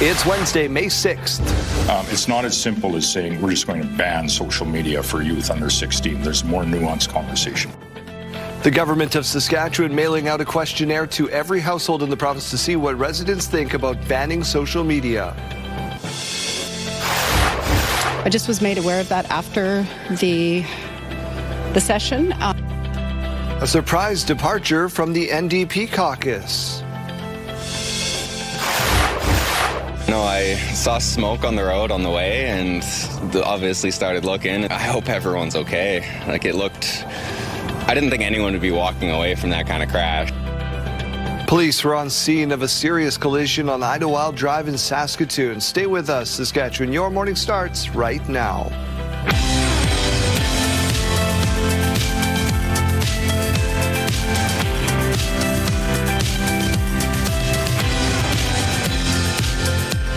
It's Wednesday, May 6th. It's not as simple as saying we're just going to ban social media for youth under 16. There's a more nuanced conversation. The government of Saskatchewan mailing out a questionnaire to every household in the province to see what residents think about banning social media. I just was made aware of that after the session. A surprise departure from the NDP caucus. No, I saw smoke on the road on the way and obviously started looking. I hope everyone's okay. I didn't think anyone would be walking away from that kind of crash. Police were on scene of a serious collision on Idlewild Drive in Saskatoon. Stay with us, Saskatchewan. Your morning starts right now.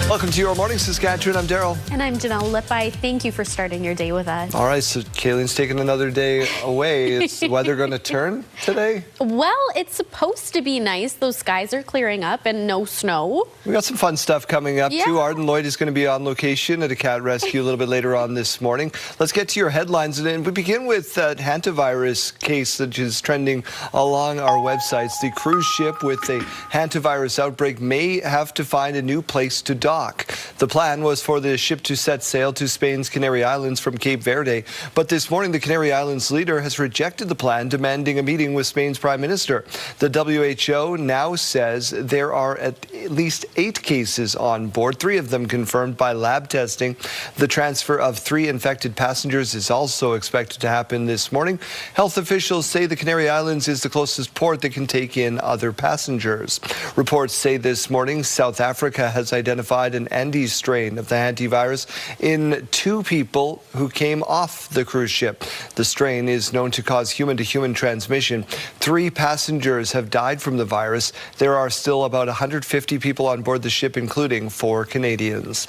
Welcome to Your Morning Saskatchewan. I'm Daryl. And I'm Janelle Lippi. Thank you for starting your day with us. All right, so Kayleen's taking another day away. Is the weather going to turn today? Well, it's supposed to be nice. Those skies are clearing up and no snow. We got some fun stuff coming up, too. Arden Lloyd is going to be on location at a cat rescue a little bit later on this morning. Let's get to your headlines. And we begin with that hantavirus case that is trending along our websites. The cruise ship with a hantavirus outbreak may have to find a new place to dock. The plan was for the ship to set sail to Spain's Canary Islands from Cape Verde. But this morning, the Canary Islands leader has rejected the plan, demanding a meeting with Spain's Prime Minister. The WHO now says there are at least 8 cases on board, 3 of them confirmed by lab testing. The transfer of 3 infected passengers is also expected to happen this morning. Health officials say the Canary Islands is the closest port that can take in other passengers. Reports say this morning South Africa has identified an Andes strain of the hantavirus in 2 people who came off the cruise ship. The strain is known to cause human-to-human transmission. 3 passengers have died from the virus. There are still about 150 people on board the ship, including 4 Canadians.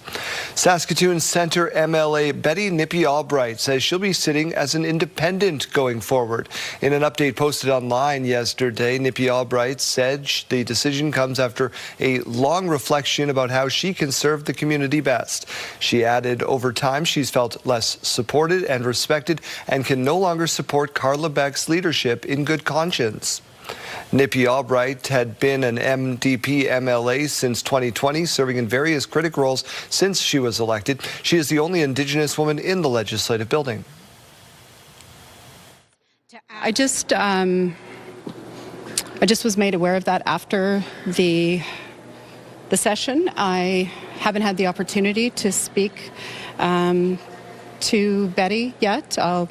Saskatoon Centre MLA Betty Nippy Albright says she'll be sitting as an independent going forward. In an update posted online yesterday, Nippy Albright said the decision comes after a long reflection about how she can serve the community best. She added, over time, she's felt less supported and respected and can no longer support Carla Beck's leadership in good conscience. Nippy Albright had been an MDP MLA since 2020, serving in various critical roles since she was elected. She is the only Indigenous woman in the legislative building. I just was made aware of that after the session. I haven't had the opportunity to speak to Betty yet. I'll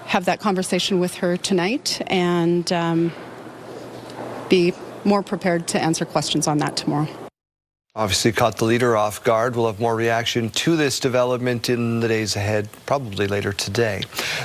have that conversation with her tonight and be more prepared to answer questions on that tomorrow. Obviously caught the leader off guard. We'll have more reaction to this development in the days ahead, probably later today.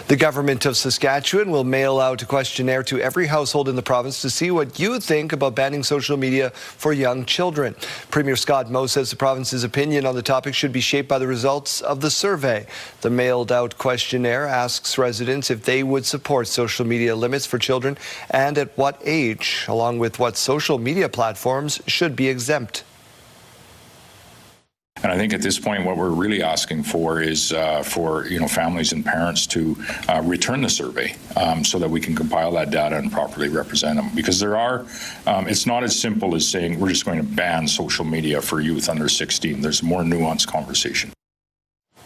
The government of Saskatchewan will mail out a questionnaire to every household in the province to see what you think about banning social media for young children. Premier Scott Moe says the province's opinion on the topic should be shaped by the results of the survey. The mailed-out questionnaire asks residents if they would support social media limits for children and at what age, along with what social media platforms should be exempt. And I think at this point, what we're really asking for is for families and parents to return the survey so that we can compile that data and properly represent them. Because it's not as simple as saying we're just going to ban social media for youth under 16. There's a more nuanced conversation.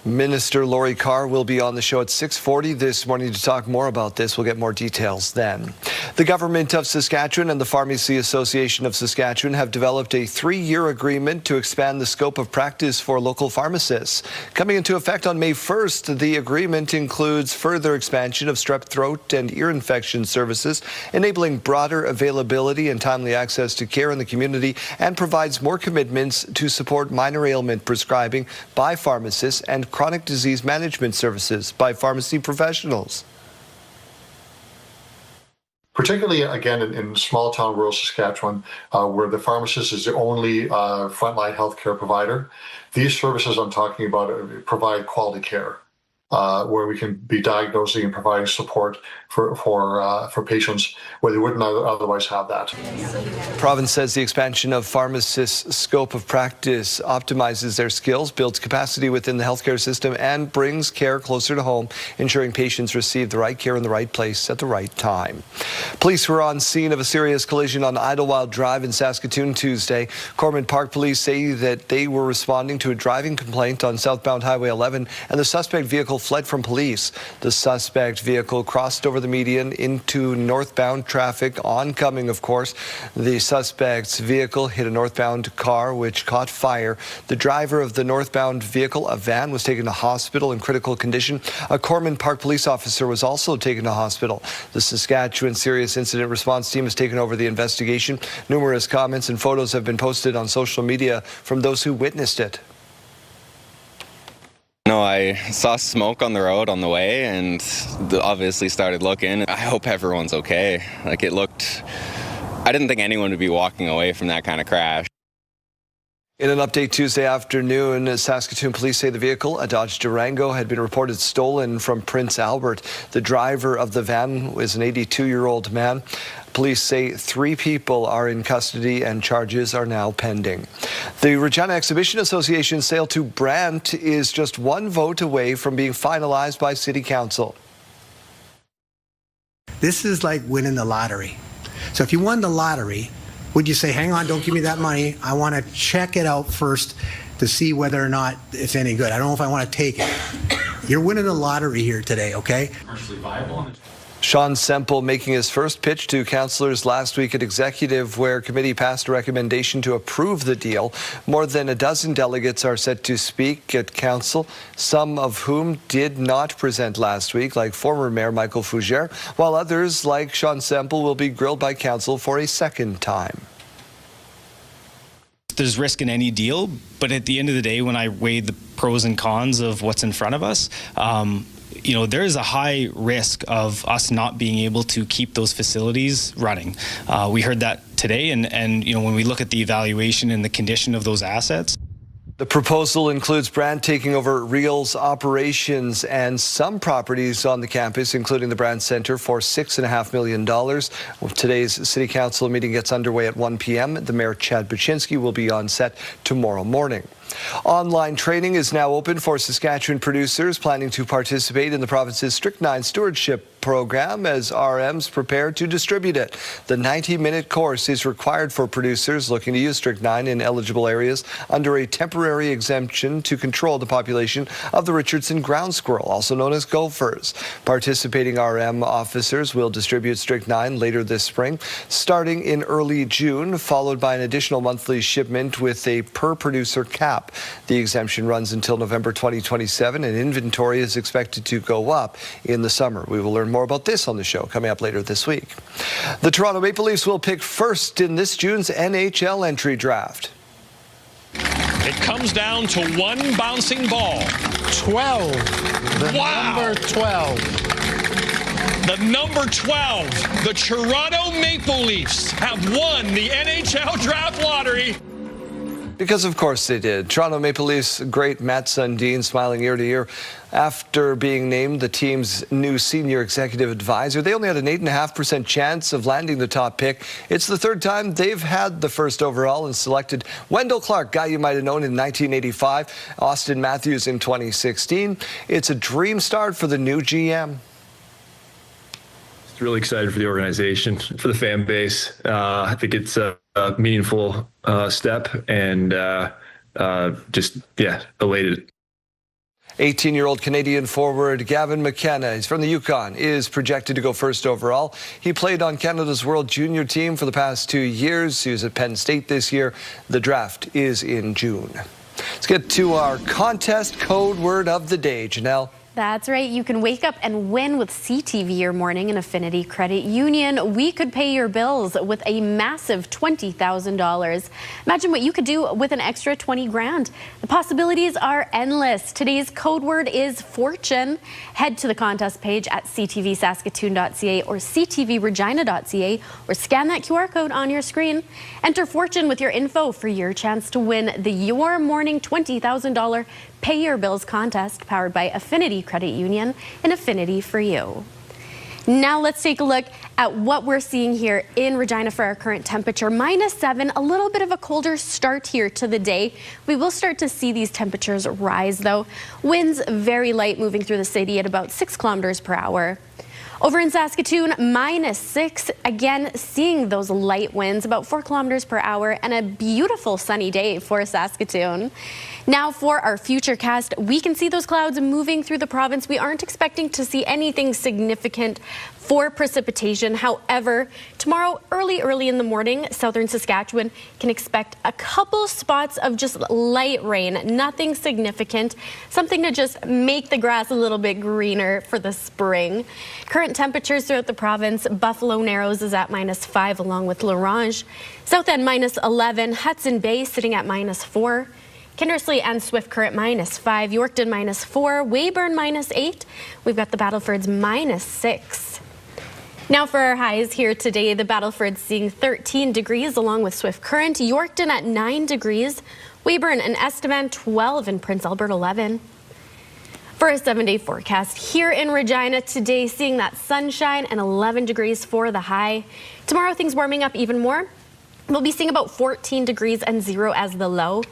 Minister Laurie Carr will be on the show at 6:40 this morning to talk more about this. We'll get more details then. The government of Saskatchewan and the Pharmacy Association of Saskatchewan have developed a 3-year agreement to expand the scope of practice for local pharmacists. Coming into effect on May 1st, the agreement includes further expansion of strep throat and ear infection services, enabling broader availability and timely access to care in the community, and provides more commitments to support minor ailment prescribing by pharmacists and chronic disease management services by pharmacy professionals. Particularly, again, in small-town rural Saskatchewan, where the pharmacist is the only frontline healthcare provider, these services I'm talking about provide quality care. where we can be diagnosing and providing support for patients where they wouldn't otherwise have that. The province says the expansion of pharmacists' scope of practice optimizes their skills, builds capacity within the healthcare system, and brings care closer to home, ensuring patients receive the right care in the right place at the right time. Police were on scene of a serious collision on Idlewild Drive in Saskatoon Tuesday. Cormorant Park police say that they were responding to a driving complaint on southbound Highway 11, and the suspect vehicle fled from police. The suspect vehicle crossed over the median into northbound traffic, oncoming, of course. The suspect's vehicle hit a northbound car, which caught fire. The driver of the northbound vehicle, a van, was taken to hospital in critical condition. A Cormorant Park police officer was also taken to hospital. The Saskatchewan Serious Incident Response Team has taken over the investigation. Numerous comments and photos have been posted on social media from those who witnessed it. No, I saw smoke on the road on the way and obviously started looking. I hope everyone's okay. Like, it looked, I didn't think anyone would be walking away from that kind of crash. In an update Tuesday afternoon, Saskatoon police say the vehicle, a Dodge Durango, had been reported stolen from Prince Albert. The driver of the van was an 82-year-old man. Police say 3 people are in custody and charges are now pending. The Regina Exhibition Association's sale to Brant is just 1 vote away from being finalized by City Council. This is like winning the lottery. So if you won the lottery, would you say, hang on, don't give me that money. I want to check it out first to see whether or not it's any good. I don't know if I want to take it. You're winning the lottery here today, okay? Commercially viable. Sean Semple making his first pitch to councillors last week at Executive, where committee passed a recommendation to approve the deal. More than a dozen delegates are set to speak at council, some of whom did not present last week, like former Mayor Michael Fougere, while others, like Sean Semple, will be grilled by council for a second time. There's risk in any deal, but at the end of the day, when I weighed the pros and cons of what's in front of us, you know, there is a high risk of us not being able to keep those facilities running. We heard that today, and you know, when we look at the evaluation and the condition of those assets. The proposal includes Brant taking over Real's operations and some properties on the campus, including the Brant Centre, for $6.5 million. Today's City Council meeting gets underway at 1 p.m. The Mayor, Chad Buczynski, will be on set tomorrow morning. Online training is now open for Saskatchewan producers planning to participate in the province's Strychnine Stewardship program as RMs prepare to distribute it. The 90-minute course is required for producers looking to use strychnine in eligible areas under a temporary exemption to control the population of the Richardson ground squirrel, also known as gophers. Participating RM officers will distribute strychnine later this spring, starting in early June, followed by an additional monthly shipment with a per-producer cap. The exemption runs until November 2027, and inventory is expected to go up in the summer. We will learn more about this on the show coming up later this week. The Toronto Maple Leafs will pick first in this June's NHL entry draft. It comes down to one bouncing ball. 12. Number 12. The number 12. The Toronto Maple Leafs have won the NHL draft lottery. Because of course they did. Toronto Maple Leafs great Matt Sundin smiling ear to ear after being named the team's new senior executive advisor. They only had an 8.5% chance of landing the top pick. It's the 3rd time they've had the first overall and selected Wendell Clark, guy you might have known in 1985, Austin Matthews in 2016. It's a dream start for the new GM. Really excited for the organization, for the fan base. I think it's a meaningful step, and just, elated. 18-year-old Canadian forward Gavin McKenna, he's from the Yukon, is projected to go first overall. He played on Canada's World Junior team for the past 2 years. He was at Penn State this year. The draft is in June. Let's get to our contest code word of the day. Janelle. That's right. You can wake up and win with CTV your morning and Affinity Credit Union. We could pay your bills with a massive $20,000. Imagine what you could do with an extra 20 grand. The possibilities are endless. Today's code word is fortune. Head to the contest page at ctvsaskatoon.ca or ctvregina.ca or scan that QR code on your screen. Enter fortune with your info for your chance to win the Your Morning $20,000 Pay Your Bills contest powered by Affinity Credit Union, an affinity for you. Now let's take a look at what we're seeing here in Regina for our current temperature. -7, a little bit of a colder start here to the day. We will start to see these temperatures rise though. Winds very light moving through the city at about 6 kilometers per hour. Over in Saskatoon, -6, again seeing those light winds, about 4 kilometers per hour, and a beautiful sunny day for Saskatoon. Now for our futurecast, we can see those clouds moving through the province. We aren't expecting to see anything significant for precipitation. However, tomorrow early in the morning, southern Saskatchewan can expect a couple spots of just light rain, nothing significant, something to just make the grass a little bit greener for the spring. Current temperatures throughout the province, Buffalo Narrows is at -5 along with L'Orange. South End -11, Hudson Bay sitting at -4. Kindersley and Swift Current -5, Yorkton -4, Weyburn -8. We've got the Battlefords -6. Now for our highs here today, the Battleford's seeing 13 degrees along with Swift Current, Yorkton at 9 degrees, Weyburn and Estevan 12, and Prince Albert 11. For a 7-day forecast here in Regina today, seeing that sunshine and 11 degrees for the high. Tomorrow things warming up even more. We'll be seeing about 14 degrees and 0 as the low.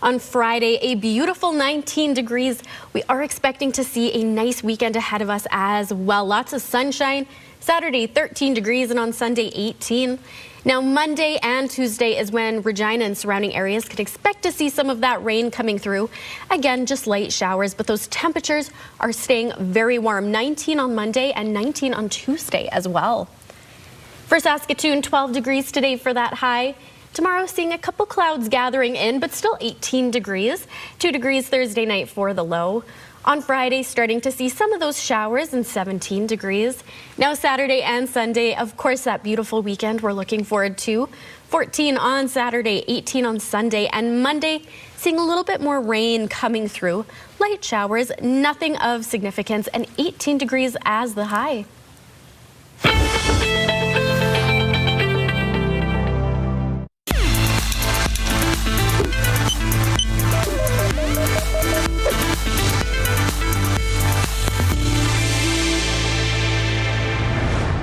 On Friday, a beautiful 19 degrees. We are expecting to see a nice weekend ahead of us as well. Lots of sunshine. Saturday, 13 degrees, and on Sunday, 18. Now, Monday and Tuesday is when Regina and surrounding areas could expect to see some of that rain coming through. Again, just light showers, but those temperatures are staying very warm. 19 on Monday and 19 on Tuesday as well. For Saskatoon, 12 degrees today for that high. Tomorrow, seeing a couple clouds gathering in, but still 18 degrees. 2 degrees Thursday night for the low. On Friday, starting to see some of those showers and 17 degrees. Now Saturday and Sunday, of course, that beautiful weekend we're looking forward to. 14 on Saturday, 18 on Sunday, and Monday, seeing a little bit more rain coming through. Light showers, nothing of significance, and 18 degrees as the high.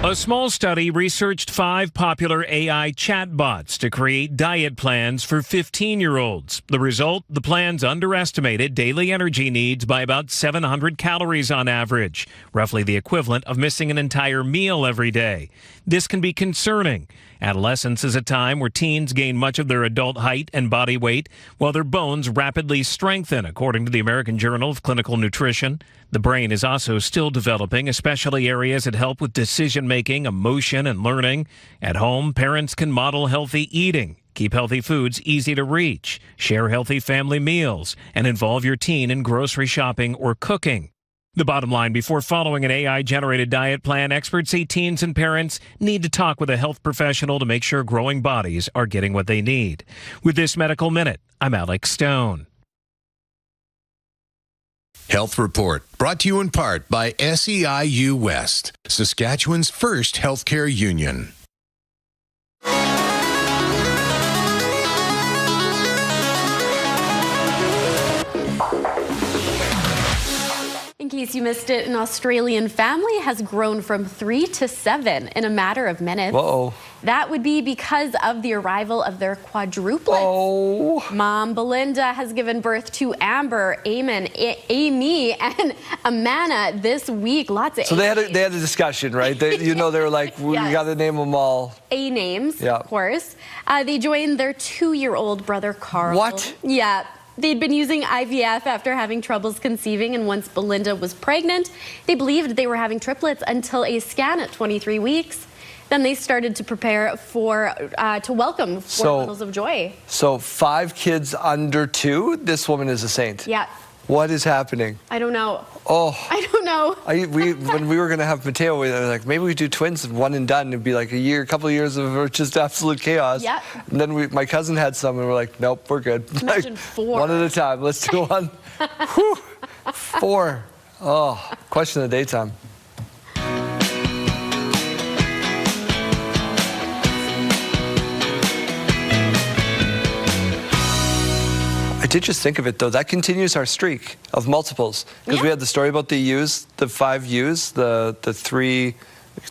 A small study researched 5 popular AI chatbots to create diet plans for 15-year-olds. The result, the plans underestimated daily energy needs by about 700 calories on average, roughly the equivalent of missing an entire meal every day. This can be concerning. Adolescence is a time where teens gain much of their adult height and body weight, while their bones rapidly strengthen, according to the American Journal of Clinical Nutrition. The brain is also still developing, especially areas that help with decision-making, emotion, and learning. At home, parents can model healthy eating, keep healthy foods easy to reach, share healthy family meals, and involve your teen in grocery shopping or cooking. The bottom line, before following an AI-generated diet plan, experts say teens and parents need to talk with a health professional to make sure growing bodies are getting what they need. With this Medical Minute, I'm Alex Stone. Health Report, brought to you in part by SEIU West, Saskatchewan's first healthcare union. In case you missed it, an Australian family has grown from 3 to 7 in a matter of minutes. Uh-oh. That would be because of the arrival of their quadruplets. Oh. Mom Belinda has given birth to Amber, Eamon, Amy, and Amanda this week. Lots of So they had a discussion, right? They were like, we got to name them all. A names, Yeah. of course. They joined their 2-year-old brother, Carl. What? Yeah. They'd been using IVF after having troubles conceiving, and once Belinda was pregnant, they believed they were having triplets until a scan at 23 weeks. Then they started to prepare to welcome 4 littles of joy. So 5 kids under 2? This woman is a saint. Yeah. What is happening? I don't know. Oh. I don't know. When we were going to have Mateo, we were like, maybe we do twins, one and done. It'd be like a couple of years of just absolute chaos. Yeah. And then my cousin had some, and we're like, nope, we're good. Imagine 4. One at a time. Let's do one. Whew. 4. Oh, question of the daytime. did just think of it, though. That continues our streak of multiples. Because we had the story about the ewes, the 5 ewes, the 3,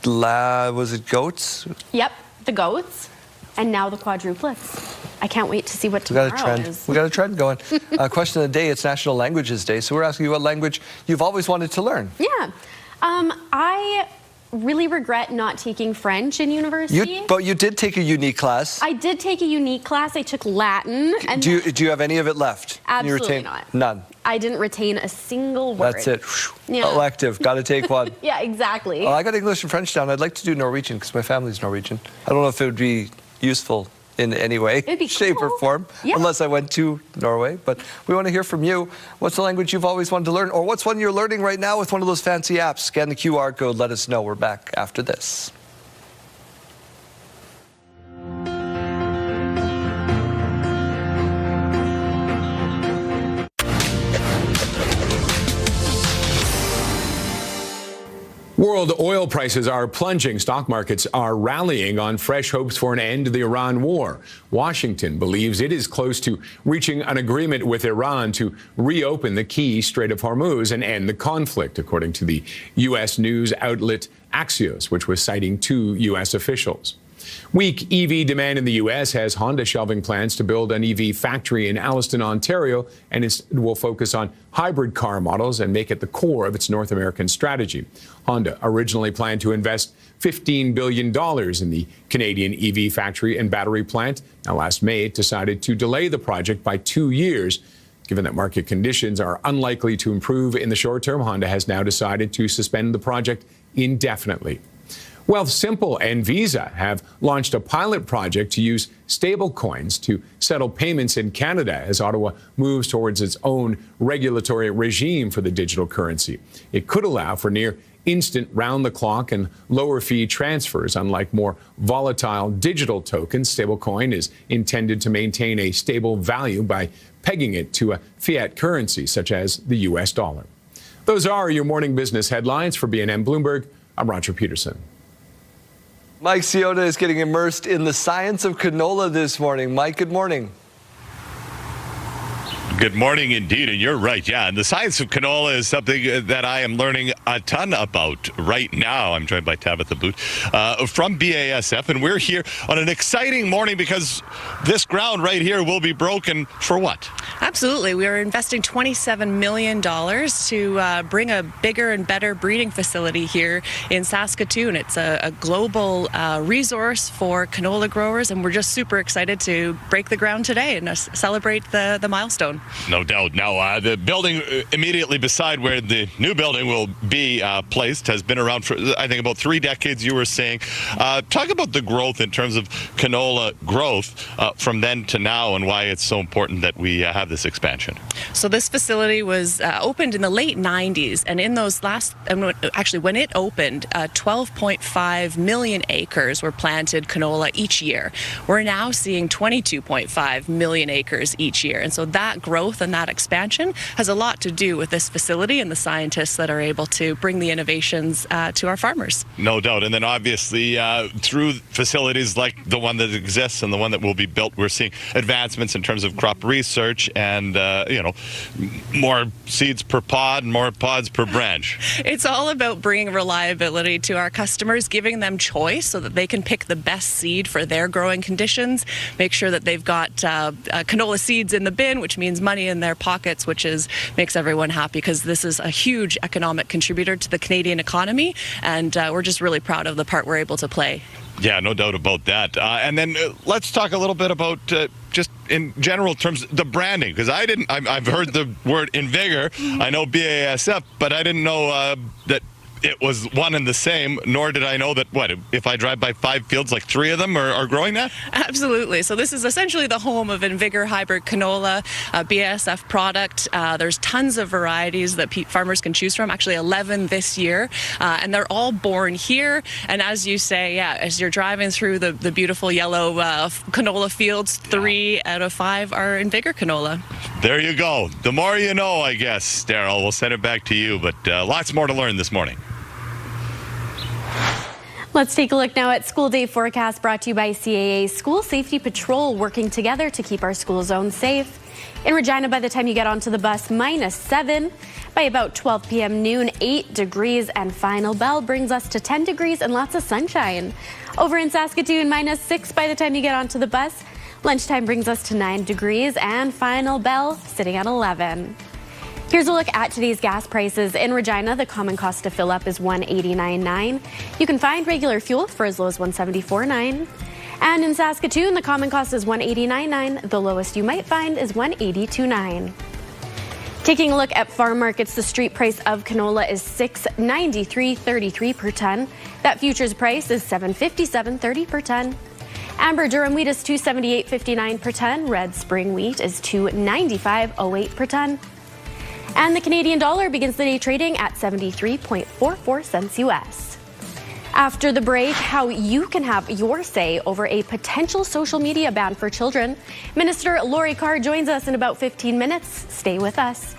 was it goats? Yep, the goats. And now the quadruplets. I can't wait to see what tomorrow is. We got a trend going. Question of the day, it's National Languages Day. So we're asking you what language you've always wanted to learn. Yeah. I really regret not taking French in university. But you did take a unique class. I did take a unique class. I took Latin. And do you have any of it left? Absolutely not. None. I didn't retain a single word. That's it. Yeah. Elective. Got to take one. Yeah, exactly. I got English and French down. I'd like to do Norwegian because my family's Norwegian. I don't know if it would be useful in any way, shape, or form, unless I went to Norway. But we want to hear from you. What's the language you've always wanted to learn? Or what's one you're learning right now with one of those fancy apps? Scan the QR code. Let us know. We're back after this. World oil prices are plunging. Stock markets are rallying on fresh hopes for an end to the Iran war. Washington believes it is close to reaching an agreement with Iran to reopen the key Strait of Hormuz and end the conflict, according to the U.S. news outlet Axios, which was citing 2 U.S. officials. Weak EV demand in the U.S. has Honda shelving plans to build an EV factory in Alliston, Ontario, and it will focus on hybrid car models and make it the core of its North American strategy. Honda originally planned to invest $15 billion in the Canadian EV factory and battery plant. Now, last May, it decided to delay the project by 2 years. Given that market conditions are unlikely to improve in the short term, Honda has now decided to suspend the project indefinitely. Wealthsimple and Visa have launched a pilot project to use stablecoins to settle payments in Canada as Ottawa moves towards its own regulatory regime for the digital currency. It could allow for near instant round-the-clock and lower-fee transfers. Unlike more volatile digital tokens, stablecoin is intended to maintain a stable value by pegging it to a fiat currency, such as the U.S. dollar. Those are your morning business headlines. For BNN Bloomberg, I'm Roger Peterson. Mike Ciota is getting immersed in the science of canola this morning. Mike, good morning. Good morning indeed, and you're right, yeah. And the science of canola is something that I am learning a ton about right now. I'm joined by Tabitha Boot from BASF, and we're here on an exciting morning because this ground right here will be broken for what? Absolutely. We are investing $27 million to bring a bigger and better breeding facility here in Saskatchewan. It's a global resource for canola growers, and we're just super excited to break the ground today and celebrate the milestone. No doubt. Now, the building immediately beside where the new building will be placed has been around for, I think, about 3 decades, you were saying. Talk about the growth in terms of canola growth from then to now and why it's so important that we have this expansion. So this facility was opened in the late 90s, and in those when it opened, 12.5 million acres were planted canola each year. We're now seeing 22.5 million acres each year, and so that growth and that expansion has a lot to do with this facility and the scientists that are able to bring the innovations to our farmers. No doubt. And then obviously through facilities like the one that exists and the one that will be built, we're seeing advancements in terms of crop research and more seeds per pod, more pods per branch. It's all about bringing reliability to our customers, giving them choice so that they can pick the best seed for their growing conditions, make sure that they've got canola seeds in the bin, which means money in their pockets, which makes everyone happy because this is a huge economic contributor to the Canadian economy, and we're just really proud of the part we're able to play. Yeah, no doubt about that. And then let's talk a little bit about just in general terms, the branding, because I've heard the word Invigor. I know BASF, but I didn't know that it was one and the same, nor did I know that, if I drive by 5 fields, like 3 of them are growing that? Absolutely. So this is essentially the home of Invigor hybrid canola, BASF product. There's tons of varieties that farmers can choose from, actually 11 this year, and they're all born here. And as you say, as you're driving through the beautiful yellow canola fields, 3 out of 5 are Invigor canola. There you go. The more you know, I guess, Daryl. We'll send it back to you, but lots more to learn this morning. Let's take a look now at school day forecast brought to you by CAA School Safety Patrol, working together to keep our school zone safe. In Regina, by the time you get onto the bus, -7. By about 12 p.m. noon, 8 degrees, and final bell brings us to 10 degrees and lots of sunshine. Over in Saskatoon, -6 by the time you get onto the bus. Lunchtime brings us to 9 degrees, and final bell sitting at 11. Here's a look at today's gas prices. In Regina, the common cost to fill up is $1.89.9. You can find regular fuel for as low as $1.74.9. And in Saskatoon, the common cost is $1.89.9. The lowest you might find is $1.82.9. Taking a look at farm markets, the street price of canola is $693.33 per ton. That futures price is $757.30 per ton. Amber durum wheat is $278.59 per ton. Red spring wheat is $295.08 per ton. And the Canadian dollar begins the day trading at 73.44 cents US. After the break, how you can have your say over a potential social media ban for children. Minister Lori Carr joins us in about 15 minutes. Stay with us.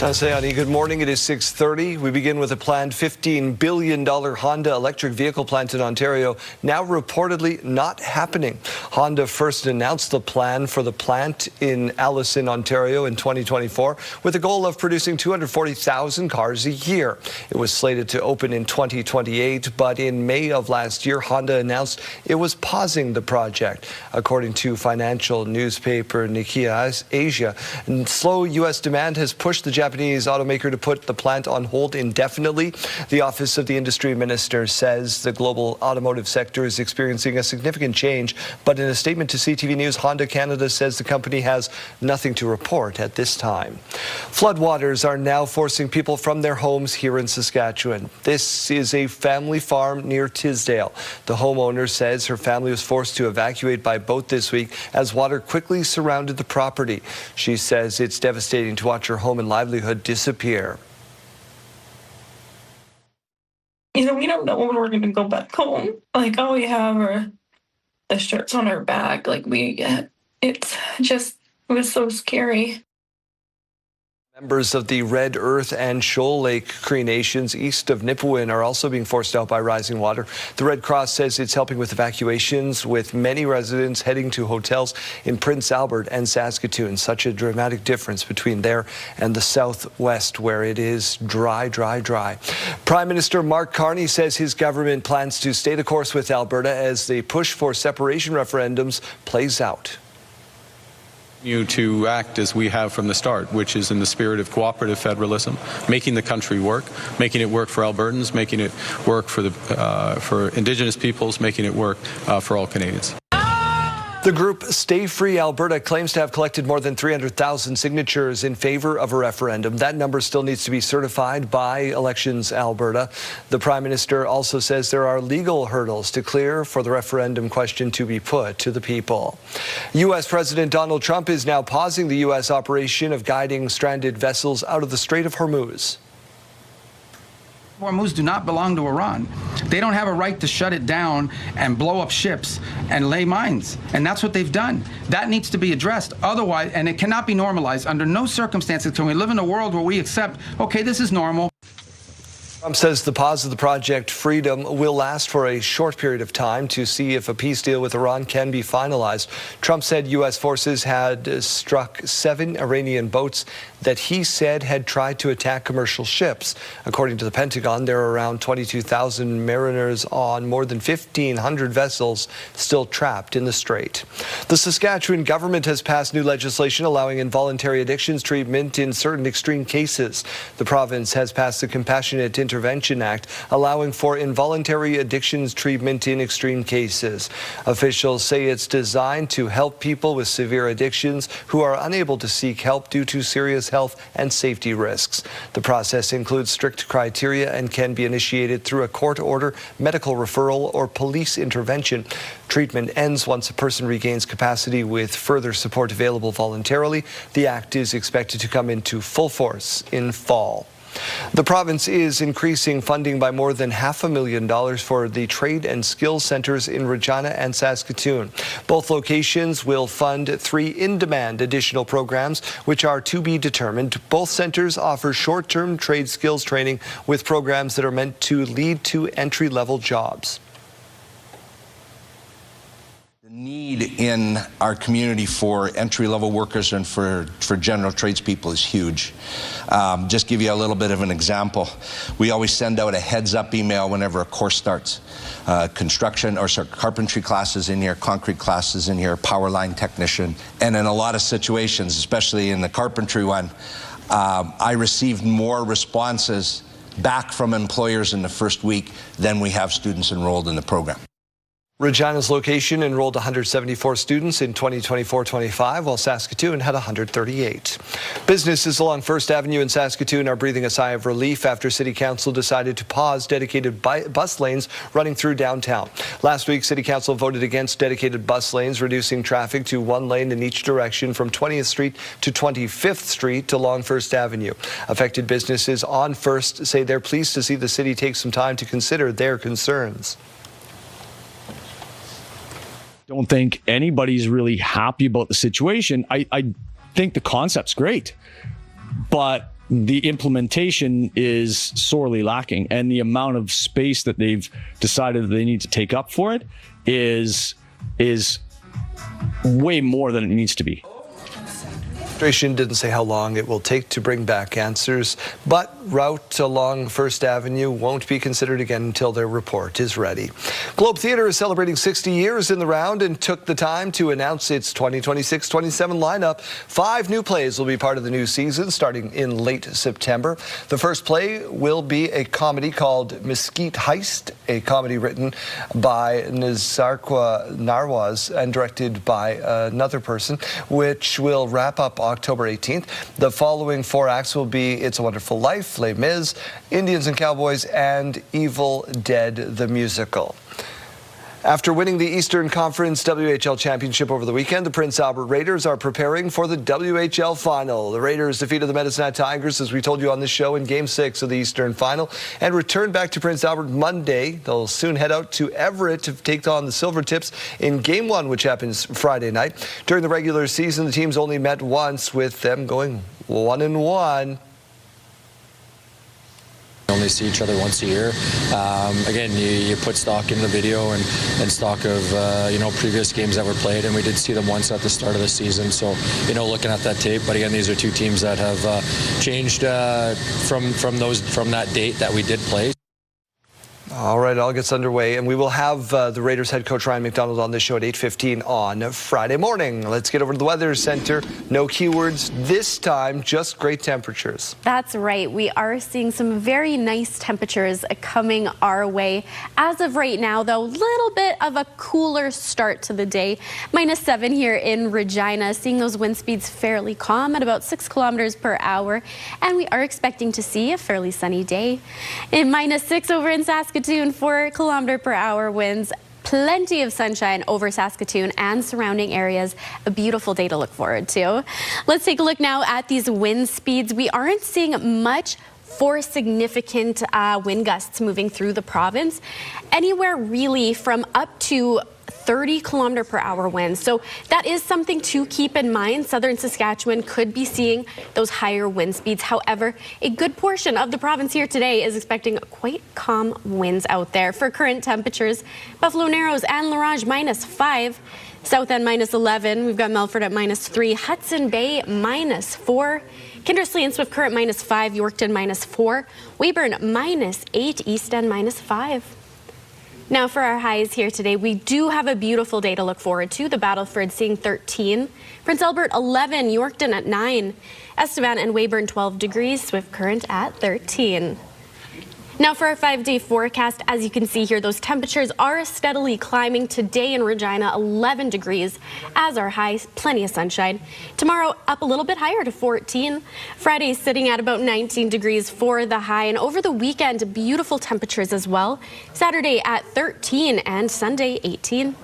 Sayani, good morning. It is 6:30. We begin with a planned $15 billion Honda electric vehicle plant in Ontario, now reportedly not happening. Honda first announced the plan for the plant in Allison, Ontario in 2024 with a goal of producing 240,000 cars a year. It was slated to open in 2028, but in May of last year, Honda announced it was pausing the project. According to financial newspaper Nikkei Asia, slow U.S. demand has pushed the Japanese automaker to put the plant on hold indefinitely. The Office of the Industry Minister says the global automotive sector is experiencing a significant change, but in a statement to CTV News, Honda Canada says the company has nothing to report at this time. Floodwaters are now forcing people from their homes here in Saskatchewan. This is a family farm near Tisdale. The homeowner says her family was forced to evacuate by boat this week as water quickly surrounded the property. She says it's devastating to watch her home and livelihood disappear. We don't know when we're going to go back home. Like, all we have are the shirts on our back. Like, it was so scary. Members of the Red Earth and Shoal Lake Cree Nations east of Nipawin are also being forced out by rising water. The Red Cross says it's helping with evacuations, with many residents heading to hotels in Prince Albert and Saskatoon. Such a dramatic difference between there and the southwest, where it is dry. Prime Minister Mark Carney says his government plans to stay the course with Alberta as the push for separation referendums plays out. To act as we have from the start, which is in the spirit of cooperative federalism, making the country work, making it work for Albertans, making it work for Indigenous peoples, making it work for all Canadians. The group Stay Free Alberta claims to have collected more than 300,000 signatures in favor of a referendum. That number still needs to be certified by Elections Alberta. The Prime Minister also says there are legal hurdles to clear for the referendum question to be put to the people. U.S. President Donald Trump is now pausing the U.S. operation of guiding stranded vessels out of the Strait of Hormuz. Hormuz do not belong to Iran. They don't have a right to shut it down and blow up ships and lay mines. And that's what they've done. That needs to be addressed. Otherwise, and it cannot be normalized. Under no circumstances can we live in a world where we accept, okay, this is normal. Trump says the pause of the Project Freedom will last for a short period of time to see if a peace deal with Iran can be finalized. Trump said U.S. forces had struck 7 Iranian boats that he said had tried to attack commercial ships. According to the Pentagon, there are around 22,000 mariners on more than 1,500 vessels still trapped in the strait. The Saskatchewan government has passed new legislation allowing involuntary addictions treatment in certain extreme cases. The province has passed the Compassionate Intervention Act, allowing for involuntary addictions treatment in extreme cases. Officials say it's designed to help people with severe addictions who are unable to seek help due to serious health and safety risks. The process includes strict criteria and can be initiated through a court order, medical referral, or police intervention. Treatment ends once a person regains capacity with further support available voluntarily. The act is expected to come into full force in fall. The province is increasing funding by more than $500,000 for the trade and skills centres in Regina and Saskatoon. Both locations will fund 3 in-demand additional programs, which are to be determined. Both centres offer short-term trade skills training with programs that are meant to lead to entry-level jobs. Need in our community for entry-level workers and for general tradespeople is huge. Just give you a little bit of an example. We always send out a heads-up email whenever a course starts. Carpentry classes in here, concrete classes in here, power line technician. And in a lot of situations, especially in the carpentry one, I received more responses back from employers in the first week than we have students enrolled in the program. Regina's location enrolled 174 students in 2024-25, while Saskatoon had 138. Businesses along First Avenue in Saskatoon are breathing a sigh of relief after City Council decided to pause dedicated bus lanes running through downtown. Last week, City Council voted against dedicated bus lanes, reducing traffic to 1 lane in each direction from 20th Street to 25th Street along First Avenue. Affected businesses on First say they're pleased to see the city take some time to consider their concerns. Don't think anybody's really happy about the situation. I think the concept's great, but the implementation is sorely lacking, and the amount of space that they've decided that they need to take up for it is way more than it needs to be. Administration didn't say how long it will take to bring back answers, but route along First Avenue won't be considered again until their report is ready. Globe Theatre is celebrating 60 years in the round and took the time to announce its 2026-27 lineup. 5 new plays will be part of the new season starting in late September. The first play will be a comedy called Mesquite Heist, a comedy written by Nizarqua Narwaz and directed by another person, which will wrap up October 18th. The following 4 acts will be It's a Wonderful Life, Les Mis, Indians and Cowboys, and Evil Dead the Musical. After winning the Eastern Conference WHL Championship over the weekend, the Prince Albert Raiders are preparing for the WHL Final. The Raiders defeated the Medicine Hat Tigers, as we told you on this show, in Game 6 of the Eastern Final and return back to Prince Albert Monday. They'll soon head out to Everett to take on the Silvertips in Game 1, which happens Friday night. During the regular season, the teams only met once, with them going 1-1. Only see each other once a year. Again, you put stock in the video and stock of previous games that were played, and we did see them once at the start of the season. So looking at that tape, but again, these are 2 teams that have changed from that date that we did play. All right, it all gets underway, and we will have the Raiders head coach Ryan McDonald on this show at 8:15 on Friday morning. Let's get over to the Weather Center. No keywords this time, just great temperatures. That's right. We are seeing some very nice temperatures coming our way. As of right now, though, a little bit of a cooler start to the day. -7 here in Regina, seeing those wind speeds fairly calm at about 6 kilometers per hour, and we are expecting to see a fairly sunny day. In -6 over in Saskatoon, 4 kilometer per hour winds. Plenty of sunshine over Saskatoon and surrounding areas. A beautiful day to look forward to. Let's take a look now at these wind speeds. We aren't seeing much for significant wind gusts moving through the province. Anywhere really from up to 30 kilometer per hour winds. So that is something to keep in mind. Southern Saskatchewan could be seeing those higher wind speeds. However, a good portion of the province here today is expecting quite calm winds out there. For current temperatures, Buffalo Narrows and La Ronge -5. South End -11. We've got Melfort at -3. Hudson Bay -4. Kindersley and Swift Current -5. Yorkton -4. Weyburn -8. East End -5. Now for our highs here today, we do have a beautiful day to look forward to. The Battleford seeing 13, Prince Albert 11, Yorkton at 9, Estevan and Weyburn 12 degrees, Swift Current at 13. Now for our 5-day forecast, as you can see here, those temperatures are steadily climbing. Today in Regina, 11 degrees as our highs, plenty of sunshine. Tomorrow up a little bit higher to 14. Friday sitting at about 19 degrees for the high, and over the weekend, beautiful temperatures as well. Saturday at 13 and Sunday 18.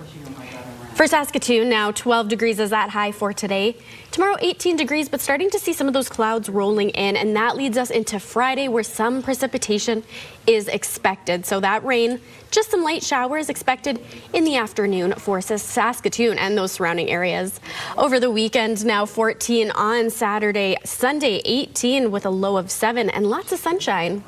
For Saskatoon now, 12 degrees is that high for today. Tomorrow, 18 degrees, but starting to see some of those clouds rolling in, and that leads us into Friday where some precipitation is expected. So that rain, just some light showers expected in the afternoon for Saskatoon and those surrounding areas. Over the weekend, now 14 on Saturday, Sunday 18 with a low of 7 and lots of sunshine.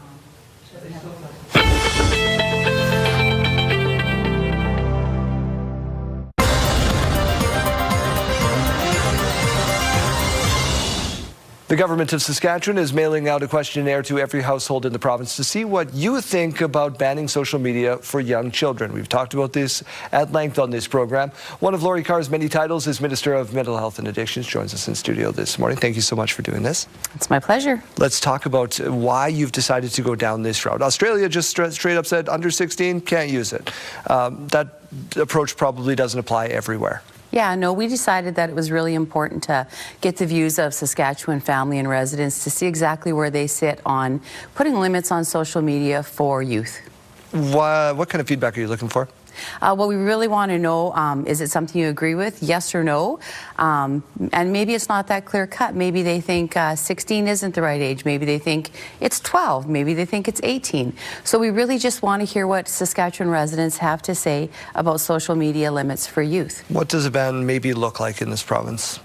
The government of Saskatchewan is mailing out a questionnaire to every household in the province to see what you think about banning social media for young children. We've talked about this at length on this program. One of Laurie Carr's many titles is Minister of Mental Health and Addictions, joins us in studio this morning. Thank you so much for doing this. It's my pleasure. Let's talk about why you've decided to go down this route. Australia just straight up said under 16, can't use it. That approach probably doesn't apply everywhere. Yeah, no, we decided that it was really important to get the views of Saskatchewan family and residents to see exactly where they sit on putting limits on social media for youth. What kind of feedback are you looking for? What we really want to know, is it something you agree with, yes or no? And maybe it's not that clear cut. Maybe they think 16 isn't the right age. Maybe they think it's 12. Maybe they think it's 18. So we really just want to hear what Saskatchewan residents have to say about social media limits for youth. What does a ban maybe look like in this province?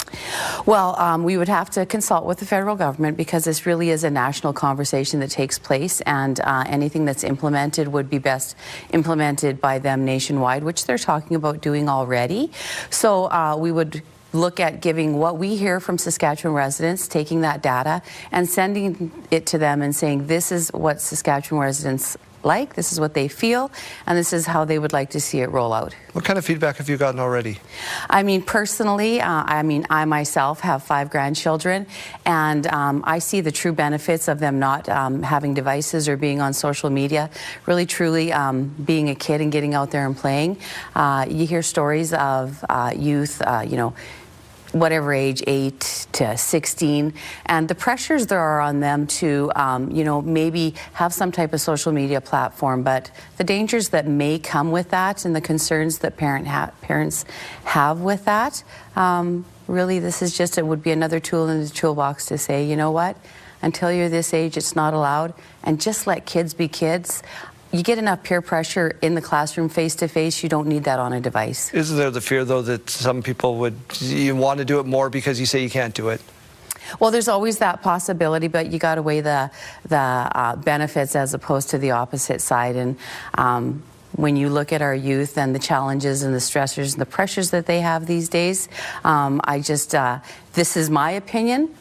Well, we would have to consult with the federal government because this really is a national conversation that takes place, and anything that's implemented would be best implemented by them nationwide, which they're talking about doing already. So we would look at giving what we hear from Saskatchewan residents, taking that data and sending it to them and saying this is what Saskatchewan residents like, this is what they feel, and this is how they would like to see it roll out. What kind of feedback have you gotten already? I mean, personally, I myself have 5 grandchildren, and I see the true benefits of them not having devices or being on social media. Really, truly, being a kid and getting out there and playing. You hear stories of youth, whatever age, 8 to 16, and the pressures there are on them to, maybe have some type of social media platform, but the dangers that may come with that and the concerns that parents have with that, really this is just, it would be another tool in the toolbox to say, you know what, until you're this age, it's not allowed, and just let kids be kids. You get enough peer pressure in the classroom face-to-face, you don't need that on a device. Isn't there the fear, though, that some people want to do it more because you say you can't do it? Well, there's always that possibility, but you got to weigh the benefits as opposed to the opposite side. And when you look at our youth and the challenges and the stressors and the pressures that they have these days, this is my opinion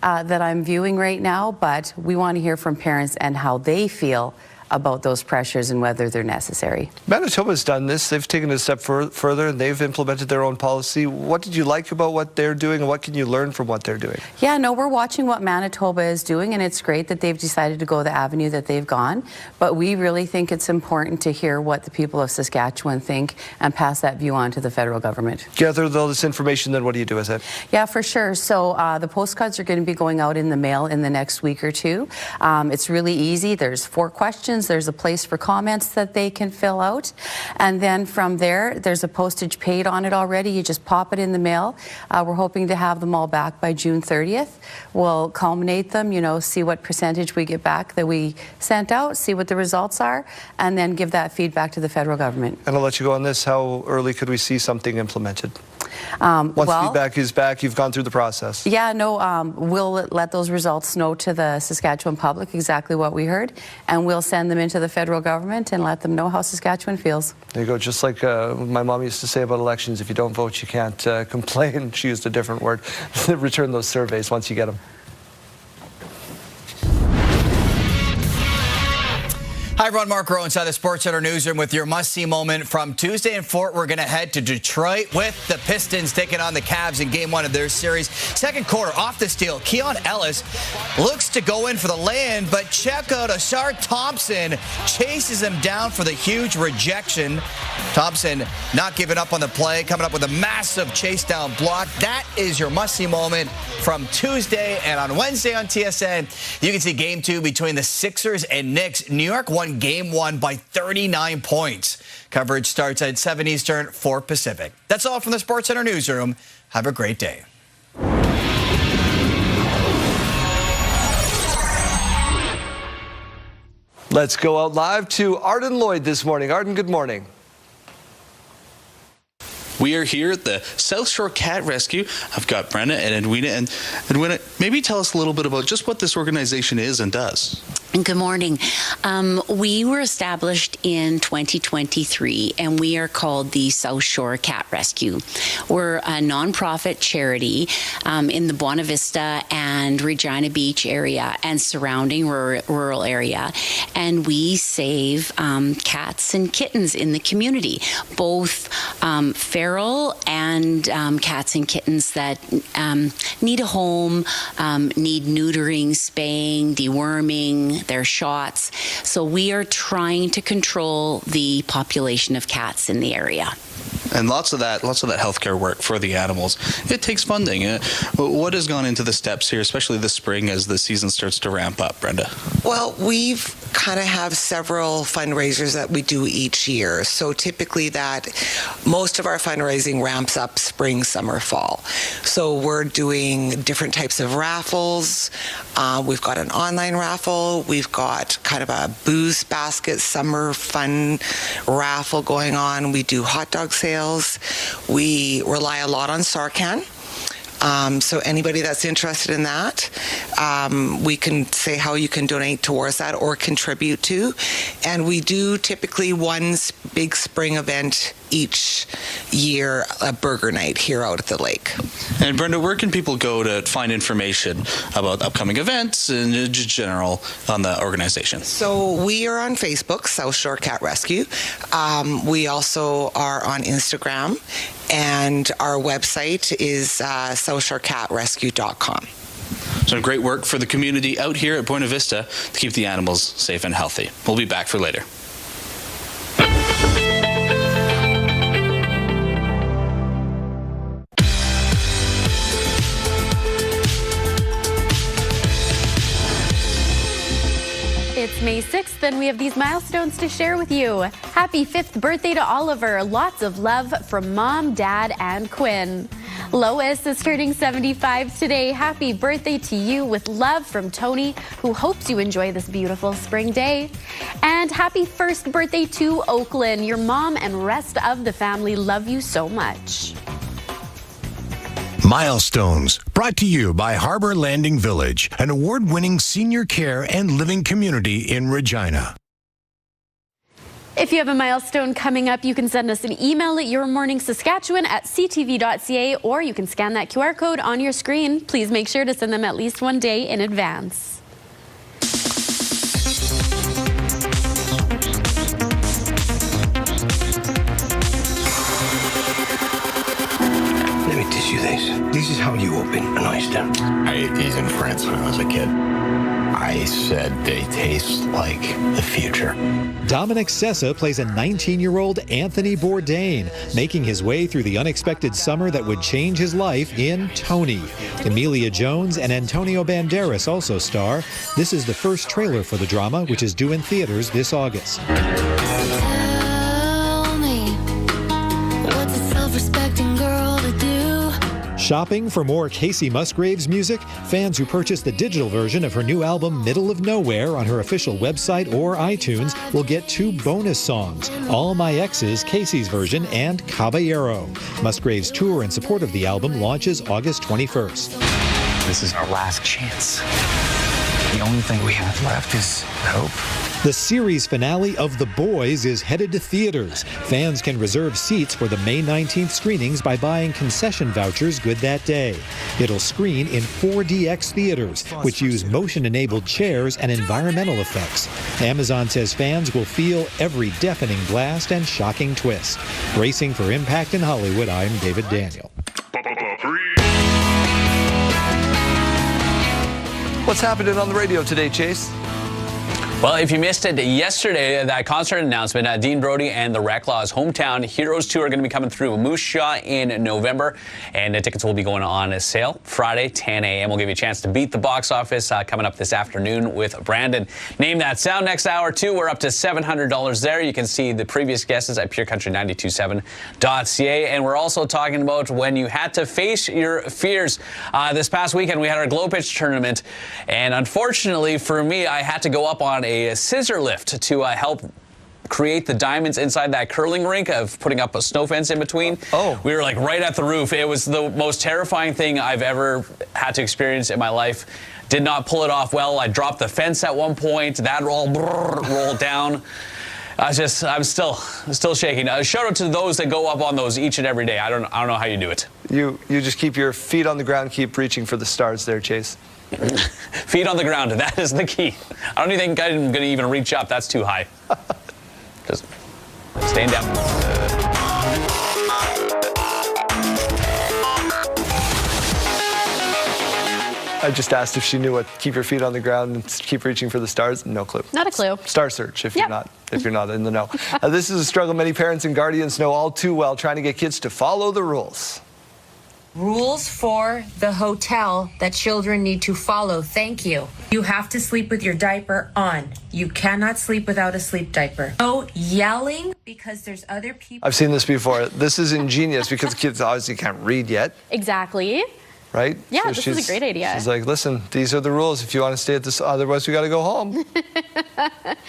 that I'm viewing right now, but we want to hear from parents and how they feel about those pressures and whether they're necessary. Manitoba's done this. They've taken it a step further and they've implemented their own policy. What did you like about what they're doing, and what can you learn from what they're doing? Yeah, no, we're watching what Manitoba is doing, and it's great that they've decided to go the avenue that they've gone, but we really think it's important to hear what the people of Saskatchewan think and pass that view on to the federal government. Gather all this information, then what do you do with it? Yeah, for sure. So the postcards are going to be going out in the mail in the next week or two. It's really easy. There's 4 questions. There's a place for comments that they can fill out, and then from there there's a postage paid on it already. You just pop it in the mail. We're hoping to have them all back by June 30th. We'll culminate them, see what percentage we get back that we sent out, see what the results are, and then give that feedback to the federal government. And I'll let you go on this. How early could we see something implemented? Once feedback is back, you've gone through the process. Yeah, no, we'll let those results know to the Saskatchewan public exactly what we heard, and we'll send them into the federal government and let them know how Saskatchewan feels. There you go. Just like my mom used to say about elections, if you don't vote, you can't complain. She used a different word. Return those surveys once you get them. Hi everyone, Mark Rowe inside the Sports Center newsroom with your must-see moment from Tuesday in Fort. We're going to head to Detroit with the Pistons taking on the Cavs in Game 1 of their series. Second quarter, off the steal, Keon Ellis looks to go in for the lay-in, but check out Asar Thompson chases him down for the huge rejection. Thompson not giving up on the play, coming up with a massive chase-down block. That is your must-see moment from Tuesday, and on Wednesday on TSN, you can see Game 2 between the Sixers and Knicks. New York won won Game 1 by 39 points. Coverage starts at 7 Eastern, 4 Pacific. That's all from the SportsCenter newsroom. Have a great day. Let's go out live to Arden Lloyd this morning. Arden, good morning. We are here at the South Shore Cat Rescue. I've got Brenda and Edwina. And Edwina, maybe tell us a little bit about just what this organization is and does. Good morning. We were established in 2023, and we are called the South Shore Cat Rescue. We're a nonprofit charity in the Buena Vista and Regina Beach area and surrounding rural area, and we save cats and kittens in the community, both feral and cats and kittens that need a home, need neutering, spaying, deworming, their shots. So we are trying to control the population of cats in the area. And lots of that healthcare work for the animals. It takes funding. What has gone into the steps here, especially this spring as the season starts to ramp up, Brenda? Well, we've kind of have several fundraisers that we do each year. So typically most of our fundraising ramps up spring, summer, fall. So we're doing different types of raffles. We've got an online raffle. We've got kind of a booze basket summer fun raffle going on. We do hot dog sales. We rely a lot on Sarcan. So anybody that's interested in that, we can say how you can donate towards that or contribute to. And we do typically one big spring event each year, a burger night here out at the lake. And Brenda, where can people go to find information about upcoming events and just general on the organization? So we are on Facebook, South Shore Cat Rescue. We also are on Instagram, and our website is southshorecatrescue.com. So great work for the community out here at Buena Vista to keep the animals safe and healthy. We'll be back for later. It's May 6th, and we have these milestones to share with you. Happy 5th birthday to Oliver. Lots of love from Mom, Dad, and Quinn. Lois is turning 75 today. Happy birthday to you with love from Tony, who hopes you enjoy this beautiful spring day. And happy 1st birthday to Oakland. Your mom and rest of the family love you so much. Milestones, brought to you by Harbor Landing Village, an award-winning senior care and living community in Regina. If you have a milestone coming up, you can send us an email at yourmorningsaskatchewan@ctv.ca, or you can scan that QR code on your screen. Please make sure to send them at least one day in advance. Let me teach you this. This is how you open an oyster. I ate these in France when I was a kid. I said they taste like the future. Dominic Sessa plays a 19-year-old Anthony Bourdain, making his way through the unexpected summer that would change his life in Tony. Emilia Jones and Antonio Banderas also star. This is the first trailer for the drama, which is due in theaters this August. Tell me, what's a self-respecting girl to do? Shopping for more Casey Musgraves music? Fans who purchase the digital version of her new album Middle of Nowhere on her official website or iTunes will get 2 bonus songs, All My Exes, Casey's version, and Caballero. Musgraves' tour in support of the album launches August 21st. This is our last chance. The only thing we have left is hope. The series finale of The Boys is headed to theaters. Fans can reserve seats for the May 19th screenings by buying concession vouchers good that day. It'll screen in 4DX theaters, which use motion-enabled chairs and environmental effects. Amazon says fans will feel every deafening blast and shocking twist. Bracing for impact in Hollywood, I'm David Daniel. What's happening on the radio today, Chase? Well, if you missed it yesterday, that concert announcement, Dean Brody and the Reclaws Hometown Heroes Tour are going to be coming through Moose Jaw in November, and the tickets will be going on sale Friday, 10 a.m. We'll give you a chance to beat the box office coming up this afternoon with Brandon. Name That Sound next hour, too. We're up to $700 there. You can see the previous guesses at purecountry927.ca, and we're also talking about when you had to face your fears. This past weekend, we had our Glow Pitch tournament, and unfortunately for me, I had to go up on a scissor lift to help create the diamonds inside that curling rink of putting up a snow fence in between. Oh. We were like right at the roof. It was the most terrifying thing I've ever had to experience in my life. Did not pull it off well. I dropped the fence at one point. That rolled down. I'm still shaking. Shout out to those that go up on those each and every day. I don't know how you do it. You just keep your feet on the ground, keep reaching for the stars there, Chase. Feet on the ground, that is the key. I don't even think I'm going to even reach up. That's too high. Just staying down. I just asked if she knew what keep your feet on the ground and keep reaching for the stars. No clue. Not a clue. Star search if you're not in the know. This is a struggle many parents and guardians know all too well, trying to get kids to follow the rules. Rules for the hotel that children need to follow. Thank you. You have to sleep with your diaper on. You cannot sleep without a sleep diaper. No yelling because there's other people. I've seen this before. This is ingenious because kids obviously can't read yet. Exactly. Right? Yeah, so this is a great idea. She's like, listen, these are the rules. If you want to stay at this, otherwise we got to go home.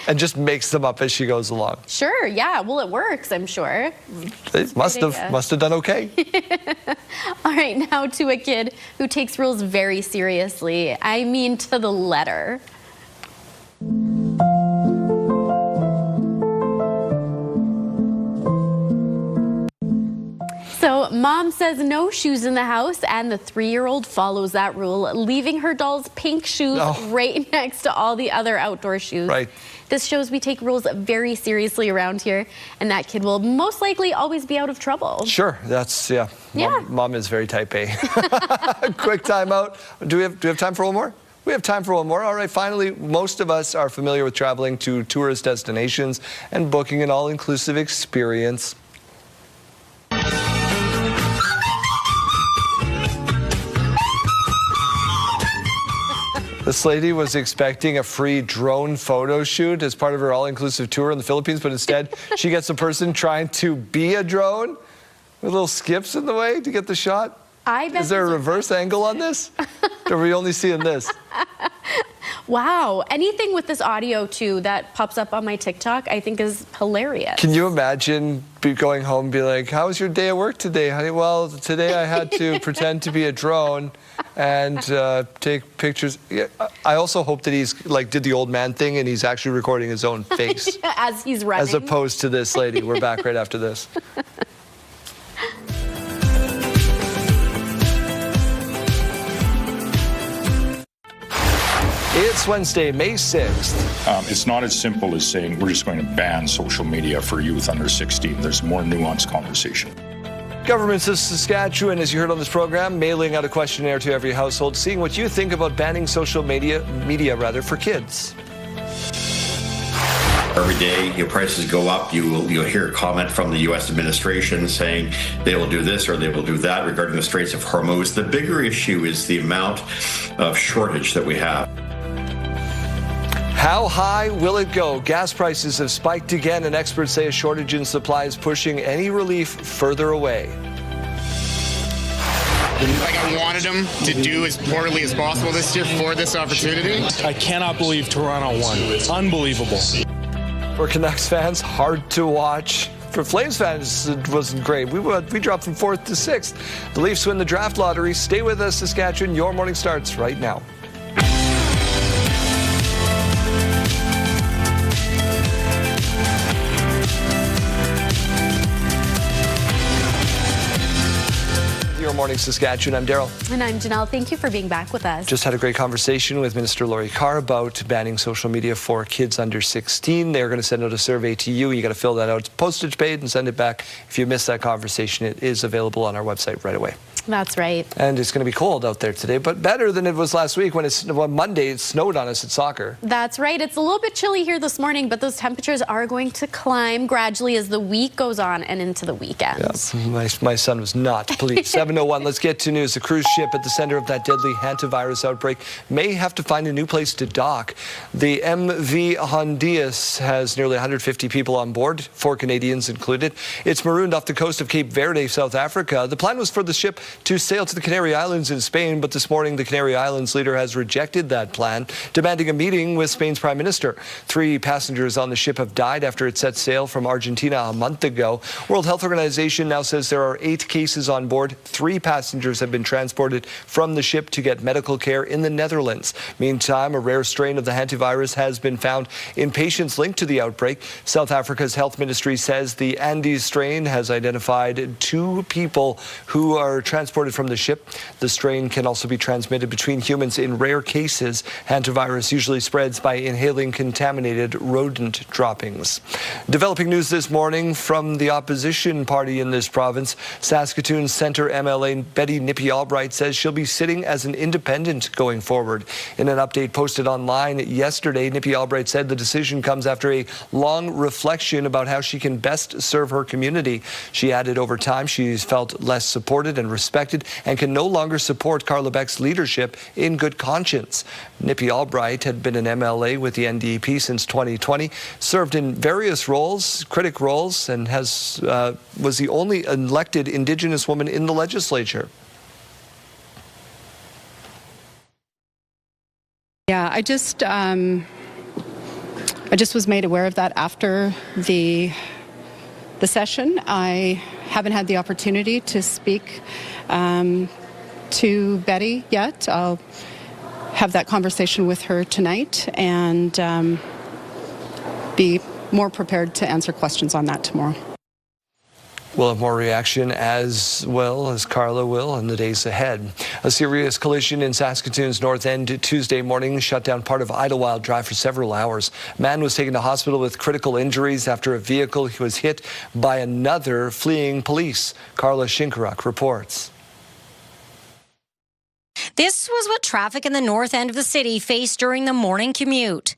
And just makes them up as she goes along. Sure, yeah. Well, it works, I'm sure. They must have done okay. All right, now to a kid who takes rules very seriously. I mean, to the letter. So mom says no shoes in the house, and the 3-year-old follows that rule, leaving her doll's pink shoes right next to all the other outdoor shoes. Right. This shows we take rules very seriously around here, and that kid will most likely always be out of trouble. Sure, that's, yeah. Mom is very type A. Quick time out. Do we have time for one more? We have time for one more. All right, finally, most of us are familiar with traveling to tourist destinations and booking an all-inclusive experience. This lady was expecting a free drone photo shoot as part of her all-inclusive tour in the Philippines, but instead she gets a person trying to be a drone with little skips in the way to get the shot. Is there a reverse angle on this? Or are we only seeing this? Wow. Anything with this audio, too, that pops up on my TikTok, I think is hilarious. Can you imagine going home and be like, how was your day at work today, honey? Well, today I had to pretend to be a drone and take pictures. Yeah, I also hope that he's did the old man thing and he's actually recording his own face. As he's running. As opposed to this lady. We're back right after this. It's Wednesday, May 6th. It's not as simple as saying we're just going to ban social media for youth under 16. There's a more nuanced conversation. Governments of Saskatchewan, as you heard on this program, mailing out a questionnaire to every household, seeing what you think about banning social media for kids. Every day, your prices go up. You'll hear a comment from the U.S. administration saying they will do this or they will do that regarding the Straits of Hormuz. The bigger issue is the amount of shortage that we have. How high will it go? Gas prices have spiked again, and experts say a shortage in supply is pushing any relief further away. I wanted them to do as poorly as possible this year for this opportunity. I cannot believe Toronto won. Unbelievable. For Canucks fans, hard to watch. For Flames fans, it wasn't great. We dropped from 4th to 6th. The Leafs win the draft lottery. Stay with us, Saskatchewan. Your morning starts right now. Morning Saskatchewan. I'm Daryl. And I'm Janelle. Thank you for being back with us. Just had a great conversation with Minister Laurie Carr about banning social media for kids under 16. They're going to send out a survey to you. You got to fill that out. It's postage paid and send it back. If you missed that conversation, it is available on our website right away. That's right. And it's going to be cold out there today, but better than it was last week when Monday it snowed on us at soccer. That's right. It's a little bit chilly here this morning, but those temperatures are going to climb gradually as the week goes on and into the weekends. Yeah, my son was not pleased. 7:01. Let's get to news. The cruise ship at the center of that deadly hantavirus outbreak may have to find a new place to dock. The MV Hondias has nearly 150 people on board, 4 Canadians included. It's marooned off the coast of Cape Verde, South Africa. The plan was for the ship to sail to the Canary Islands in Spain, but this morning the Canary Islands leader has rejected that plan, demanding a meeting with Spain's Prime Minister. 3 passengers on the ship have died after it set sail from Argentina a month ago. World Health Organization now says there are 8 cases on board. 3 passengers have been transported from the ship to get medical care in the Netherlands. Meantime, a rare strain of the hantavirus has been found in patients linked to the outbreak. South Africa's health ministry says the Andes strain has identified 2 people who are transported from the ship. The strain can also be transmitted between humans in rare cases. Hantavirus usually spreads by inhaling contaminated rodent droppings. Developing news this morning from the opposition party in this province. Saskatoon Centre MLA Betty Nippy-Albright says she'll be sitting as an independent going forward. In an update posted online yesterday, Nippy-Albright said the decision comes after a long reflection about how she can best serve her community. She added over time she's felt less supported and respected and can no longer support Carla Beck's leadership in good conscience. Nippy-Albright had been an MLA with the NDP since 2020, served in various roles, critic roles, and was the only elected Indigenous woman in the legislature. Yeah, I just was made aware of that after the session. I haven't had the opportunity to speak to Betty yet. I'll have that conversation with her tonight and be more prepared to answer questions on that tomorrow. We'll have more reaction as well as Carla will in the days ahead. A serious collision in Saskatoon's North End Tuesday morning shut down part of Idlewild Drive for several hours. A man was taken to hospital with critical injuries after a vehicle was hit by another fleeing police. Carla Shinkaruk reports. This was what traffic in the north end of the city faced during the morning commute.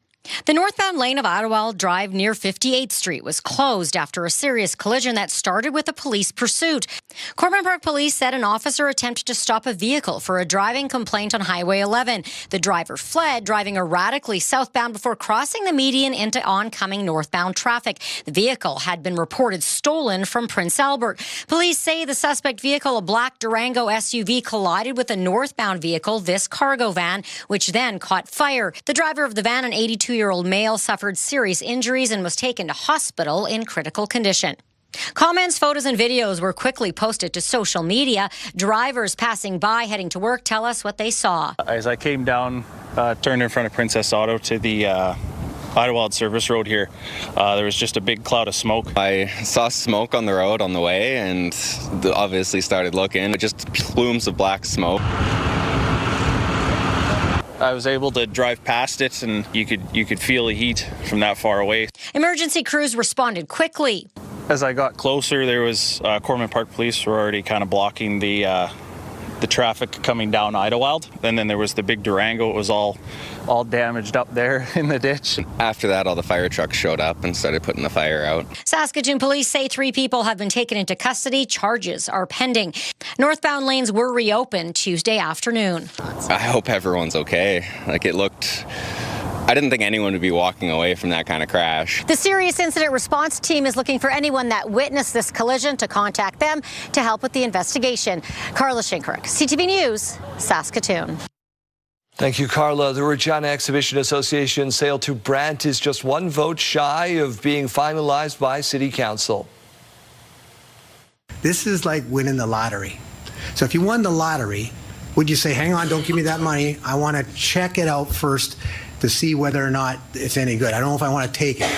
The northbound lane of Idlewild Drive near 58th Street was closed after a serious collision that started with a police pursuit. Corbin Park Police said an officer attempted to stop a vehicle for a driving complaint on Highway 11. The driver fled, driving erratically southbound before crossing the median into oncoming northbound traffic. The vehicle had been reported stolen from Prince Albert. Police say the suspect vehicle, a black Durango SUV, collided with a northbound vehicle, this cargo van, which then caught fire. The driver of the van, an 82-year-old male, suffered serious injuries and was taken to hospital in critical condition. Comments, photos, and videos were quickly posted to social media. Drivers passing by heading to work tell us what they saw. As I came down, turned in front of Princess Auto to the Idlewild Service Road here, there was just a big cloud of smoke. I saw smoke on the road on the way and obviously started looking. Just plumes of black smoke. I was able to drive past it, and you could feel the heat from that far away. Emergency crews responded quickly. As I got closer, there was Corbin Park Police were already kind of blocking the traffic coming down Idlewild, and then there was the big Durango. It was all damaged up there in the ditch. After that, all the fire trucks showed up and started putting the fire out. Saskatoon police say 3 people have been taken into custody. Charges are pending. Northbound lanes were reopened Tuesday afternoon. I hope everyone's okay. I didn't think anyone would be walking away from that kind of crash. The Serious Incident Response Team is looking for anyone that witnessed this collision to contact them to help with the investigation. Carla Shinkaruk, CTV News, Saskatoon. Thank you, Carla. The Regina Exhibition Association sale to Brant is just 1 vote shy of being finalized by City Council. This is like winning the lottery. So if you won the lottery, would you say, hang on, don't give me that money. I want to check it out first to see whether or not it's any good. I don't know if I want to take it.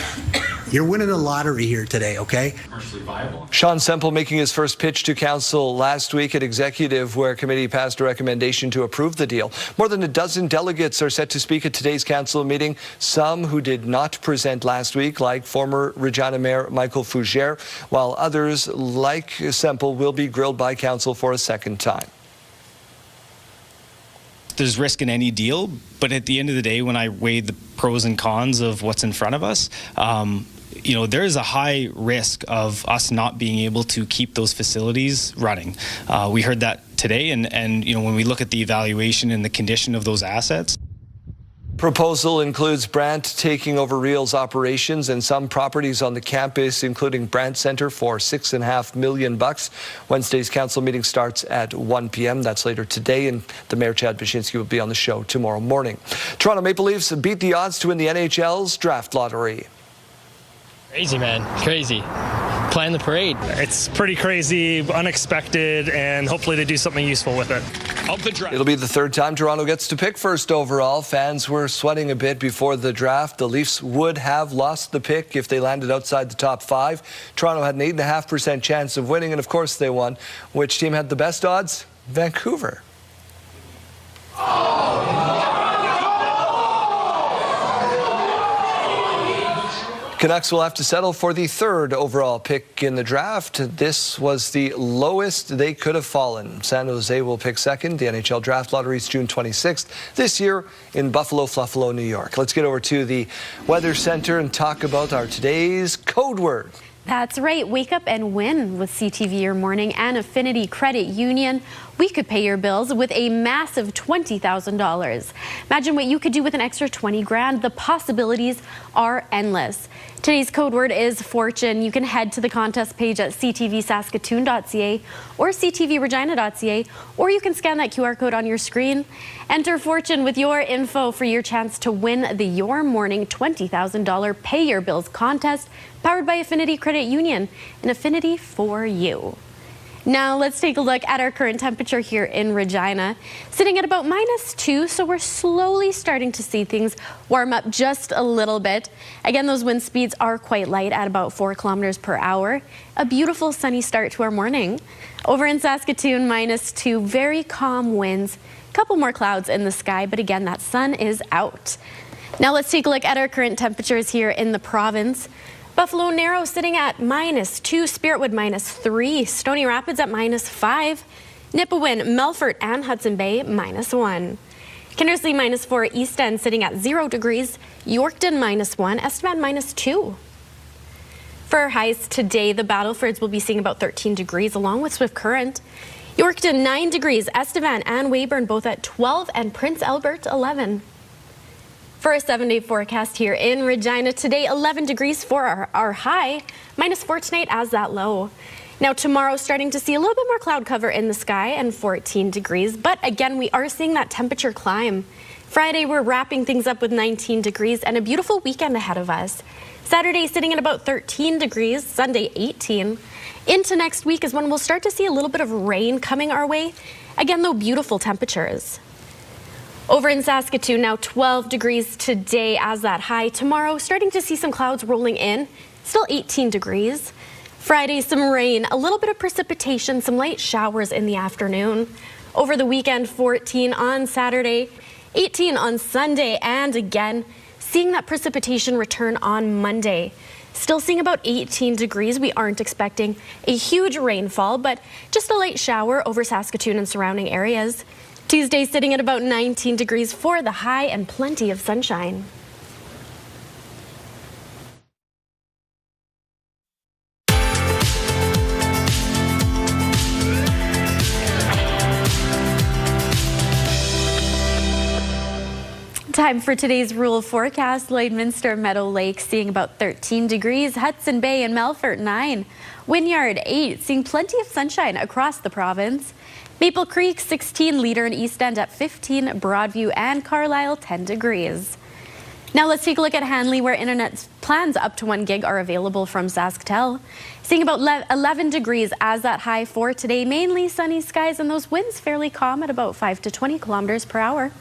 You're winning the lottery here today, okay? Commercially viable. Sean Semple making his first pitch to council last week at Executive, where committee passed a recommendation to approve the deal. More than a dozen delegates are set to speak at today's council meeting. Some who did not present last week, like former Regina Mayor Michael Fougere, while others, like Semple, will be grilled by council for a second time. there's risk in any deal, but at the end of the day, when I weigh the pros and cons of what's in front of us, you know, there is a high risk of us not being able to keep those facilities running. We heard that today, and you know, when we look at the evaluation and the condition of those assets. Proposal includes Brant taking over Real's operations and some properties on the campus, including Brant Center, for $6.5 million. Wednesday's council meeting starts at 1 p.m. That's later today, and the Mayor Chad Baczynski will be on the show tomorrow morning. Toronto Maple Leafs beat the odds to win the NHL's draft lottery. Crazy, man. Crazy. Plan the parade. It's pretty crazy, unexpected, and hopefully they do something useful with it. It'll be the third time Toronto gets to pick first overall. Fans were sweating a bit before the draft. The Leafs would have lost the pick if they landed outside the top 5. Toronto had an 8.5% chance of winning, and of course they won. Which team had the best odds? Vancouver. Canucks will have to settle for the third overall pick in the draft. This was the lowest they could have fallen. San Jose will pick second. The NHL draft lottery is June 26th this year in Buffalo, Fluffalo, New York. Let's get over to the Weather Center and talk about our today's code word. That's right. Wake up and win with CTV Your Morning and Affinity Credit Union. We could pay your bills with a massive $20,000. Imagine what you could do with an extra 20 grand. The possibilities are endless. Today's code word is fortune. You can head to the contest page at ctvsaskatoon.ca or ctvregina.ca, or you can scan that QR code on your screen. Enter fortune with your info for your chance to win the Your Morning $20,000 Pay Your Bills contest, powered by Affinity Credit Union, an affinity for you. Now let's take a look at our current temperature here in Regina, sitting at about -2, so we're slowly starting to see things warm up just a little bit. Again, those wind speeds are quite light at about 4 kilometers per hour. A beautiful sunny start to our morning. Over in Saskatoon, -2, very calm winds. A couple more clouds in the sky, but again, that sun is out. Now let's take a look at our current temperatures here in the province. Buffalo Narrow sitting at -2, Spiritwood -3, Stony Rapids at -5, Nipawin, Melfort, and Hudson Bay -1. Kindersley -4, East End sitting at 0 degrees, Yorkton -1, Estevan -2. For our highs today, the Battlefords will be seeing about 13 degrees along with Swift Current. Yorkton 9 degrees, Estevan and Weyburn both at 12, and Prince Albert 11. For a 7-day forecast here in Regina today, 11 degrees for our high, -4 tonight as that low. Now tomorrow, starting to see a little bit more cloud cover in the sky and 14 degrees, but again, we are seeing that temperature climb. Friday, we're wrapping things up with 19 degrees and a beautiful weekend ahead of us. Saturday sitting at about 13 degrees, Sunday 18. Into next week is when we'll start to see a little bit of rain coming our way. Again, though, beautiful temperatures. Over in Saskatoon now, 12 degrees today as that high. Tomorrow, starting to see some clouds rolling in, still 18 degrees. Friday, some rain, a little bit of precipitation, some light showers in the afternoon. Over the weekend, 14 on Saturday, 18 on Sunday, and again, seeing that precipitation return on Monday. Still seeing about 18 degrees. We aren't expecting a huge rainfall, but just a light shower over Saskatoon and surrounding areas. Tuesday sitting at about 19 degrees for the high and plenty of sunshine. Time for today's rural forecast. Lloydminster, Meadow Lake seeing about 13 degrees. Hudson Bay and Melfort 9. Wynyard 8, seeing plenty of sunshine across the province. Maple Creek 16, Leader and East End at 15, Broadview and Carlisle 10 degrees. Now let's take a look at Hanley, where internet plans up to 1 gig are available from SaskTel. Seeing about 11 degrees as that high for today. Mainly sunny skies and those winds fairly calm at about 5 to 20 kilometers per hour.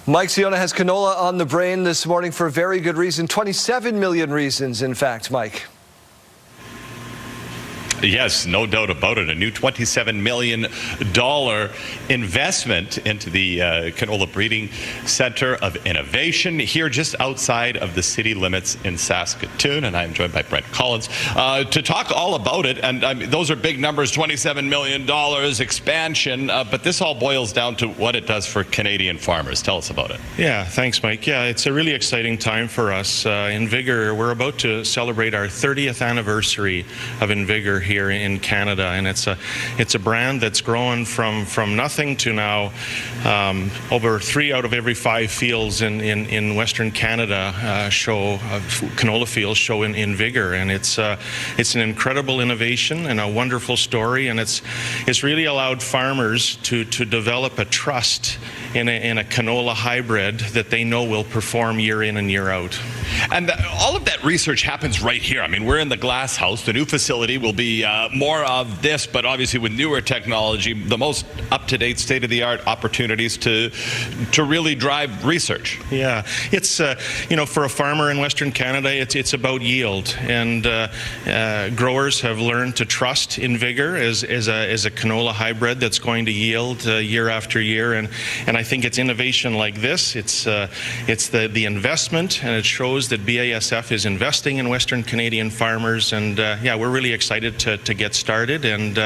Mike Siona has canola on the brain this morning for a very good reason. 27 million reasons, in fact, Mike. Yes, no doubt about it. A new $27 million investment into the Canola Breeding Center of Innovation here just outside of the city limits in Saskatoon. And I'm joined by Brent Collins to talk all about it. And those are big numbers, $27 million expansion. But this all boils down to what it does for Canadian farmers. Tell us about it. Yeah, thanks, Mike. Yeah, it's a really exciting time for us. In Vigor, we're about to celebrate our 30th anniversary of Vigor here in Canada, and it's a brand that's grown from nothing to now over 3 out of every 5 fields in Western Canada canola fields show in Vigor, and it's an incredible innovation and a wonderful story, and it's really allowed farmers to develop a trust in a canola hybrid that they know will perform year in and year out. And all of that research happens right here. I mean, we're in the glass house. The new facility will be more of this, but obviously with newer technology, the most up-to-date, state-of-the-art opportunities to really drive research. Yeah, it's for a farmer in Western Canada, it's about yield, and growers have learned to trust in Vigor as a canola hybrid that's going to yield year after year, and I think it's innovation like this. It's the investment, and it shows that BASF is investing in Western Canadian farmers, and yeah, we're really excited to get started and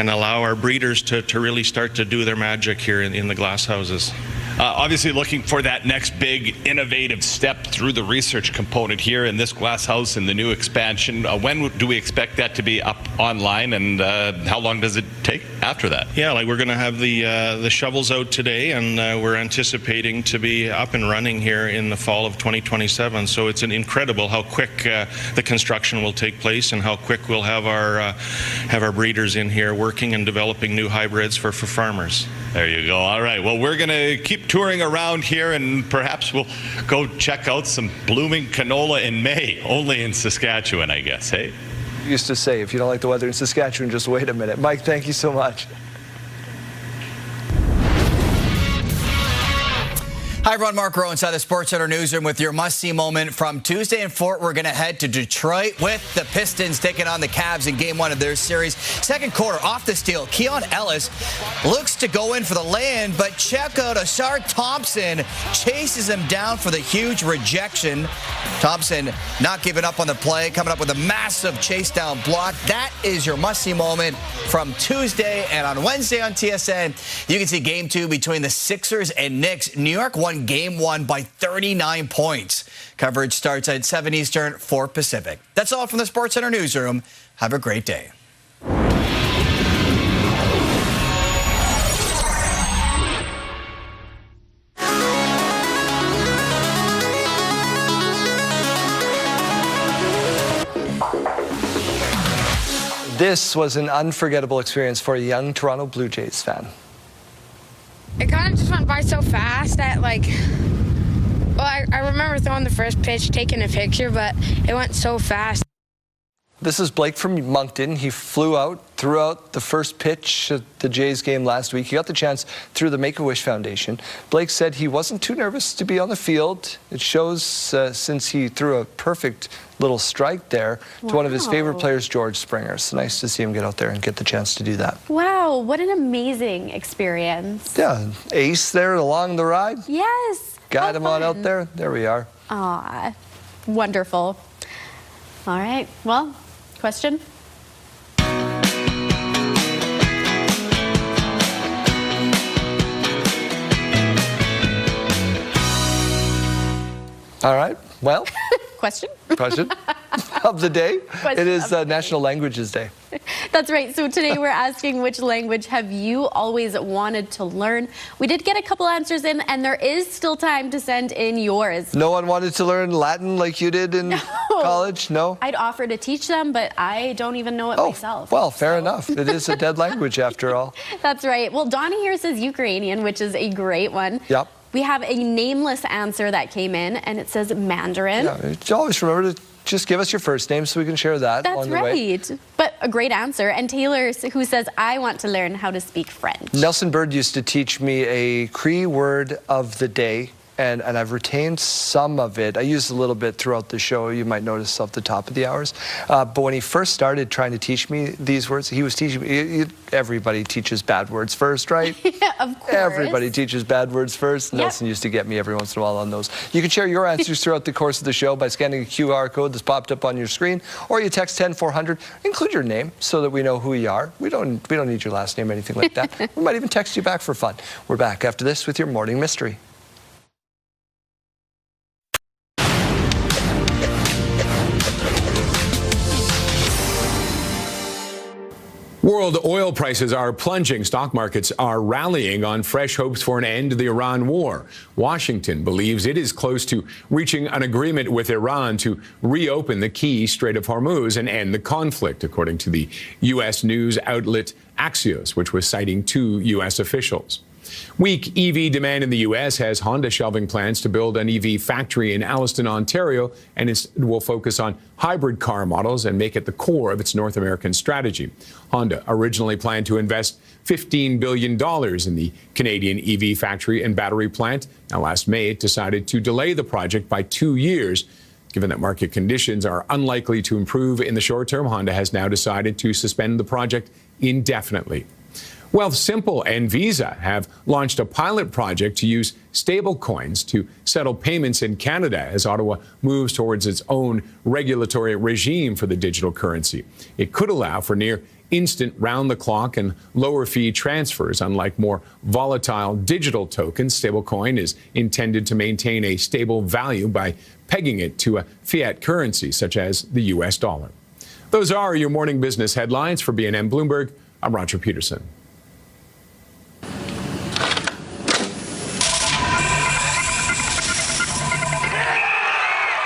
allow our breeders to really start to do their magic here in the glass houses. Obviously looking for that next big innovative step through the research component here in this glass house and the new expansion. When do we expect that to be up online, and how long does it take after that? Yeah, we're going to have the shovels out today, and we're anticipating to be up and running here in the fall of 2027. So it's incredible how quick the construction will take place and how quick we'll have our breeders in here working and developing new hybrids for farmers. There you go. All right. Well, we're going to keep touring around here, and perhaps we'll go check out some blooming canola in May, only in Saskatchewan, I guess, hey? Used to say, if you don't like the weather in Saskatchewan, just wait a minute. Mike, thank you so much. Hi everyone, Mark Rowe inside the SportsCenter newsroom with your must-see moment from Tuesday in Fort. We're going to head to Detroit with the Pistons taking on the Cavs in Game 1 of their series. Second quarter, off the steal, Keon Ellis looks to go in for the lay-in, but check out Asar Thompson chases him down for the huge rejection. Thompson not giving up on the play, coming up with a massive chase-down block. That is your must-see moment from Tuesday, and on Wednesday on TSN, you can see Game 2 between the Sixers and Knicks. New York won Game 1 by 39 points. Coverage starts at 7 Eastern, 4 Pacific. That's all from the SportsCenter newsroom. Have a great day. This was an unforgettable experience for a young Toronto Blue Jays fan. It kind of just went by so fast that, I remember throwing the first pitch, taking a picture, but it went so fast. This is Blake from Moncton. He flew out, threw out the first pitch at the Jays game last week. He got the chance through the Make-A-Wish Foundation. Blake said he wasn't too nervous to be on the field. It shows since he threw a perfect little strike there to one of his favorite players, George Springer. It's nice to see him get out there and get the chance to do that. Wow, what an amazing experience. Yeah, ace there along the ride. Yes. Got him on out there. There we are. Aw, wonderful. All right, well, question? All right, well. Question? Question of the day. It is National Languages Day. That's right. So today we're asking, which language have you always wanted to learn? We did get a couple answers in, and there is still time to send in yours. No one wanted to learn Latin like you did in college? No? I'd offer to teach them, but I don't even know it myself. Well, fair enough. It is a dead language after all. That's right. Well, Donnie here says Ukrainian, which is a great one. Yep. We have a nameless answer that came in, and it says Mandarin. Yeah, always remember to just give us your first name so we can share that along the way. That's right. But a great answer. And Taylor, who says, I want to learn how to speak French. Nelson Bird used to teach me a Cree word of the day, and I've retained some of it. I used a little bit throughout the show. You might notice at the top of the hours. But when he first started trying to teach me these words, he was teaching me, everybody teaches bad words first, right? Yeah, of course. Everybody teaches bad words first. Yep. Nelson used to get me every once in a while on those. You can share your answers throughout the course of the show by scanning a QR code that's popped up on your screen, or you text 10400. Include your name so that we know who you are. We don't need your last name or anything like that. We might even text you back for fun. We're back after this with your morning mystery. World oil prices are plunging. Stock markets are rallying on fresh hopes for an end to the Iran war. Washington believes it is close to reaching an agreement with Iran to reopen the key Strait of Hormuz and end the conflict, according to the U.S. news outlet Axios, which was citing 2 U.S. officials. Weak EV demand in the U.S. has Honda shelving plans to build an EV factory in Alliston, Ontario, and it will focus on hybrid car models and make it the core of its North American strategy. Honda originally planned to invest $15 billion in the Canadian EV factory and battery plant. Now, last May, it decided to delay the project by 2 years. Given that market conditions are unlikely to improve in the short term, Honda has now decided to suspend the project indefinitely. Wealthsimple and Visa have launched a pilot project to use stablecoins to settle payments in Canada as Ottawa moves towards its own regulatory regime for the digital currency. It could allow for near instant round-the-clock and lower-fee transfers. Unlike more volatile digital tokens, stablecoin is intended to maintain a stable value by pegging it to a fiat currency, such as the U.S. dollar. Those are your morning business headlines. For BNN Bloomberg, I'm Roger Peterson.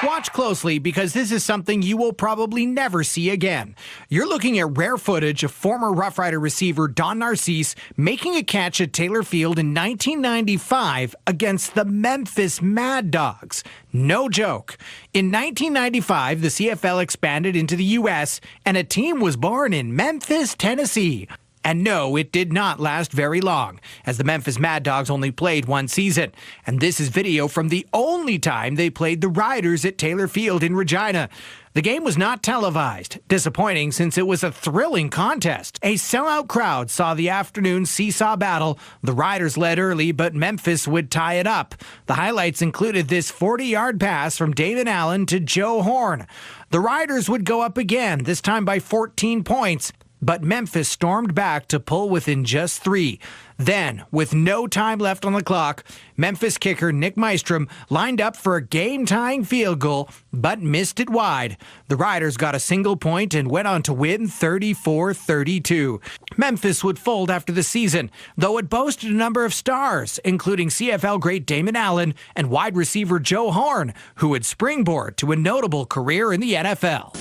Watch closely, because this is something you will probably never see again. You're looking at rare footage of former Rough Rider receiver Don Narcisse making a catch at Taylor Field in 1995 against the Memphis Mad Dogs. No joke. In 1995, the CFL expanded into the U.S., and a team was born in Memphis, Tennessee. And no, it did not last very long, as the Memphis Mad Dogs only played 1 season. And this is video from the only time they played the Riders at Taylor Field in Regina. The game was not televised, disappointing since it was a thrilling contest. A sellout crowd saw the afternoon seesaw battle. The Riders led early, but Memphis would tie it up. The highlights included this 40-yard pass from David Allen to Joe Horn. The Riders would go up again, this time by 14 points. But Memphis stormed back to pull within just 3. Then, with no time left on the clock, Memphis kicker Nick Mystrom lined up for a game-tying field goal, but missed it wide. The Riders got a single point and went on to win 34-32. Memphis would fold after the season, though it boasted a number of stars, including CFL great Damon Allen and wide receiver Joe Horn, who would springboard to a notable career in the NFL.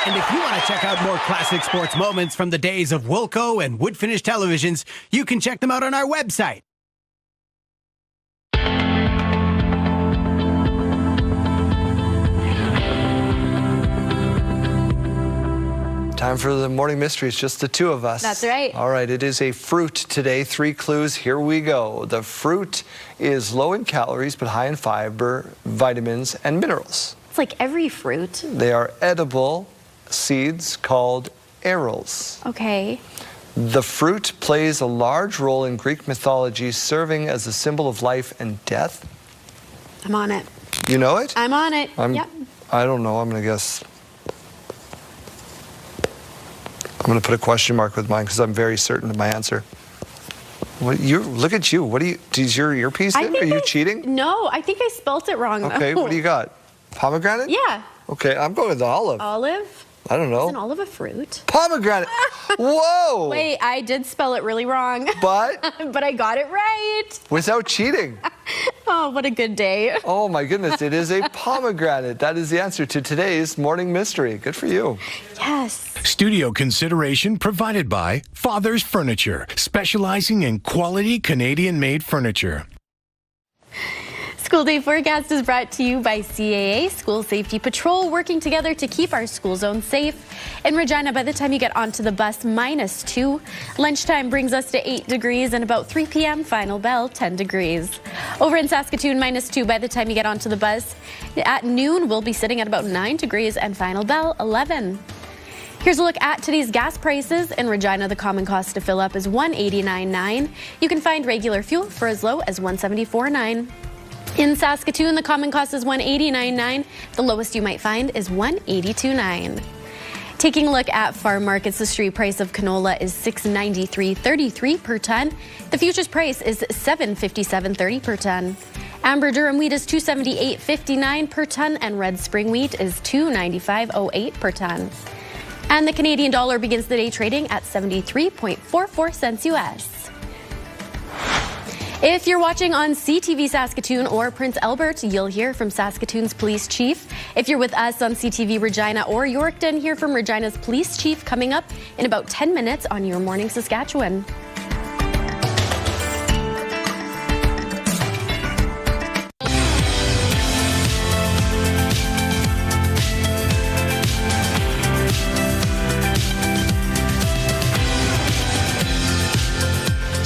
And if you want to check out more classic sports moments from the days of Wilco and wood finish televisions, you can check them out on our website. Time for the morning mystery. It's just the 2 of us. That's right. All right, it is a fruit today. 3 clues. Here we go. The fruit is low in calories but high in fiber, vitamins, and minerals. It's like every fruit. They are edible seeds called arils. Okay. The fruit plays a large role in Greek mythology, serving as a symbol of life and death. I'm on it. You know it? I'm on it. Yep. I don't know. I'm going to guess. I'm going to put a question mark with mine because I'm very certain of my answer. Look at you. What do you? Is your earpiece in? Are you cheating? No, I think I spelt it wrong. Okay, though. what do you got? Pomegranate? Yeah. Okay, I'm going with the olive. Olive? I don't know. Isn't olive a fruit? Pomegranate. Whoa. Wait, I did spell it really wrong. But? But I got it right. Without cheating. Oh, what a good day. Oh my goodness, it is a pomegranate. That is the answer to today's morning mystery. Good for you. Yes. Studio consideration provided by Father's Furniture, specializing in quality Canadian-made furniture. School day forecast is brought to you by CAA, School Safety Patrol, working together to keep our school zone safe. In Regina, by the time you get onto the bus, -2. Lunchtime brings us to 8 degrees, and about 3 p.m., final bell, 10 degrees. Over in Saskatoon, -2 by the time you get onto the bus. At noon, we'll be sitting at about 9 degrees, and final bell, 11. Here's a look at today's gas prices. In Regina, the common cost to fill up is $1.89.9. You can find regular fuel for as low as $1.74.9. In Saskatoon, the common cost is $1.89.9. The lowest you might find is $1.82.9. Taking a look at farm markets, the street price of canola is $693.33 per ton. The futures price is $757.30 per ton. Amber durum wheat is $278.59 per ton, and red spring wheat is $295.08 per ton. And the Canadian dollar begins the day trading at 73.44 cents US. If you're watching on CTV Saskatoon or Prince Albert, you'll hear from Saskatoon's police chief. If you're with us on CTV Regina or Yorkton, hear from Regina's police chief coming up in about 10 minutes on Your Morning Saskatchewan.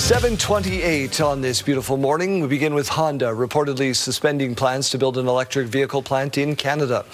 7:28 on this beautiful morning. We begin with Honda reportedly suspending plans to build an electric vehicle plant in Canada.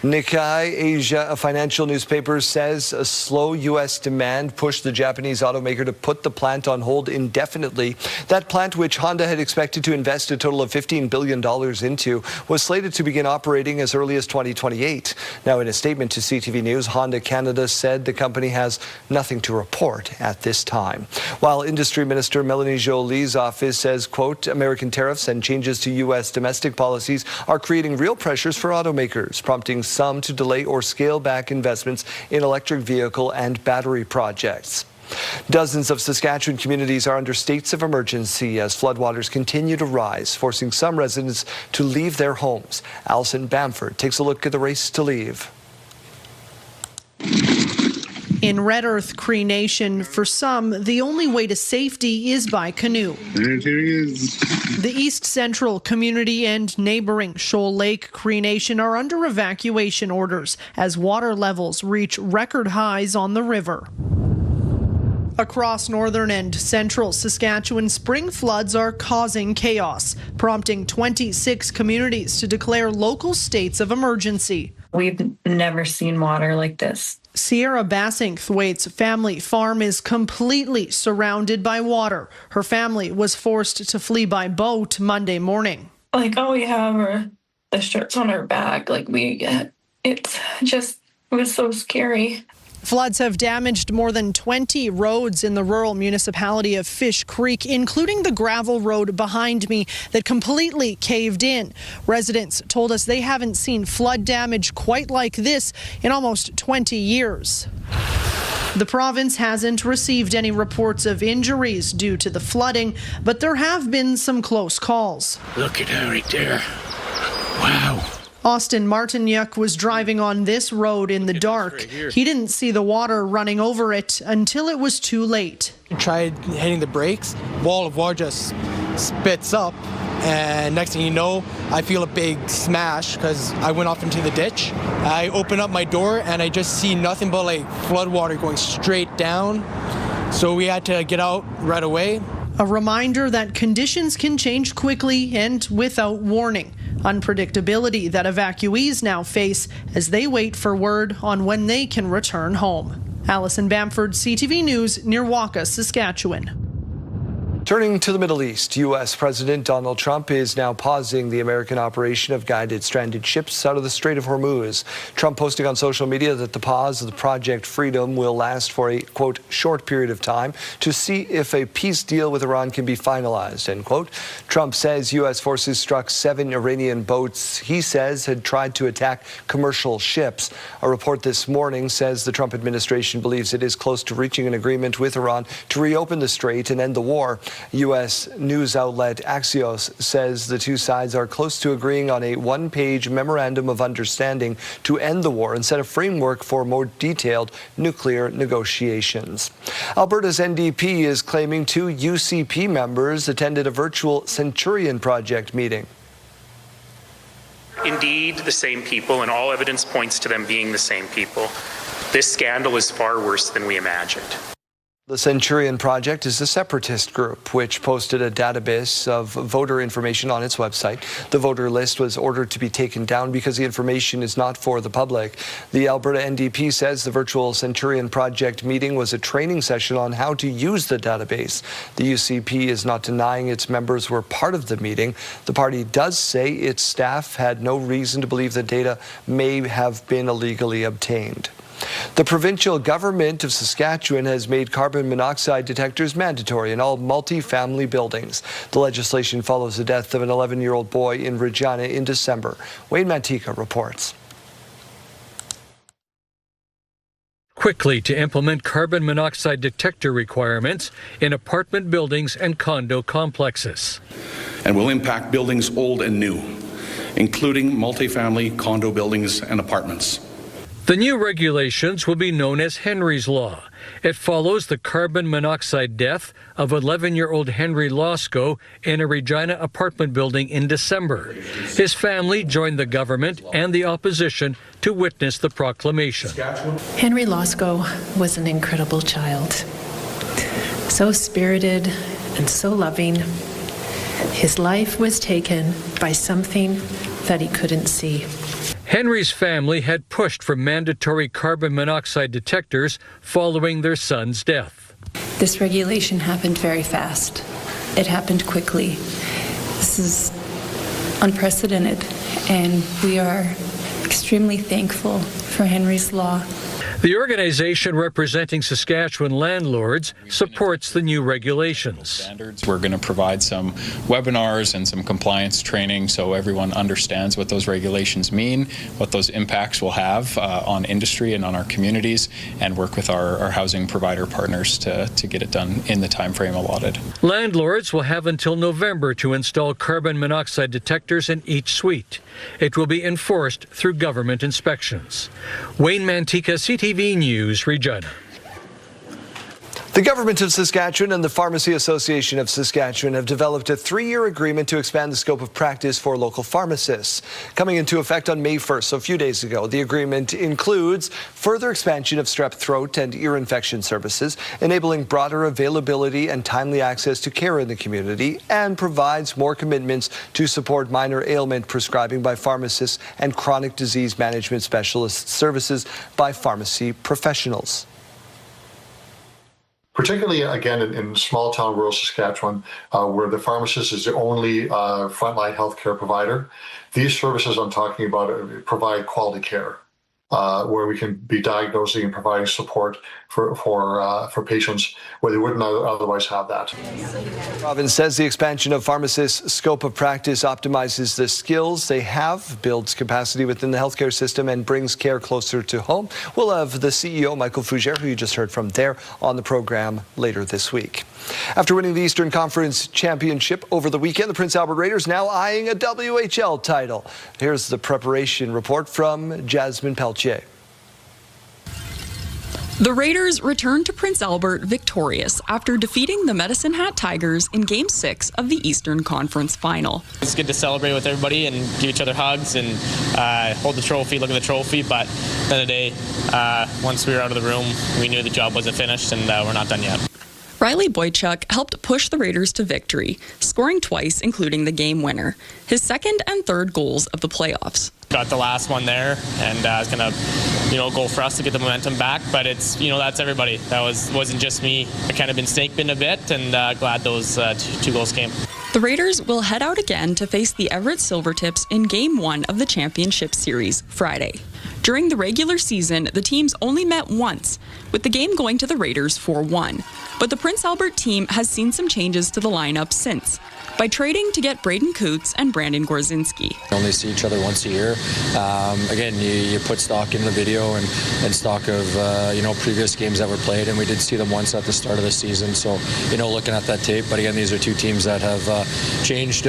Nikkei Asia, a financial newspaper, says a slow U.S. demand pushed the Japanese automaker to put the plant on hold indefinitely. That plant, which Honda had expected to invest a total of $15 billion into, was slated to begin operating as early as 2028. Now, in a statement to CTV News, Honda Canada said the company has nothing to report at this time. While Industry Minister Melanie Jolie's office says, quote, American tariffs and changes to U.S. domestic policies are creating real pressures for automakers, prompting some to delay or scale back investments in electric vehicle and battery projects. Dozens of Saskatchewan communities are under states of emergency as floodwaters continue to rise, forcing some residents to leave their homes. Alison Bamford takes a look at the race to leave. In Red Earth Cree Nation, for some, the only way to safety is by canoe. There he is. The East Central Community and neighboring Shoal Lake Cree Nation are under evacuation orders as water levels reach record highs on the river. Across northern and central Saskatchewan, spring floods are causing chaos, prompting 26 communities to declare local states of emergency. We've never seen water like this. Sierra Bassingthwaite's family farm is completely surrounded by water. Her family was forced to flee by boat Monday morning. Like all we have are the shirts on our back. It was so scary. Floods have damaged more than 20 roads in the rural municipality of Fish Creek, including the gravel road behind me that completely caved in. Residents told us they haven't seen flood damage quite like this in almost 20 years. The province hasn't received any reports of injuries due to the flooding, but there have been some close calls. Look at her right there. Wow. Austin Martinyuk was driving on this road in the dark. He didn't see the water running over it until it was too late. Tried hitting the brakes, wall of water just spits up, and next thing you know, I feel a big smash because I went off into the ditch. I open up my door and I just see nothing but flood water going straight down. So we had to get out right away. A reminder that conditions can change quickly and without warning. Unpredictability that evacuees now face as they wait for word on when they can return home. Alison Bamford, CTV News, near Waka, Saskatchewan. Turning to the Middle East, U.S. President Donald Trump is now pausing the American operation of guided stranded ships out of the Strait of Hormuz. Trump posting on social media that the pause of the Project Freedom will last for a, quote, short period of time to see if a peace deal with Iran can be finalized, end quote. Trump says U.S. forces struck 7 Iranian boats he says had tried to attack commercial ships. A report this morning says the Trump administration believes it is close to reaching an agreement with Iran to reopen the strait and end the war. U.S. news outlet Axios says the two sides are close to agreeing on a one-page memorandum of understanding to end the war and set a framework for more detailed nuclear negotiations. Alberta's NDP is claiming 2 UCP members attended a virtual Centurion Project meeting. indeed the same people, and all evidence points to them being the same people, this scandal is far worse than we imagined. The Centurion Project is a separatist group which posted a database of voter information on its website. The voter list was ordered to be taken down because the information is not for the public. The Alberta NDP says the virtual Centurion Project meeting was a training session on how to use the database. The UCP is not denying its members were part of the meeting. The party does say its staff had no reason to believe the data may have been illegally obtained. The provincial government of Saskatchewan has made carbon monoxide detectors mandatory in all multi-family buildings. The legislation follows the death of an 11-year-old boy in Regina in December. Wayne Mantika reports. Quickly to implement carbon monoxide detector requirements in apartment buildings and condo complexes. And will impact buildings old and new, including multi-family condo buildings and apartments. The new regulations will be known as Henry's Law. It follows the carbon monoxide death of 11-year-old Henry Losco in a Regina apartment building in December. His family joined the government and the opposition to witness the proclamation. Henry Losco was an incredible child. So spirited and so loving. His life was taken by something that he couldn't see. Henry's family had pushed for mandatory carbon monoxide detectors following their son's death. This regulation happened very fast. It happened quickly. This is unprecedented, and we are extremely thankful for Henry's Law. The organization representing Saskatchewan landlords supports the new regulations. We're going to provide some webinars and some compliance training so everyone understands what those regulations mean, what those impacts will have on industry and on our communities, and work with our housing provider partners to get it done in the time frame allotted. Landlords will have until November to install carbon monoxide detectors in each suite. It will be enforced through government inspections. Wayne Mantika, CTV News, Regina. The Government of Saskatchewan and the Pharmacy Association of Saskatchewan have developed a 3-year agreement to expand the scope of practice for local pharmacists. Coming into effect on May 1st, so a few days ago, the agreement includes further expansion of strep throat and ear infection services, enabling broader availability and timely access to care in the community, and provides more commitments to support minor ailment prescribing by pharmacists and chronic disease management specialist services by pharmacy professionals. Particularly, again, in small-town rural Saskatchewan, where the pharmacist is the only frontline healthcare provider, these services I'm talking about provide quality care, where we can be diagnosing and providing support for patients where they wouldn't otherwise have that. The province says the expansion of pharmacists' scope of practice optimizes the skills they have, builds capacity within the healthcare system, and brings care closer to home. We'll have the CEO, Michael Fougere, who you just heard from there, on the program later this week. After winning the Eastern Conference Championship over the weekend, the Prince Albert Raiders now eyeing a WHL title. Here's the preparation report from Jasmine Peltier. The Raiders returned to Prince Albert victorious after defeating the Medicine Hat Tigers in Game 6 of the Eastern Conference Final. It's good to celebrate with everybody and give each other hugs and hold the trophy, look at the trophy, but at the end of the day, once we were out of the room, we knew the job wasn't finished and we're not done yet. Riley Boychuk helped push the Raiders to victory, scoring twice, including the game winner, his second and third goals of the playoffs. Got the last one there, and it's gonna, go for us to get the momentum back. But it's, that's everybody. That wasn't just me. I kind of been snake bitten a bit, and glad those two goals came. The Raiders will head out again to face the Everett Silvertips in Game 1 of the Championship Series Friday. During the regular season, the teams only met once, with the game going to the Raiders 4-1. But the Prince Albert team has seen some changes to the lineup since, by trading to get Braden Coots and Brandon Gorzinski. Only see each other once a year. Again, you put stock in the video and stock of previous games that were played, and we did see them once at the start of the season. So looking at that tape, but again, these are two teams that have changed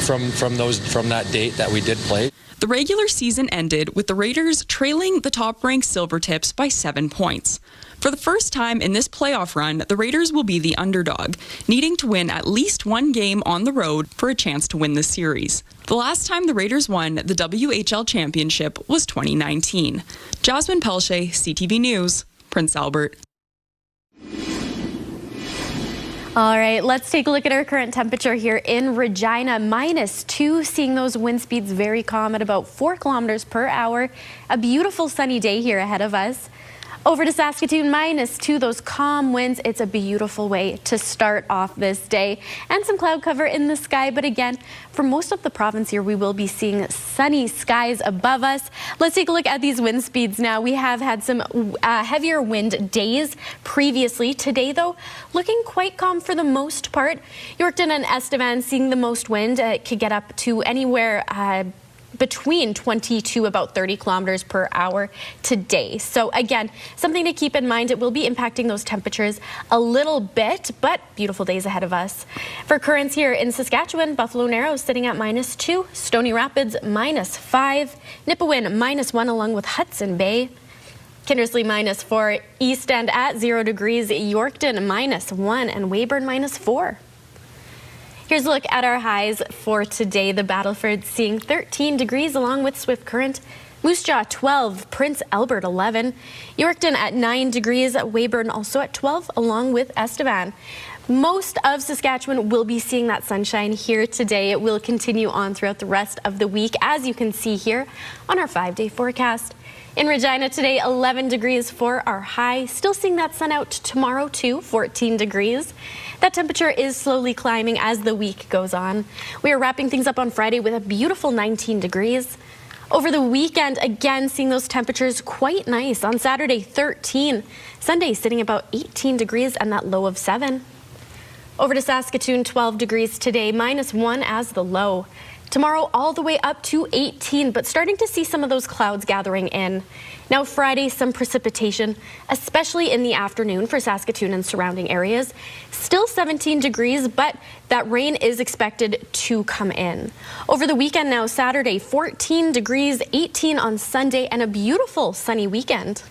from that date that we did play. The regular season ended with the Raiders trailing the top-ranked Silvertips by 7 points. For the first time in this playoff run, the Raiders will be the underdog, needing to win at least one game on the road for a chance to win the series. The last time the Raiders won the WHL championship was 2019. Jasmine Pelche, CTV News, Prince Albert. All right, let's take a look at our current temperature here in Regina. -2, seeing those wind speeds very calm at about 4 kilometers per hour. A beautiful sunny day here ahead of us. Over to Saskatoon, -2, those calm winds. It's a beautiful way to start off this day. And some cloud cover in the sky. But again, for most of the province here, we will be seeing sunny skies above us. Let's take a look at these wind speeds now. We have had some heavier wind days previously. Today, though, looking quite calm for the most part. Yorkton and Estevan seeing the most wind. It could get up to anywhere between 20 to about 30 kilometers per hour today. So again, something to keep in mind. It will be impacting those temperatures a little bit, but beautiful days ahead of us. For currents here in Saskatchewan, Buffalo Narrows sitting at -2, Stony Rapids -5, Nipawin -1 along with Hudson Bay. Kindersley -4, East End at 0 degrees, Yorkton -1, and Weyburn -4. Here's a look at our highs for today. The Battleford seeing 13 degrees along with Swift Current. Moose Jaw 12, Prince Albert 11, Yorkton at 9 degrees, Weyburn also at 12 along with Estevan. Most of Saskatchewan will be seeing that sunshine here today. It will continue on throughout the rest of the week, as you can see here on our 5-day forecast. In Regina today, 11 degrees for our high. Still seeing that sun out tomorrow too, 14 degrees. That temperature is slowly climbing as the week goes on. We are wrapping things up on Friday with a beautiful 19 degrees. Over the weekend, again, seeing those temperatures quite nice. On Saturday, 13. Sunday, sitting about 18 degrees and that low of 7. Over to Saskatoon, 12 degrees today, -1 as the low. Tomorrow all the way up to 18, but starting to see some of those clouds gathering in. Now Friday, some precipitation, especially in the afternoon for Saskatoon and surrounding areas. Still 17 degrees, but that rain is expected to come in. Over the weekend now, Saturday, 14 degrees, 18 on Sunday, and a beautiful sunny weekend.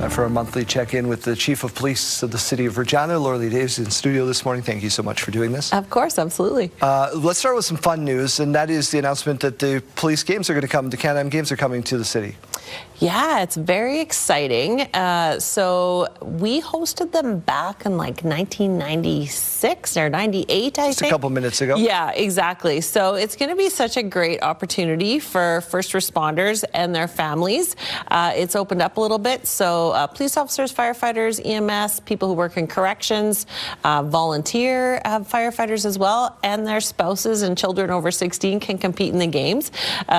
For a monthly check-in with the Chief of Police of the City of Regina, Laura Davis, in studio this morning. Thank you so much for doing this. Of course, absolutely. Let's start with some fun news, and that is the announcement that the police games are going to come, the Can-Am Games are coming to the city. Yeah, it's very exciting. So we hosted them back in like 1996 or 98, I think. Just a couple minutes ago. Yeah, exactly. So it's going to be such a great opportunity for first responders and their families. It's opened up a little bit, so police officers, firefighters, EMS, people who work in corrections, volunteer firefighters as well, and their spouses and children over 16 can compete in the games.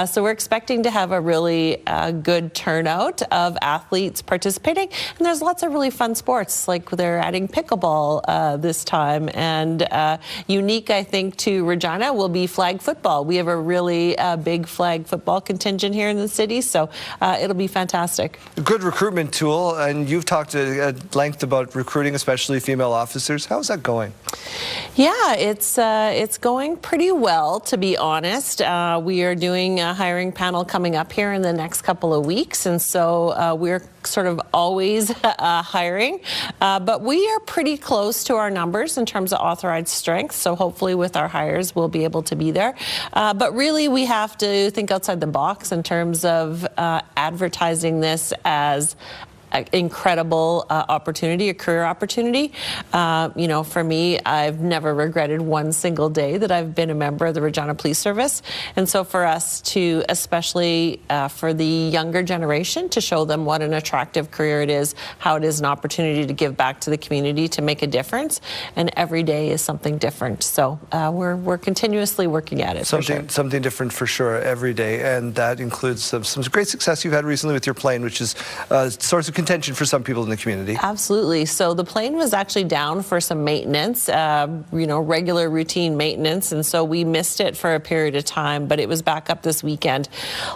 So we're expecting to have a really good turnout of athletes participating, and there's lots of really fun sports, like they're adding pickleball this time, and unique, I think, to Regina will be flag football. We have a really big flag football contingent here in the city, so it'll be fantastic. A good recruitment tool, and you've talked at length about recruiting, especially female officers. How's that going? Yeah, it's going pretty well, to be honest. We are doing a hiring panel coming up here in the next couple of weeks, and so we're sort of always hiring, but we are pretty close to our numbers in terms of authorized strength, so hopefully with our hires we'll be able to be there. But really we have to think outside the box in terms of advertising this as incredible opportunity, a career opportunity. You know, for me, I've never regretted one single day that I've been a member of the Regina Police Service. And so for us to, especially for the younger generation, to show them what an attractive career it is, how it is an opportunity to give back to the community, to make a difference. And every day is something different. So we're continuously working at it. Something different for sure every day. And that includes some great success you've had recently with your plane, which is a source of contention for some people in the community. Absolutely. So the plane was actually down for some maintenance, regular routine maintenance, and so we missed it for a period of time, but it was back up this weekend.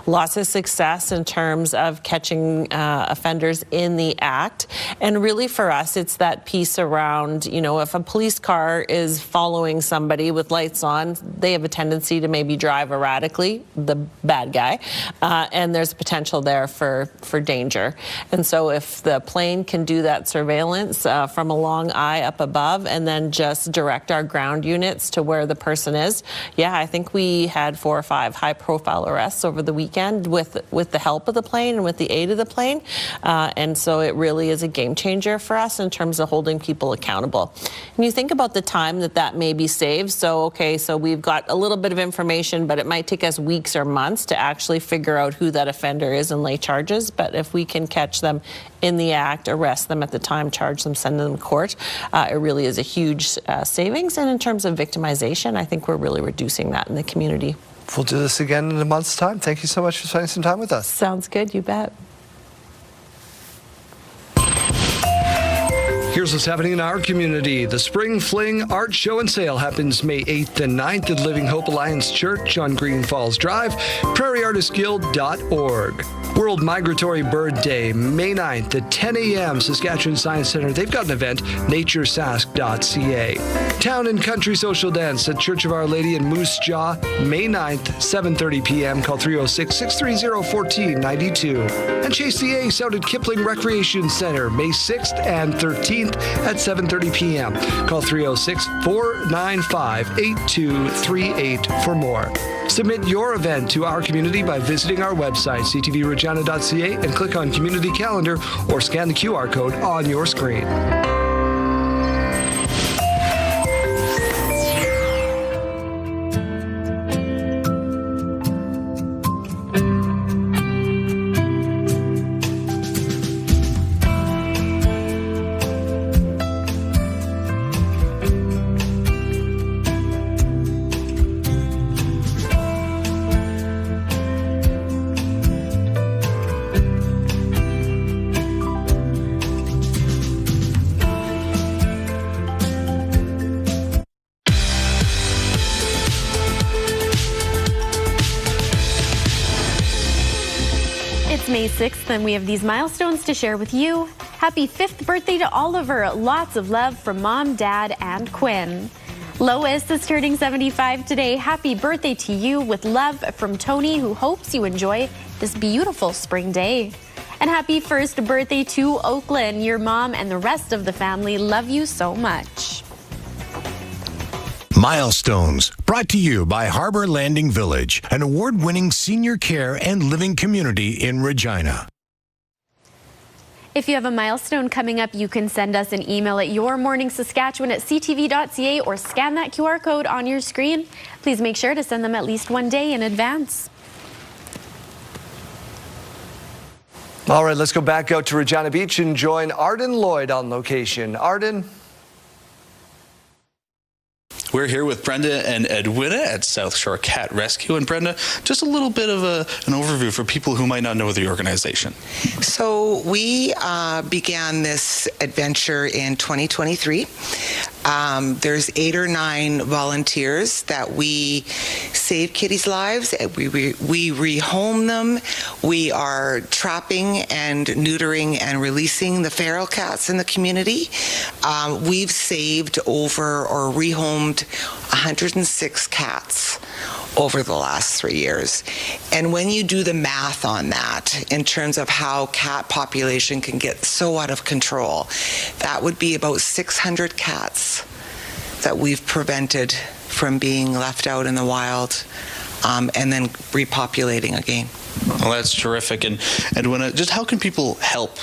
Lots of success in terms of catching offenders in the act, and really for us it's that piece around, if a police car is following somebody with lights on, they have a tendency to maybe drive erratically, the bad guy, and there's potential there for danger. And so if the plane can do that surveillance from a long eye up above and then just direct our ground units to where the person is, I think we had 4 or 5 high-profile arrests over the weekend with the help of the plane and with the aid of the plane. And so it really is a game changer for us in terms of holding people accountable. And you think about the time that may be saved. So we've got a little bit of information, but it might take us weeks or months to actually figure out who that offender is and lay charges. But if we can catch them in the act, arrest them at the time, charge them, send them to court, it really is a huge savings. And in terms of victimization, I think we're really reducing that in the community. We'll do this again in a month's time. Thank you so much for spending some time with us. Sounds good, you bet. Here's what's happening in our community. The Spring Fling Art Show and Sale happens May 8th and 9th at Living Hope Alliance Church on Green Falls Drive, prairieartistguild.org. World Migratory Bird Day, May 9th at 10 a.m. Saskatchewan Science Centre. They've got an event, naturesask.ca. Town and Country Social Dance at Church of Our Lady in Moose Jaw, May 9th, 7:30 p.m. Call 306-630-1492. And Chase the Ace out at Kipling Recreation Centre, May 6th and 13th at 7:30 p.m. Call 306-495-8238 for more. Submit your event to our community by visiting our website, ctvregina.ca, and click on Community Calendar or scan the QR code on your screen. May 6th, and we have these milestones to share with you. Happy 5th birthday to Oliver. Lots of love from Mom, Dad, and Quinn. Lois is turning 75 today. Happy birthday to you with love from Tony, who hopes you enjoy this beautiful spring day. And happy 1st birthday to Oakland. Your mom and the rest of the family love you so much. Milestones, brought to you by Harbor Landing Village, an award-winning senior care and living community in Regina. If you have a milestone coming up, you can send us an email at yourmorningsaskatchewan@ctv.ca or scan that QR code on your screen. Please make sure to send them at least one day in advance. All right, let's go back out to Regina Beach and join Arden Lloyd on location. Arden. We're here with Brenda and Edwina at South Shore Cat Rescue. And Brenda, just a little bit of an overview for people who might not know the organization. So we began this adventure in 2023. There's 8 or 9 volunteers that we save kitties' lives. We rehome them. We are trapping and neutering and releasing the feral cats in the community. We've saved over or rehomed 106 cats over the last 3 years. And when you do the math on that, in terms of how cat population can get so out of control, that would be about 600 cats that we've prevented from being left out in the wild and then repopulating again. Well, that's terrific. And Edwina, just how can people help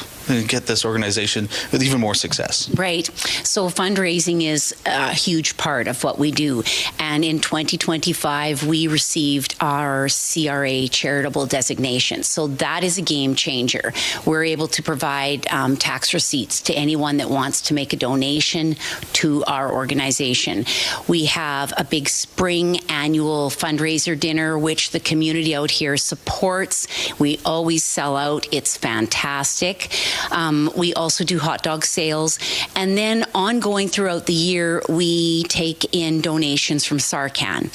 get this organization with even more success? Right. So fundraising is a huge part of what we do. And in 2025, we received our CRA charitable designation. So that is a game changer. We're able to provide tax receipts to anyone that wants to make a donation to our organization. We have a big spring annual fundraiser dinner, which the community out here supports. We always sell out. It's fantastic. We also do hot dog sales. And then ongoing throughout the year, we take in donations from Sarcan.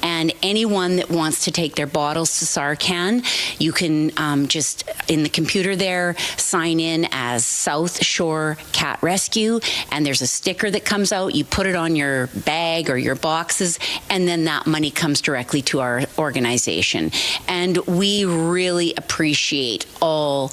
And anyone that wants to take their bottles to Sarcan, you can just, in the computer there, sign in as South Shore Cat Rescue. And there's a sticker that comes out. You put it on your bag or your boxes, and then that money comes directly to our organization. And we really appreciate all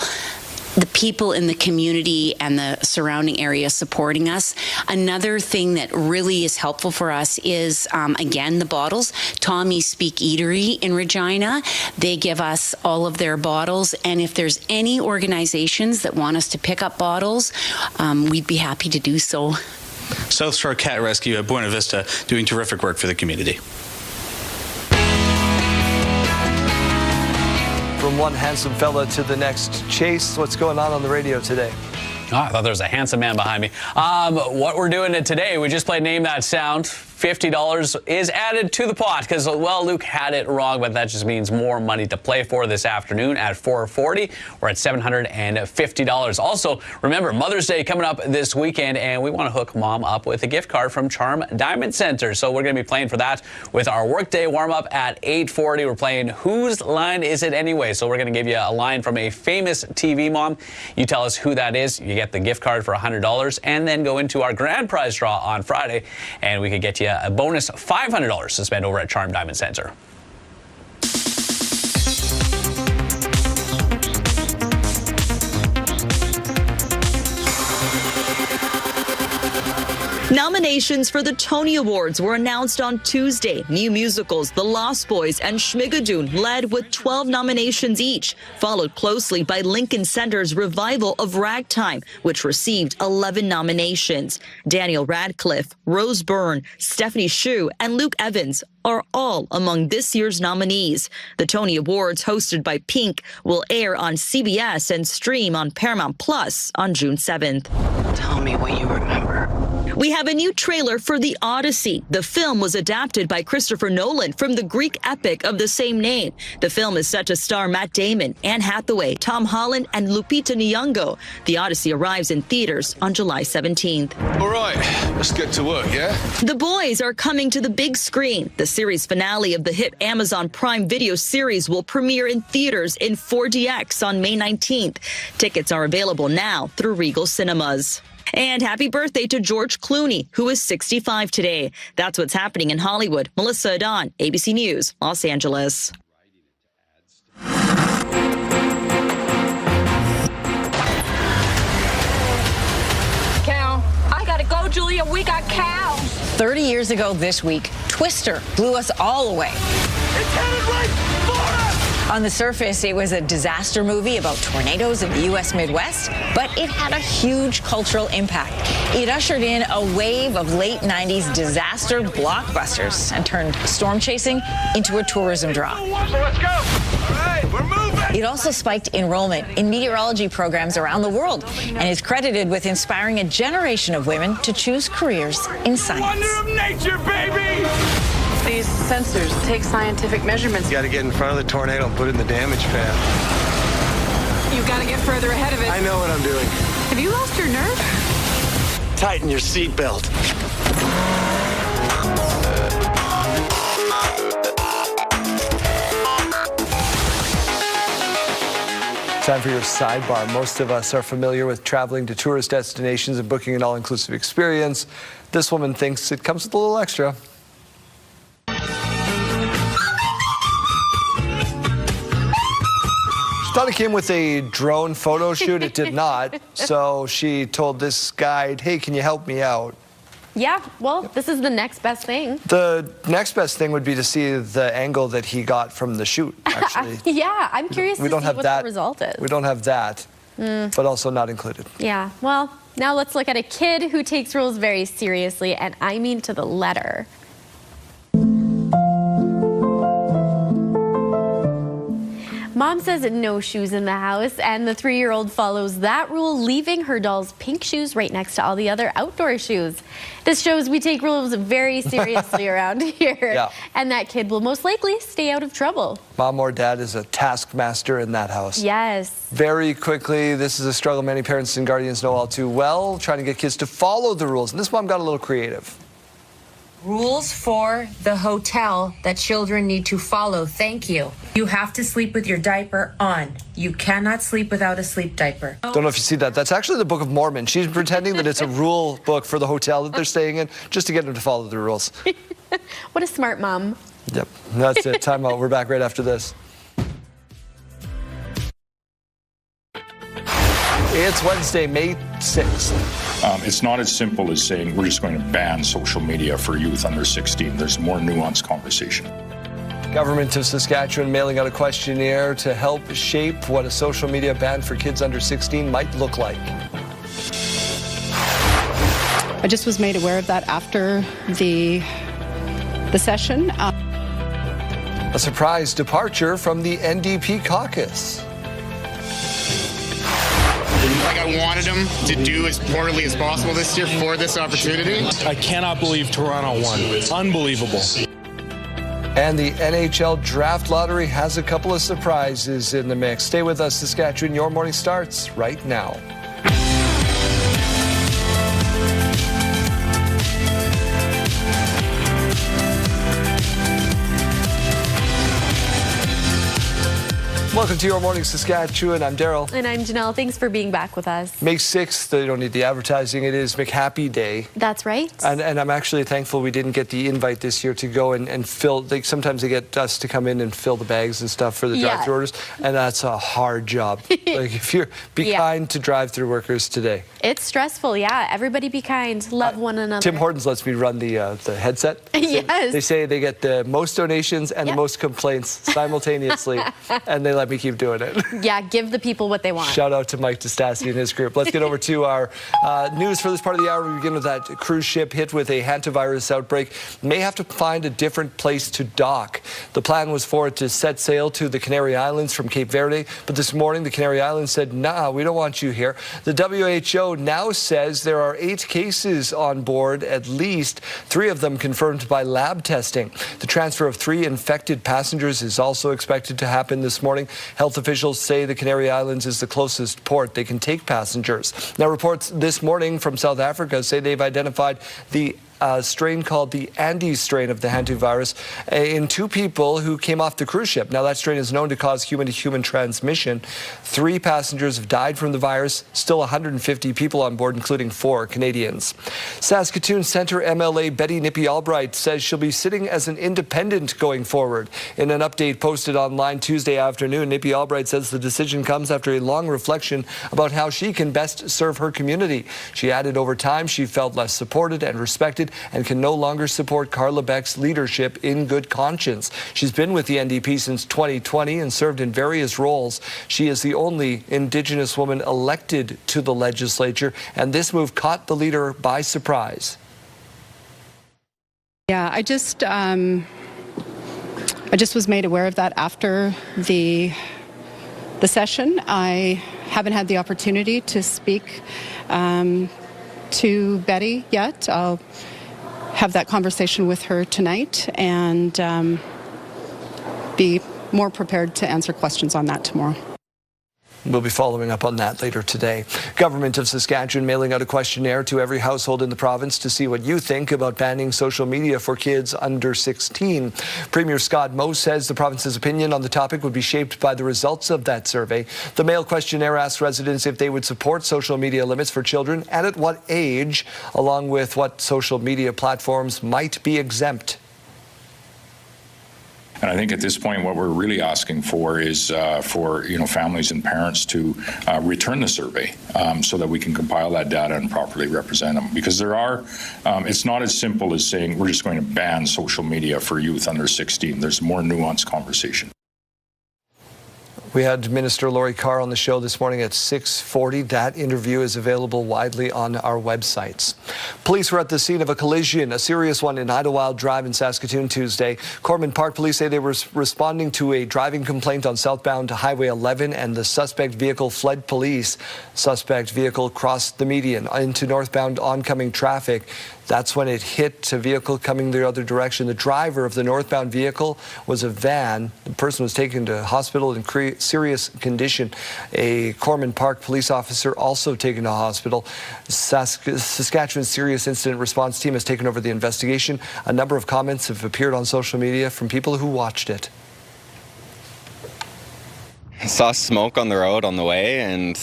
the people in the community and the surrounding area supporting us. Another thing that really is helpful for us is, again, the bottles. Tommy's Speak Eatery in Regina, they give us all of their bottles. And if there's any organizations that want us to pick up bottles, we'd be happy to do so. South Shore Cat Rescue at Buena Vista doing terrific work for the community. From one handsome fella to the next. Chase, what's going on the radio today? Oh, I thought there was a handsome man behind me. What we're doing today, we just played Name That Sound. $50 is added to the pot because, well, Luke had it wrong, but that just means more money to play for this afternoon at 4:40. We're at $750. Also, remember, Mother's Day coming up this weekend, and we want to hook Mom up with a gift card from Charm Diamond Center. So we're going to be playing for that with our workday warm-up at 8:40. We're playing Whose Line Is It Anyway? So we're going to give you a line from a famous TV mom. You tell us who that is. You get the gift card for $100, and then go into our grand prize draw on Friday, and we could get you a bonus $500 to spend over at Charm Diamond Center. Nominations for the Tony Awards were announced on Tuesday. New musicals The Lost Boys and Schmigadoon led with 12 nominations each, followed closely by Lincoln Center's revival of Ragtime, which received 11 nominations. Daniel Radcliffe, Rose Byrne, Stephanie Hsu, and Luke Evans are all among this year's nominees. The Tony Awards, hosted by Pink, will air on CBS and stream on Paramount Plus on June 7th. Tell me what you remember. We have a new trailer for The Odyssey. The film was adapted by Christopher Nolan from the Greek epic of the same name. The film is set to star Matt Damon, Anne Hathaway, Tom Holland, and Lupita Nyong'o. The Odyssey arrives in theaters on July 17th. All right, let's get to work, yeah? The Boys are coming to the big screen. The series finale of the hit Amazon Prime Video series will premiere in theaters in 4DX on May 19th. Tickets are available now through Regal Cinemas. And happy birthday to George Clooney, who is 65 today. That's what's happening in Hollywood. Melissa Adon, ABC News, Los Angeles. Cal, I gotta go, Julia. We got Cal. 30 years ago this week, Twister blew us all away. It's headed right for us! On the surface, it was a disaster movie about tornadoes in the U.S. Midwest, but it had a huge cultural impact. It ushered in a wave of late 90s disaster blockbusters and turned storm chasing into a tourism draw. So let's go! All right, we're moving! It also spiked enrollment in meteorology programs around the world and is credited with inspiring a generation of women to choose careers in science. Wonder of nature, baby! These sensors take scientific measurements. You gotta get in front of the tornado and put it in the damage path. You gotta get further ahead of it. I know what I'm doing. Have you lost your nerve? Tighten your seatbelt. Time for your sidebar. Most of us are familiar with traveling to tourist destinations and booking an all-inclusive experience. This woman thinks it comes with a little extra. Thought it came with a drone photo shoot. It did not. So she told this guide, hey, can you help me out? Yeah, well, this is the next best thing. The next best thing would be to see the angle that he got from the shoot, actually. Yeah, I'm curious to see what the result is. We don't have that, but also not included. Yeah, well, now let's look at a kid who takes rules very seriously, and I mean to the letter. Mom Mom says no shoes in the house, and the 3-year-old follows that rule, leaving her doll's pink shoes right next to all the other outdoor shoes. This shows we take rules very seriously around here, Yeah. and that kid will most likely stay out of trouble. Mom or dad is a taskmaster in that house. Yes. Very quickly, this is a struggle many parents and guardians know all too well, trying to get kids to follow the rules. And this mom got a little creative. Rules for the hotel that children need to follow. Thank you. You have to sleep with your diaper on. You cannot sleep without a sleep diaper. Don't know if you see that. That's actually the Book of Mormon. She's pretending that it's a rule book for the hotel that they're staying in, just to get them to follow the rules. What a smart mom. Yep, that's it. Time out. We're back right after this. It's Wednesday, May 6th. It's not as simple as saying we're just going to ban social media for youth under 16. There's a more nuanced conversation. Government of Saskatchewan mailing out a questionnaire to help shape what a social media ban for kids under 16 might look like. I just was made aware of that after the session. A surprise departure from the NDP caucus. Like I wanted them to do as poorly as possible this year for this opportunity. I cannot believe Toronto won. It's unbelievable. And the NHL Draft Lottery has a couple of surprises in the mix. Stay with us, Saskatchewan. Your morning starts right now. Welcome to Your Morning Saskatchewan. I'm Daryl. And I'm Janelle. Thanks for being back with us. May 6th, they don't need the advertising. It is McHappy Day. That's right. And I'm actually thankful we didn't get the invite this year to go and fill. Sometimes they get us to come in and fill the bags and stuff for the drive-thru orders. And that's a hard job. Like if you're kind to drive-thru workers today. It's stressful, yeah. Everybody be kind. Love one another. Tim Hortons lets me run the headset. Yes. They say they get the most donations and the most complaints simultaneously. And they let me keep doing it. Yeah, give the people what they want. Shout out to Mike DeStassi and his group. Let's get over to our news for this part of the hour. We begin with that cruise ship hit with a hantavirus outbreak. May have to find a different place to dock. The plan was for it to set sail to the Canary Islands from Cape Verde, but this morning the Canary Islands said, nah, we don't want you here. The WHO now says there are 8 cases on board, at least 3 of them confirmed by lab testing. The transfer of 3 infected passengers is also expected to happen this morning. Health officials say the Canary Islands is the closest port they can take passengers. Now, reports this morning from South Africa say they've identified the strain called the Andes strain of the hantavirus in 2 people who came off the cruise ship. Now, that strain is known to cause human-to-human transmission. 3 passengers have died from the virus. Still 150 people on board, including 4 Canadians. Saskatoon Centre MLA Betty Nippy-Albright says she'll be sitting as an independent going forward. In an update posted online Tuesday afternoon, Nippy-Albright says the decision comes after a long reflection about how she can best serve her community. She added over time she felt less supported and respected and can no longer support Carla Beck's leadership in good conscience. She's been with the NDP since 2020 and served in various roles. She is the only Indigenous woman elected to the legislature, and this move caught the leader by surprise. Yeah, I just was made aware of that after the session. I haven't had the opportunity to speak to Betty yet. I'll have that conversation with her tonight and be more prepared to answer questions on that tomorrow. We'll be following up on that later today. Government of Saskatchewan mailing out a questionnaire to every household in the province to see what you think about banning social media for kids under 16. Premier Scott Moe says the province's opinion on the topic would be shaped by the results of that survey. The mail questionnaire asks residents if they would support social media limits for children and at what age, along with what social media platforms might be exempt. And I think at this point, what we're really asking for is for families and parents to return the survey so that we can compile that data and properly represent them. Because there are, it's not as simple as saying we're just going to ban social media for youth under 16. There's a more nuanced conversation. We had Minister Lori Carr on the show this morning at 6:40. That interview is available widely on our websites. Police were at the scene of a collision, a serious one in Idlewild Drive in Saskatoon Tuesday. Corman Park police say they were responding to a driving complaint on southbound Highway 11 and the suspect vehicle fled police. Suspect vehicle crossed the median into northbound oncoming traffic. That's when it hit a vehicle coming the other direction. The driver of the northbound vehicle was a van. The person was taken to hospital in serious condition. A Corman Park police officer also taken to hospital. Saskatchewan Serious Incident Response Team has taken over the investigation. A number of comments have appeared on social media from people who watched it. I saw smoke on the road on the way and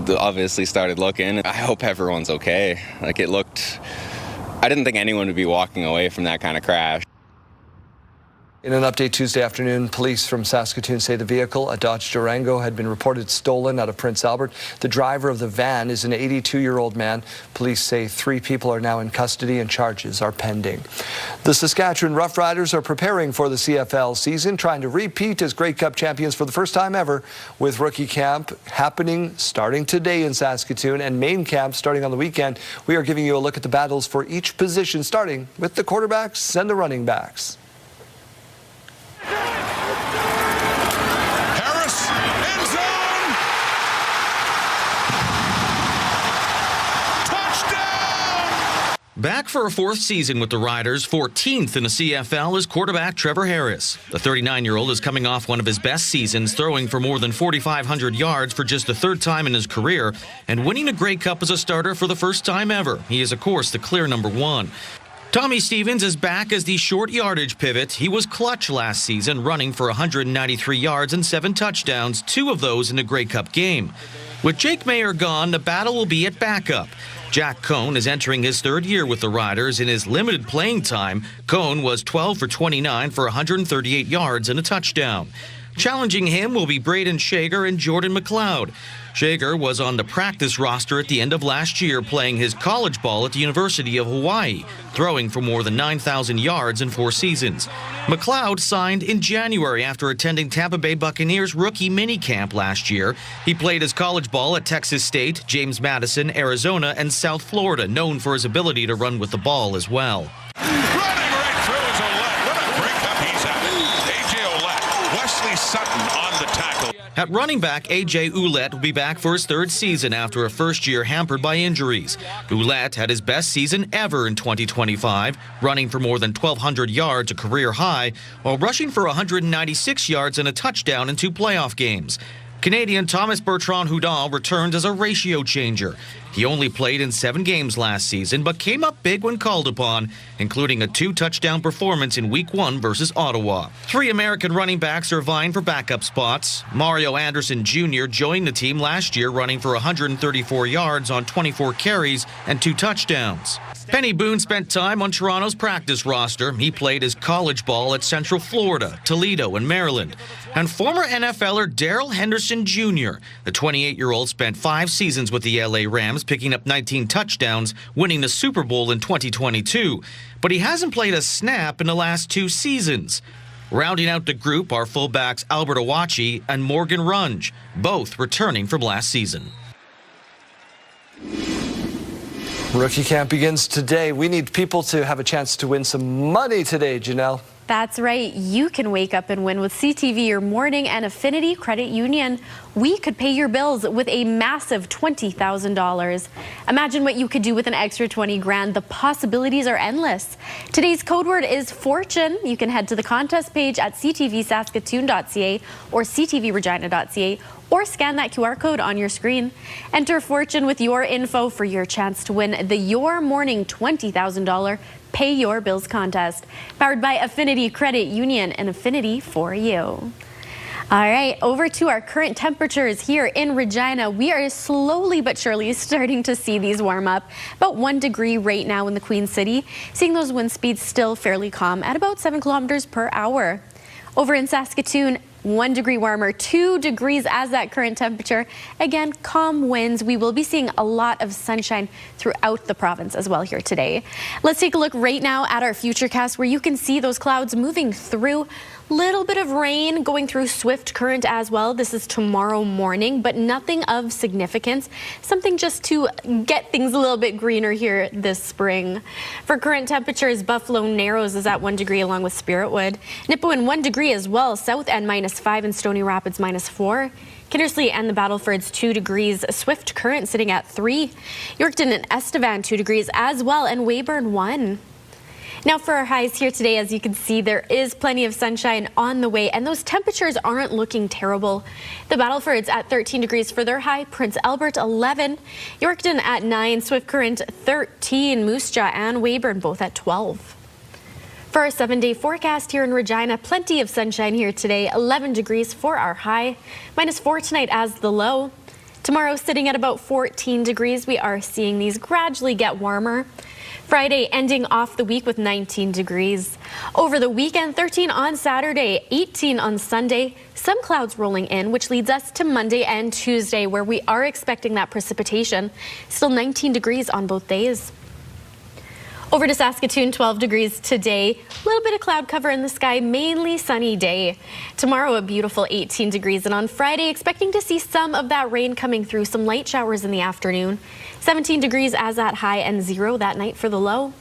obviously started looking. I hope everyone's okay. Like, it looked... I didn't think anyone would be walking away from that kind of crash. In an update Tuesday afternoon, police from Saskatoon say the vehicle, a Dodge Durango, had been reported stolen out of Prince Albert. The driver of the van is an 82-year-old man. Police say 3 people are now in custody and charges are pending. The Saskatchewan Roughriders are preparing for the CFL season, trying to repeat as Grey Cup champions for the first time ever, with rookie camp happening starting today in Saskatoon and main camp starting on the weekend. We are giving you a look at the battles for each position, starting with the quarterbacks and the running backs. Harris, end zone! Touchdown! Back for a 4th season with the Riders, 14th in the CFL, is quarterback Trevor Harris. The 39-year-old is coming off one of his best seasons, throwing for more than 4,500 yards for just the 3rd time in his career, and winning a Grey Cup as a starter for the first time ever. He is, of course, the clear number 1. Tommy Stevens is back as the short yardage pivot. He was clutch last season, running for 193 yards and 7 touchdowns, 2 of those in the Grey Cup game. With Jake Mayer gone, the battle will be at backup. Jack Cohn is entering his 3rd year with the Riders. In his limited playing time, Cohn was 12 for 29 for 138 yards and a touchdown. Challenging him will be Braden Shager and Jordan McLeod. Shager was on the practice roster at the end of last year, playing his college ball at the University of Hawaii, throwing for more than 9,000 yards in 4 seasons. McLeod signed in January after attending Tampa Bay Buccaneers rookie minicamp last year. He played his college ball at Texas State, James Madison, Arizona, and South Florida, known for his ability to run with the ball as well. Sutton on the tackle. At running back, A.J. Ouellette will be back for his 3rd season after a first year hampered by injuries. Ouellette had his best season ever in 2025, running for more than 1,200 yards, a career high, while rushing for 196 yards and a touchdown in 2 playoff games. Canadian Thomas Bertrand-Houdon returned as a ratio changer. He only played in 7 games last season, but came up big when called upon, including a 2-touchdown performance in Week 1 versus Ottawa. 3 American running backs are vying for backup spots. Mario Anderson Jr. joined the team last year, running for 134 yards on 24 carries and 2 touchdowns. Penny Boone spent time on Toronto's practice roster. He played his college ball at Central Florida, Toledo, and Maryland. And former NFLer Darrell Henderson Jr., the 28-year-old, spent 5 seasons with the LA Rams, picking up 19 touchdowns, winning the Super Bowl in 2022. But he hasn't played a snap in the last 2 seasons. Rounding out the group are fullbacks Albert Awachi and Morgan Runge, both returning from last season. Rookie camp begins today. We need people to have a chance to win some money today, Janelle. That's right. You can wake up and win with CTV Your Morning and Affinity Credit Union. We could pay your bills with a massive $20,000. Imagine what you could do with an extra 20 grand. The possibilities are endless. Today's code word is fortune. You can head to the contest page at ctvsaskatoon.ca or ctvregina.ca or scan that QR code on your screen. Enter fortune with your info for your chance to win the Your Morning $20,000 Pay Your Bills contest, powered by Affinity Credit Union and Affinity for you. All right, over to our current temperatures here in Regina. We are slowly but surely starting to see these warm up. About 1 degree right now in the Queen City. Seeing those wind speeds still fairly calm at about 7 kilometers per hour. Over in Saskatoon, 1 degree warmer, 2 degrees as that current temperature. Again, calm winds. We will be seeing a lot of sunshine throughout the province as well here today. Let's take a look right now at our futurecast where you can see those clouds moving through. Little bit of rain going through swift current as well. This is tomorrow morning, but nothing of significance. Something just to get things a little bit greener here this spring. For current temperatures, Buffalo Narrows is at 1 degree along with Spiritwood. Nipawin 1 degree as well. South End -5 and Stony Rapids -4. Kindersley and the Battlefords 2 degrees. Swift current sitting at 3. Yorkton and Estevan 2 degrees as well, and Weyburn 1. Now for our highs here today, as you can see, there is plenty of sunshine on the way, and those temperatures aren't looking terrible. The Battlefords at 13 degrees for their high, Prince Albert 11, Yorkton at 9, Swift Current 13, Moose Jaw and Weyburn both at 12. For our 7-day forecast here in Regina, plenty of sunshine here today, 11 degrees for our high, -4 tonight as the low. Tomorrow sitting at about 14 degrees. We are seeing these gradually get warmer. Friday ending off the week with 19 degrees. Over the weekend, 13 on Saturday, 18 on Sunday. Some clouds rolling in, which leads us to Monday and Tuesday, where we are expecting that precipitation. Still 19 degrees on both days. Over to Saskatoon, 12 degrees today. A little bit of cloud cover in the sky, mainly sunny day. Tomorrow, a beautiful 18 degrees. And on Friday, expecting to see some of that rain coming through, some light showers in the afternoon. 17 degrees as that high and 0 that night for the low.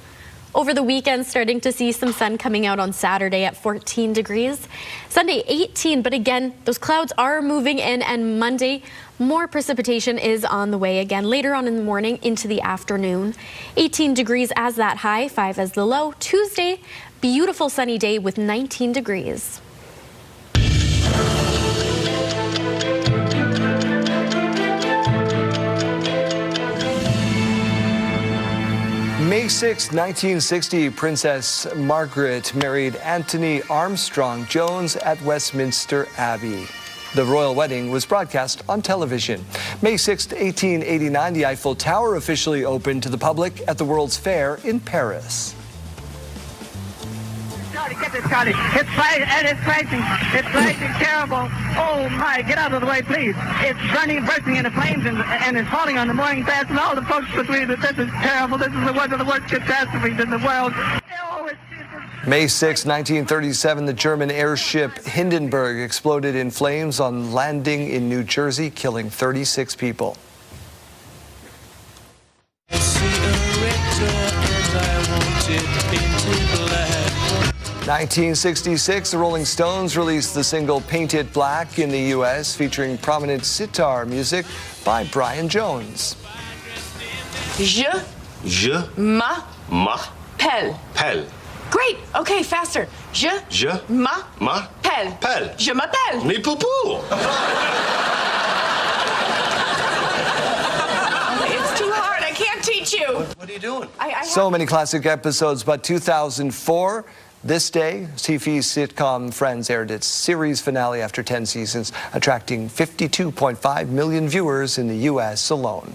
Over the weekend, starting to see some sun coming out on Saturday at 14 degrees. Sunday, 18, but again, those clouds are moving in, and Monday, more precipitation is on the way again later on in the morning into the afternoon. 18 degrees as that high, 5 as the low. Tuesday, beautiful sunny day with 19 degrees. May 6, 1960, Princess Margaret married Anthony Armstrong Jones at Westminster Abbey. The royal wedding was broadcast on television. May 6, 1889, the Eiffel Tower officially opened to the public at the World's Fair in Paris. Scotty, get this, Scotty. It's flashing. It's flashing terrible. Oh, my. Get out of the way, please. It's bursting into flames, and it's falling on the morning fast, and all the folks between it. This is terrible. This is one of the worst catastrophes in the world. Oh, May 6, 1937, the German airship Hindenburg exploded in flames on landing in New Jersey, killing 36 people. 1966, the Rolling Stones released the single Paint It Black in the U.S., featuring prominent sitar music by Brian Jones. Je m'appelle. Pelle. Great. Okay, faster. Je m'appelle. Pelle. Je m'appelle. Me poupou. It's too hard. I can't teach you. What are you doing? So many classic episodes, but 2004, this day, CTV's sitcom Friends aired its series finale after 10 seasons, attracting 52.5 million viewers in the U.S. alone.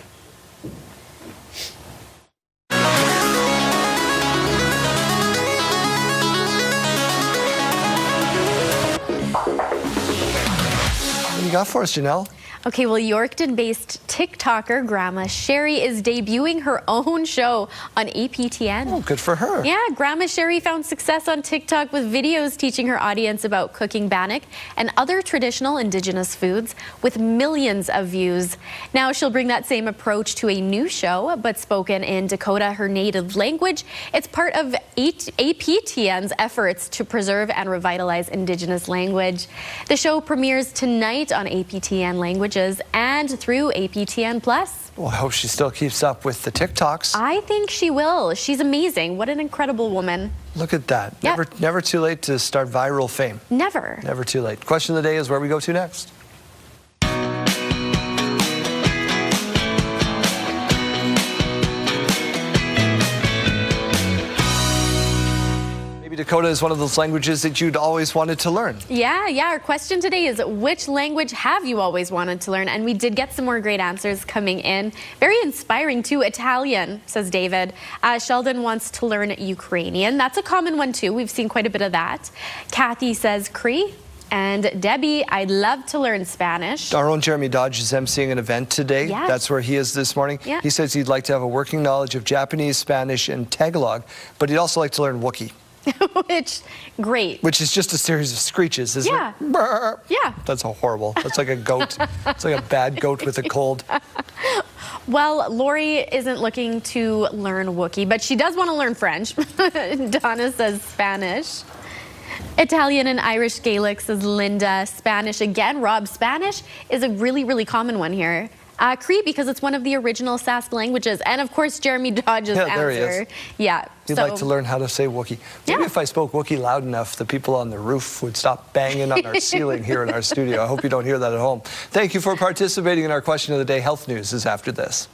What do you got for us, Janelle? Okay, well, Yorkton-based TikToker Grandma Sherry is debuting her own show on APTN. Oh, good for her. Yeah, Grandma Sherry found success on TikTok with videos teaching her audience about cooking bannock and other traditional Indigenous foods with millions of views. Now she'll bring that same approach to a new show, but spoken in Dakota, her native language. It's part of APTN's efforts to preserve and revitalize Indigenous language. The show premieres tonight on APTN Languages and through APTN Plus. Well, I hope she still keeps up with the TikToks. I think she will. She's amazing. What an incredible woman. Look at that. Yep. Never too late to start viral fame. Never. Never too late. Question of the day is where we go to next. Dakota is one of those languages that you'd always wanted to learn. Yeah. Our question today is, which language have you always wanted to learn? And we did get some more great answers coming in. Very inspiring too. Italian, says David. Sheldon wants to learn Ukrainian. That's a common one too. We've seen quite a bit of that. Kathy says Cree. And Debbie, I'd love to learn Spanish. Our own Jeremy Dodge is emceeing an event today. Yes. That's where he is this morning. Yeah. He says he'd like to have a working knowledge of Japanese, Spanish, and Tagalog, but he'd also like to learn Wookiee. Great. Which is just a series of screeches, isn't Yeah. it? Brr. Yeah. That's a horrible. That's like a goat. It's like a bad goat with a cold. Well, Lori isn't looking to learn Wookiee, but she does want to learn French. Donna says Spanish. Italian and Irish Gaelic, says Linda. Spanish again. Rob, Spanish is a really, really common one here. Cree, because it's one of the original Sask languages. And of course, Jeremy Dodge's answer. There he is. Yeah. He'd like to learn how to say Wookiee. Maybe if I spoke Wookiee loud enough, the people on the roof would stop banging on our ceiling here in our studio. I hope you don't hear that at home. Thank you for participating in our question of the day. Health News is after this.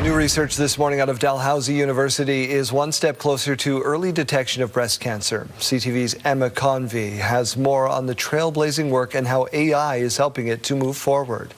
New research this morning out of Dalhousie University is one step closer to early detection of breast cancer. CTV's Emma Convey has more on the trailblazing work and how AI is helping it to move forward.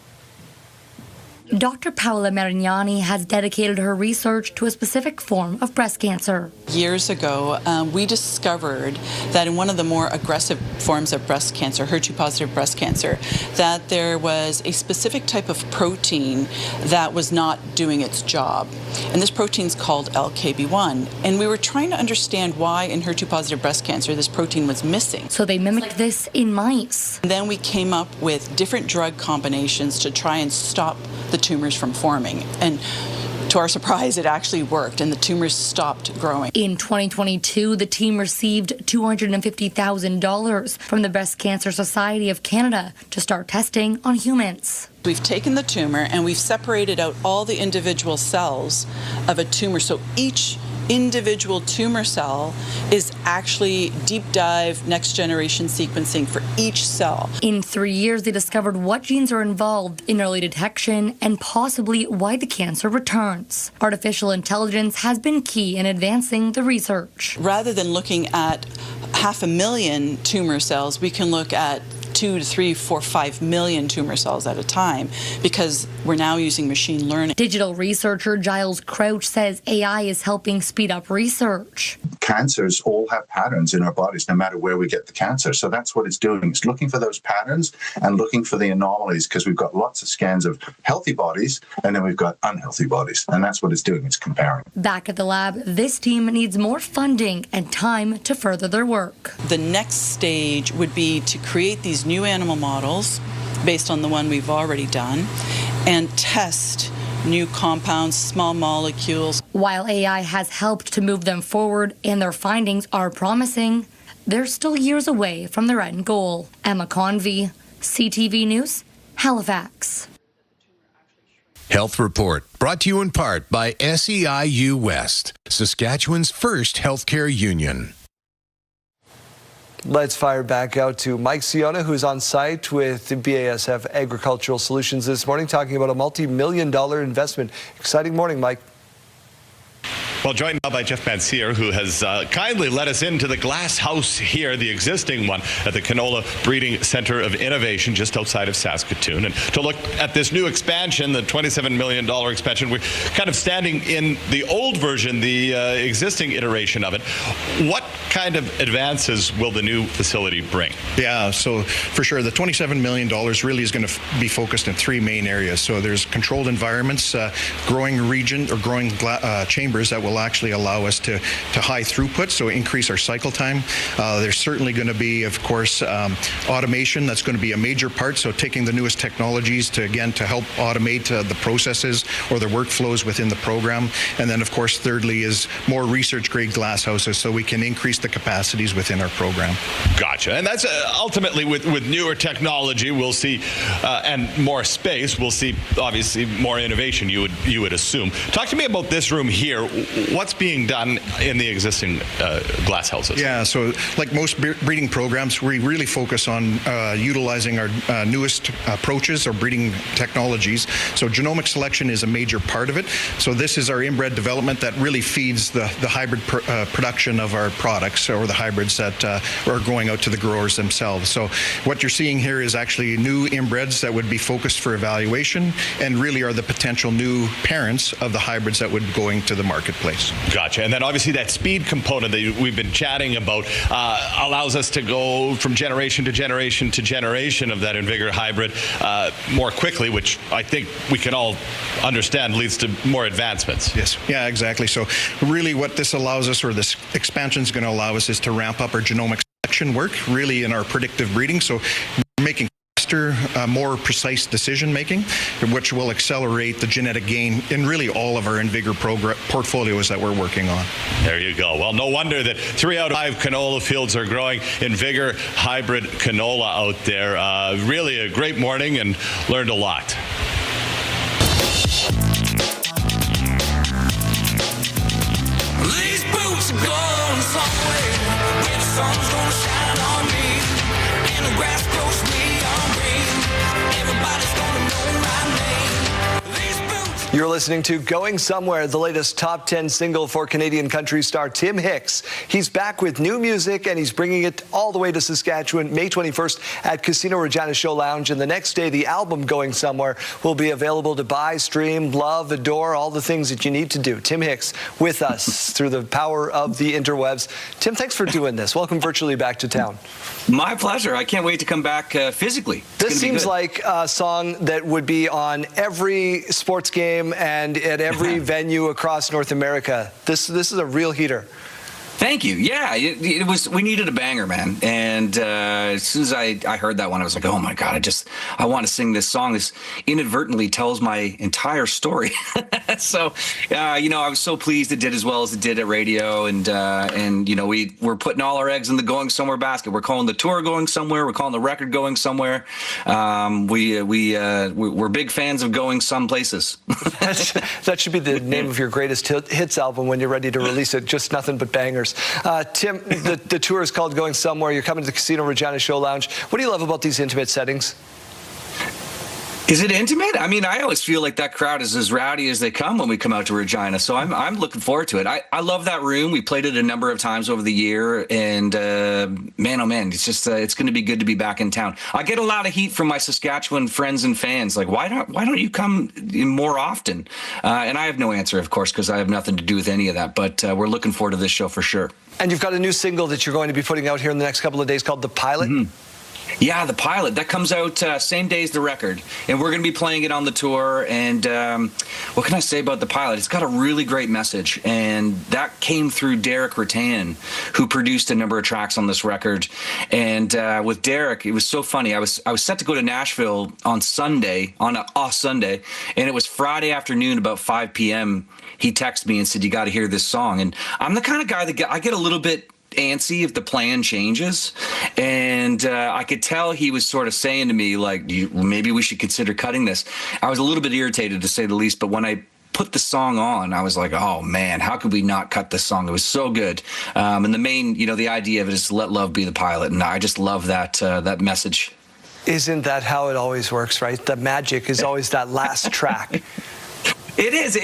Dr. Paola Marignani has dedicated her research to a specific form of breast cancer. Years ago, we discovered that in one of the more aggressive forms of breast cancer, HER2-positive breast cancer, that there was a specific type of protein that was not doing its job. And this protein is called LKB1. And we were trying to understand why in HER2-positive breast cancer this protein was missing. So they mimicked this in mice. And then we came up with different drug combinations to try and stop the tumors from forming. And to our surprise, it actually worked, and the tumors stopped growing. In 2022, the team received $250,000 from the Breast Cancer Society of Canada to start testing on humans. We've taken the tumor and we've separated out all the individual cells of a tumor. So each individual tumor cell is actually deep dive next generation sequencing for each cell. In 3 years, they discovered what genes are involved in early detection and possibly why the cancer returns. Artificial intelligence has been key in advancing the research. Rather than looking at 500,000 tumor cells, we can look at 2 to 3, 4, 5 million tumor cells at a time because we're now using machine learning. Digital researcher Giles Crouch says AI is helping speed up research. Cancers all have patterns in our bodies, no matter where we get the cancer. So that's what it's doing. It's looking for those patterns and looking for the anomalies because we've got lots of scans of healthy bodies and then we've got unhealthy bodies. And that's what it's doing. It's comparing. Back at the lab, this team needs more funding and time to further their work. The next stage would be to create these new animal models based on the one we've already done and test new compounds, small molecules. While AI has helped to move them forward and their findings are promising, they're still years away from their end goal. Emma Convey, CTV News, Halifax. Health Report, brought to you in part by SEIU West, Saskatchewan's first healthcare union. Let's fire back out to Mike Siona, who's on site with BASF Agricultural Solutions this morning, talking about a multi-million-dollar investment. Exciting morning, Mike. Well, joined now by Jeff Mansier, who has kindly let us into the glass house here, the existing one at the Canola Breeding Center of Innovation just outside of Saskatoon. And to look at this new expansion, the $27 million expansion, we're kind of standing in the old version, the existing iteration of it. What kind of advances will the new facility bring? Yeah, so for sure, the $27 million really is going to be focused in three main areas. So there's controlled environments, growing region or growing chambers that will actually allow us to high throughput, so increase our cycle time. There's certainly going to be, of course, automation. That's going to be a major part, so taking the newest technologies to help automate the processes or the workflows within the program. And then, of course, thirdly is more research-grade glass houses, so we can increase the capacities within our program. Gotcha. And that's ultimately with newer technology, we'll see, and more space, we'll see, obviously, more innovation, you would assume. Talk to me about this room here. what's being done in the existing glass houses? Yeah, so like most breeding programs, we really focus on utilizing our newest approaches or breeding technologies. So genomic selection is a major part of it. So this is our inbred development that really feeds the hybrid production of our products, or the hybrids that are going out to the growers themselves. So what you're seeing here is actually new inbreds that would be focused for evaluation and really are the potential new parents of the hybrids that would be going to the marketplace. Gotcha. And then obviously that speed component that we've been chatting about allows us to go from generation to generation to generation of that InVigor hybrid more quickly, which I think we can all understand leads to more advancements. Yes. Yeah, exactly. So really what this allows us, or this expansion is going to allow us, is to ramp up our genomic selection work really in our predictive breeding. So making faster, more precise decision making, which will accelerate the genetic gain in really all of our InVigor portfolios that we're working on. There you go. Well, no wonder that 3 out of 5 canola fields are growing InVigor hybrid canola out there. Really a great morning, and learned a lot. These boots are going somewhere where the sun's gonna shine on me, and the grass grows neon green. Everybody's gonna know my name. These boots. You're listening to Going Somewhere, the latest top 10 single for Canadian country star Tim Hicks. He's back with new music, and he's bringing it all the way to Saskatchewan May 21st at Casino Regina Show Lounge. And the next day, the album Going Somewhere will be available to buy, stream, love, adore, all the things that you need to do. Tim Hicks with us through the power of the interwebs. Tim, thanks for doing this. Welcome virtually back to town. My pleasure. I can't wait to come back physically. This seems like a song that would be on every sports game and at every venue across North America. This is a real heater. Thank you. Yeah, it was. We needed a banger, man. And as soon as I heard that one, I was like, oh my God, I want to sing this song. This inadvertently tells my entire story. So, I was so pleased it did as well as it did at radio. And we're putting all our eggs in the Going Somewhere basket. We're calling the tour Going Somewhere. We're calling the record Going Somewhere. We're big fans of going some places. That should be the name of your greatest hits album when you're ready to release it. Just nothing but bangers. Tim, the tour is called Going Somewhere. You're coming to the Casino Regina Show Lounge. What do you love about these intimate settings? Is it intimate? I mean, I always feel like that crowd is as rowdy as they come when we come out to Regina. So I'm looking forward to it. I love that room. We played it a number of times over the year, and man, oh man, it's just it's going to be good to be back in town. I get a lot of heat from my Saskatchewan friends and fans, like why don't you come more often? And I have no answer, of course, because I have nothing to do with any of that. But we're looking forward to this show for sure. And you've got a new single that you're going to be putting out here in the next couple of days called The Pilot. Mm-hmm. Yeah, The Pilot. That comes out same day as the record. And we're going to be playing it on the tour. And what can I say about The Pilot? It's got a really great message. And that came through Derek Rattan, who produced a number of tracks on this record. And with Derek, it was so funny. I was set to go to Nashville on Sunday, on a off Sunday. And it was Friday afternoon, about 5 p.m. He texted me and said, you got to hear this song. And I'm the kind of guy that I get a little bit antsy if the plan changes, and I could tell he was sort of saying to me like, maybe we should consider cutting this. I was a little bit irritated, to say the least, but when I put the song on, I was like, oh man, how could we not cut this song? It was so good. And the main, the idea of it is let love be the pilot, and I just love that message. Isn't that how it always works, right? The magic is always that last track. It is.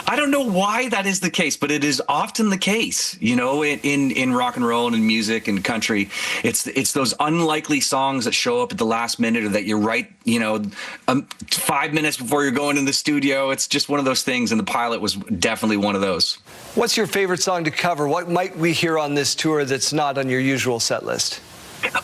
I don't know why that is the case, but it is often the case, in rock and roll and in music and country. It's those unlikely songs that show up at the last minute, or that you write, 5 minutes before you're going in the studio. It's just one of those things, and The Pilot was definitely one of those. What's your favorite song to cover? What might we hear on this tour that's not on your usual set list?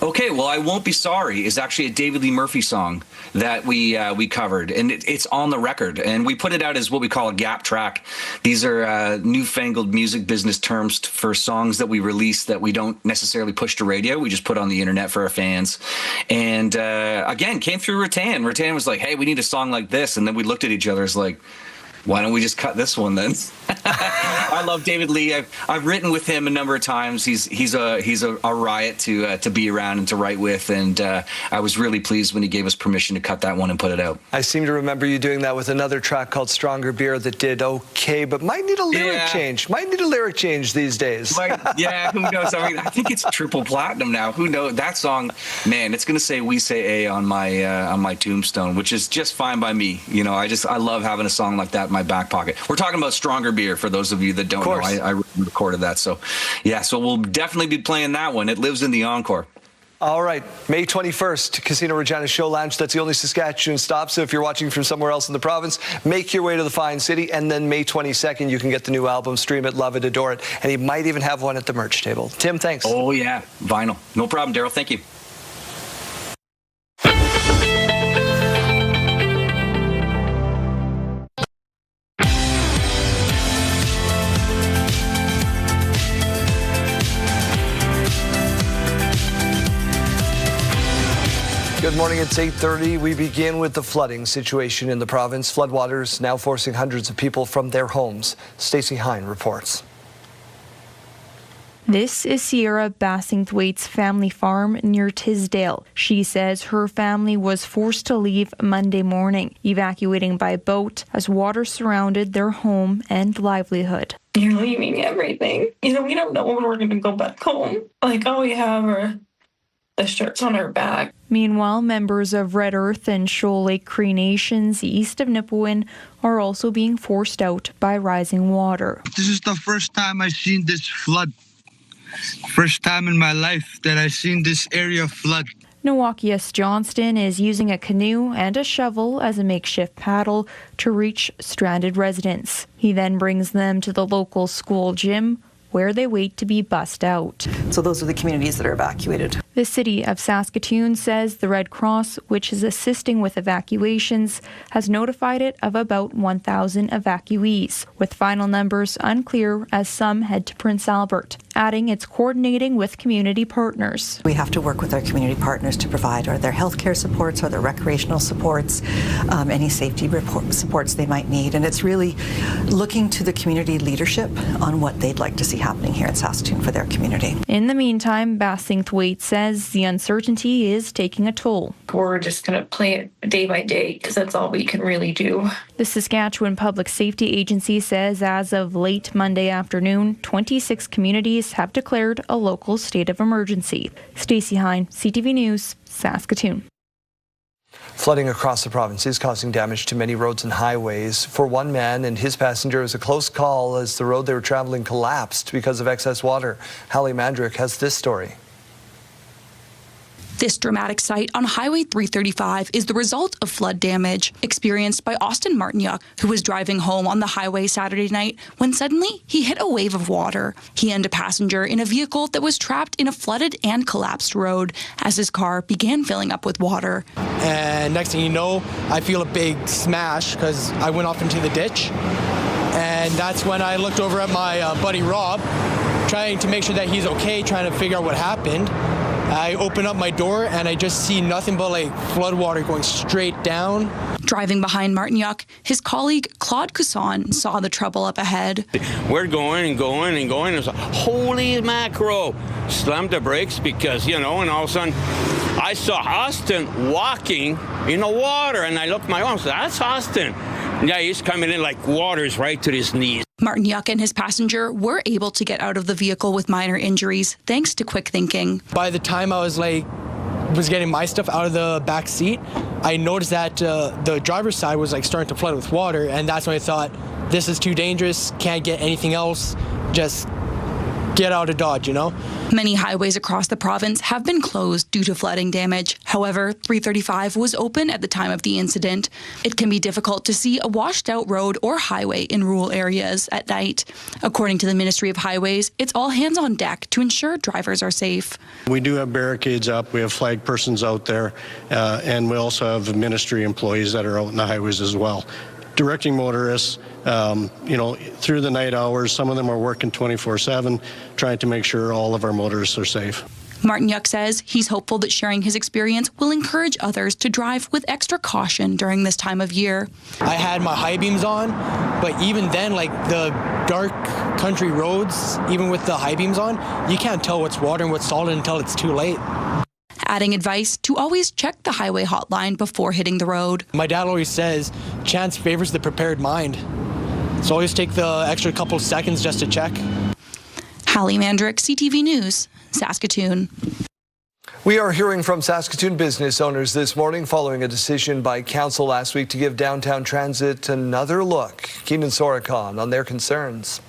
Okay, well, I Won't Be Sorry is actually a David Lee Murphy song that we covered, and it's on the record, and we put it out as what we call a gap track. These are newfangled music business terms for songs that we release that we don't necessarily push to radio. We just put on the internet for our fans. And again, came through Rattan. Rattan was like, hey, we need a song like this. And then we looked at each other as like, Why don't we just cut this one then? I love David Lee. I've written with him a number of times. He's a riot to be around and to write with, and I was really pleased when he gave us permission to cut that one and put it out. I seem to remember you doing that with another track called Stronger Beer that did okay, but might need a lyric change. Might need a lyric change these days. Yeah, who knows? I mean, I think it's triple platinum now. Who knows? That song, man, it's going to say "We Say A" on my tombstone, which is just fine by me. You know, I love having a song like that in my back pocket. We're talking about Stronger Beer for those of you that don't know. I recorded that. So, yeah, so we'll definitely be playing that one. It lives in the encore. All right, May 21st, Casino Regina Show Lounge. That's the only Saskatchewan stop. So if you're watching from somewhere else in the province, make your way to the fine city. And then May 22nd, you can get the new album, stream it, love it, adore it. And he might even have one at the merch table. Tim, thanks. Oh, yeah, vinyl. No problem, Daryl. Thank you. Good morning, it's 8:30. We begin with the flooding situation in the province. Floodwaters now forcing hundreds of people from their homes. Stacey Hine reports. This is Sierra Bassingthwaite's family farm near Tisdale. She says her family was forced to leave Monday morning, evacuating by boat as water surrounded their home and livelihood. You're leaving everything. We don't know when we're going to go back home. Like, all we have are the shirts on our back. Meanwhile, members of Red Earth and Shoal Lake Cree Nations east of Nipawin are also being forced out by rising water. This is the first time I've seen this flood. First time in my life that I've seen this area flood. Nowakius Johnston is using a canoe and a shovel as a makeshift paddle to reach stranded residents. He then brings them to the local school gym, where they wait to be bussed out. So those are the communities that are evacuated. The city of Saskatoon says the Red Cross, which is assisting with evacuations, has notified it of about 1,000 evacuees, with final numbers unclear as some head to Prince Albert, adding it's coordinating with community partners. We have to work with our community partners to provide their healthcare supports or their recreational supports, any safety supports they might need. And it's really looking to the community leadership on what they'd like to see happening here in Saskatoon for their community. In the meantime, Bassingthwaite says the uncertainty is taking a toll. We're just going to play it day by day because that's all we can really do. The Saskatchewan Public Safety Agency says as of late Monday afternoon, 26 communities have declared a local state of emergency. Stacey Hine, CTV News, Saskatoon. Flooding across the province is causing damage to many roads and highways. For one man and his passenger, it was a close call as the road they were traveling collapsed because of excess water. Hallie Mandrick has this story. This dramatic sight on Highway 335 is the result of flood damage experienced by Austin Martinyuk, who was driving home on the highway Saturday night when suddenly he hit a wave of water. He and a passenger in a vehicle that was trapped in a flooded and collapsed road as his car began filling up with water. And next thing you know, I feel a big smash because I went off into the ditch. And that's when I looked over at my buddy Rob, trying to make sure that he's okay, trying to figure out what happened. I open up my door and I just see nothing but like flood water going straight down. Driving behind Martinyuk, his colleague Claude Cousson saw the trouble up ahead. We're going and going and going. It's holy macro. Slammed the brakes because, and all of a sudden I saw Austin walking in the water and I looked my arm and said, that's Austin. Yeah, he's coming in like water's right to his knees. Martinyuk and his passenger were able to get out of the vehicle with minor injuries thanks to quick thinking. By the time I was getting my stuff out of the back seat, I noticed that the driver's side was starting to flood with water, and that's when I thought, this is too dangerous, can't get anything else, just get out of Dodge, Many highways across the province have been closed due to flooding damage. However, 335 was open at the time of the incident. It can be difficult to see a washed out road or highway in rural areas at night. According to the Ministry of Highways, it's all hands on deck to ensure drivers are safe. We do have barricades up, we have flagged persons out there, and we also have ministry employees that are out in the highways as well. Directing motorists, through the night hours. Some of them are working 24/7, trying to make sure all of our motorists are safe. Martinyuk says he's hopeful that sharing his experience will encourage others to drive with extra caution during this time of year. I had my high beams on, but even then, like the dark country roads, even with the high beams on, you can't tell what's water and what's solid until it's too late. Adding advice to always check the highway hotline before hitting the road. My dad always says, chance favors the prepared mind. So always take the extra couple seconds just to check. Hallie Mandrick, CTV News, Saskatoon. We are hearing from Saskatoon business owners this morning following a decision by council last week to give downtown transit another look. Keenan Sorakhan on their concerns.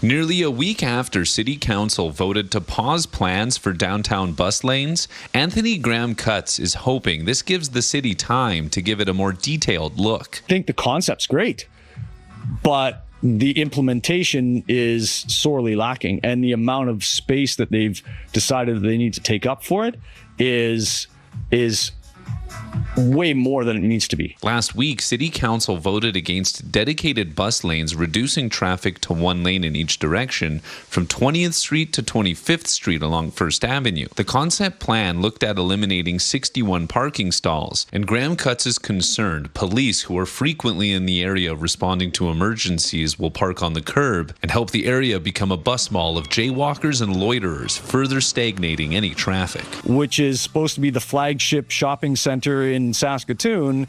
Nearly a week after City Council voted to pause plans for downtown bus lanes, Anthony Graham Cutts is hoping this gives the city time to give it a more detailed look. I think the concept's great, but the implementation is sorely lacking, and the amount of space that they've decided that they need to take up for it is way more than it needs to be. Last week, City Council voted against dedicated bus lanes, reducing traffic to one lane in each direction from 20th Street to 25th Street along First Avenue. The concept plan looked at eliminating 61 parking stalls, and Graham Cutts is concerned police who are frequently in the area responding to emergencies will park on the curb and help the area become a bus mall of jaywalkers and loiterers, further stagnating any traffic. Which is supposed to be the flagship shopping center in Saskatoon.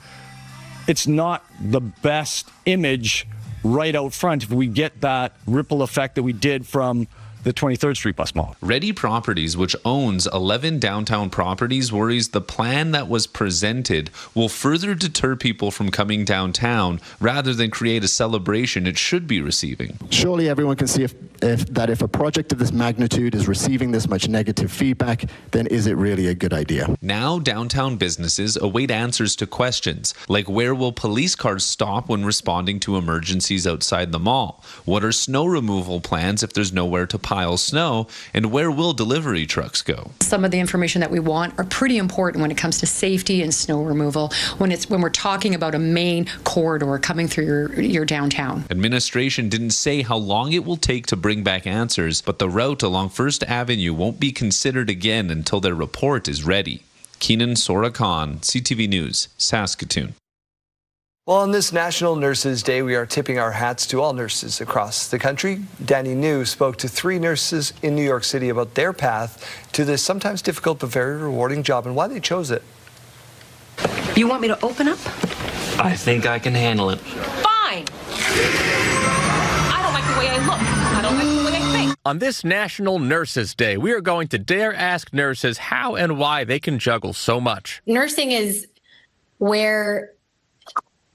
It's not the best image right out front if we get that ripple effect that we did from the 23rd Street bus mall. Ready Properties, which owns 11 downtown properties, worries the plan that was presented will further deter people from coming downtown rather than create a celebration it should be receiving. Surely everyone can see if a project of this magnitude is receiving this much negative feedback, then is it really a good idea? Now downtown businesses await answers to questions like where will police cars stop when responding to emergencies outside the mall? What are snow removal plans if there's nowhere to pile snow, and where will delivery trucks go? Some of the information that we want are pretty important when it comes to safety and snow removal when we're talking about a main corridor coming through your downtown. Administration didn't say how long it will take to bring back answers, but the route along First Avenue won't be considered again until their report is ready. Keenan Sorakhan, CTV News, Saskatoon. Well, on this National Nurses Day, we are tipping our hats to all nurses across the country. Danny New spoke to 3 nurses in New York City about their path to this sometimes difficult but very rewarding job and why they chose it. You want me to open up? I think I can handle it. Fine. I don't like the way I look. I don't like the way I think. On this National Nurses Day, we are going to dare ask nurses how and why they can juggle so much. Nursing is where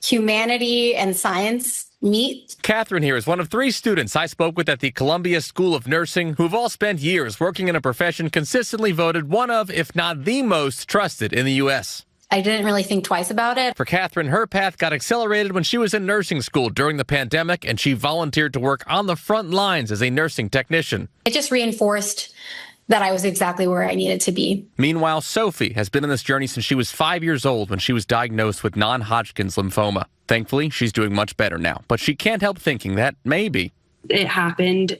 humanity and science meet. Catherine here is one of 3 students I spoke with at the Columbia School of Nursing who've all spent years working in a profession consistently voted one of, if not the most trusted in the U.S. I didn't really think twice about it. For Catherine, her path got accelerated when she was in nursing school during the pandemic, and she volunteered to work on the front lines as a nursing technician. It just reinforced that I was exactly where I needed to be. Meanwhile, Sophie has been on this journey since she was 5 years old when she was diagnosed with non-Hodgkin's lymphoma. Thankfully, she's doing much better now, but she can't help thinking that maybe it happened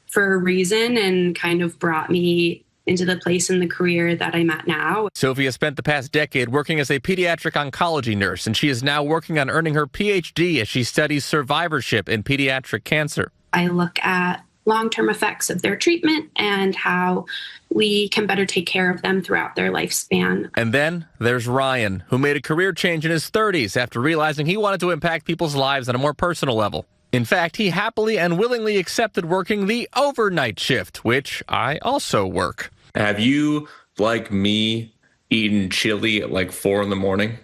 for a reason and kind of brought me into the place in the career that I'm at now. Sophie has spent the past decade working as a pediatric oncology nurse, and she is now working on earning her PhD as she studies survivorship in pediatric cancer. I look at long-term effects of their treatment and how we can better take care of them throughout their lifespan. And then there's Ryan, who made a career change in his 30s after realizing he wanted to impact people's lives on a more personal level. In fact, he happily and willingly accepted working the overnight shift, which I also work. Have you, like me, eaten chili at like 4 a.m?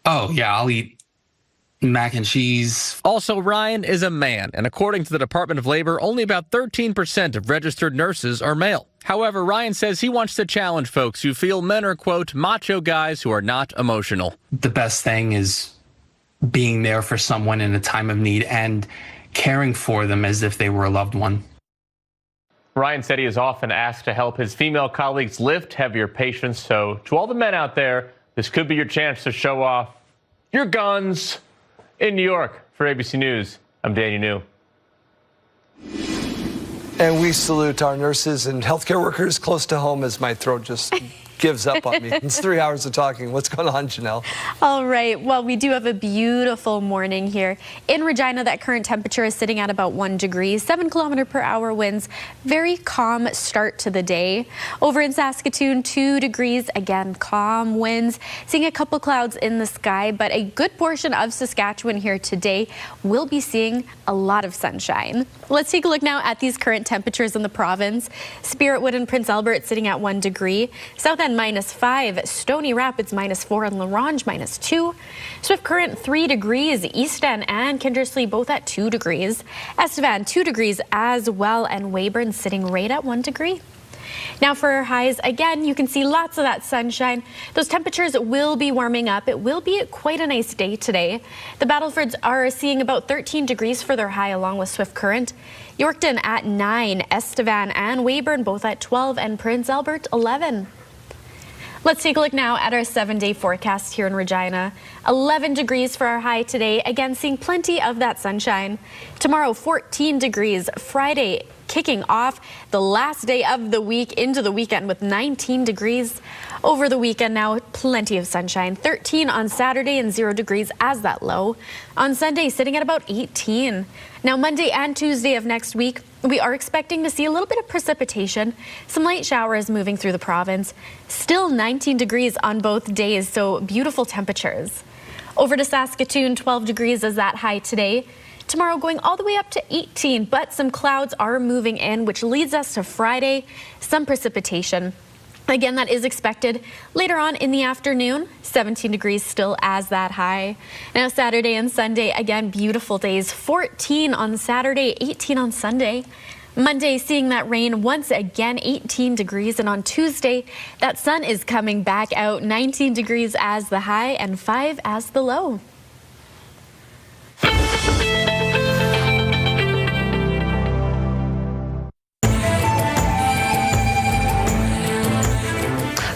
Oh, yeah, I'll eat mac and cheese. Also, Ryan is a man, and according to the Department of Labor, only about 13% of registered nurses are male. However, Ryan says he wants to challenge folks who feel men are, quote, macho guys who are not emotional. The best thing is being there for someone in a time of need and caring for them as if they were a loved one. Ryan said he is often asked to help his female colleagues lift heavier patients. So to all the men out there, this could be your chance to show off your guns. In New York, for ABC News, I'm Danny New. And we salute our nurses and healthcare workers close to home as my throat just gives up on me. It's 3 hours of talking. What's going on, Janelle? All right. Well, we do have a beautiful morning here. In Regina, that current temperature is sitting at about 1 degree, 7 km/h winds. Very calm start to the day. Over in Saskatoon, 2 degrees. Again, calm winds. Seeing a couple clouds in the sky, but a good portion of Saskatchewan here today will be seeing a lot of sunshine. Let's take a look now at these current temperatures in the province. Spiritwood and Prince Albert sitting at 1 degree. South End -5, Stony Rapids -4, and La Ronge -2. Swift Current 3 degrees, East End and Kindersley both at 2 degrees. Estevan 2 degrees as well, and Weyburn sitting right at 1 degree. Now for our highs, again, you can see lots of that sunshine. Those temperatures will be warming up. It will be quite a nice day today. The Battlefords are seeing about 13 degrees for their high along with Swift Current. Yorkton at 9, Estevan and Weyburn both at 12, and Prince Albert 11. Let's take a look now at our 7-day forecast here in Regina. 11 degrees for our high today. Again, seeing plenty of that sunshine. Tomorrow, 14 degrees. Friday, kicking off the last day of the week into the weekend with 19 degrees. Over the weekend now, plenty of sunshine. 13 on Saturday and 0 degrees as that low. On Sunday, sitting at about 18. Now, Monday and Tuesday of next week, we are expecting to see a little bit of precipitation. Some light showers moving through the province. Still 19 degrees on both days, so beautiful temperatures. Over to Saskatoon, 12 degrees is that high today. Tomorrow going all the way up to 18, but some clouds are moving in, which leads us to Friday, some precipitation. Again, that is expected later on in the afternoon. 17 degrees still as that high. Now Saturday and Sunday, again, beautiful days. 14 on Saturday, 18 on Sunday. Monday, seeing that rain once again, 18 degrees. And on Tuesday, that sun is coming back out. 19 degrees as the high and 5 as the low.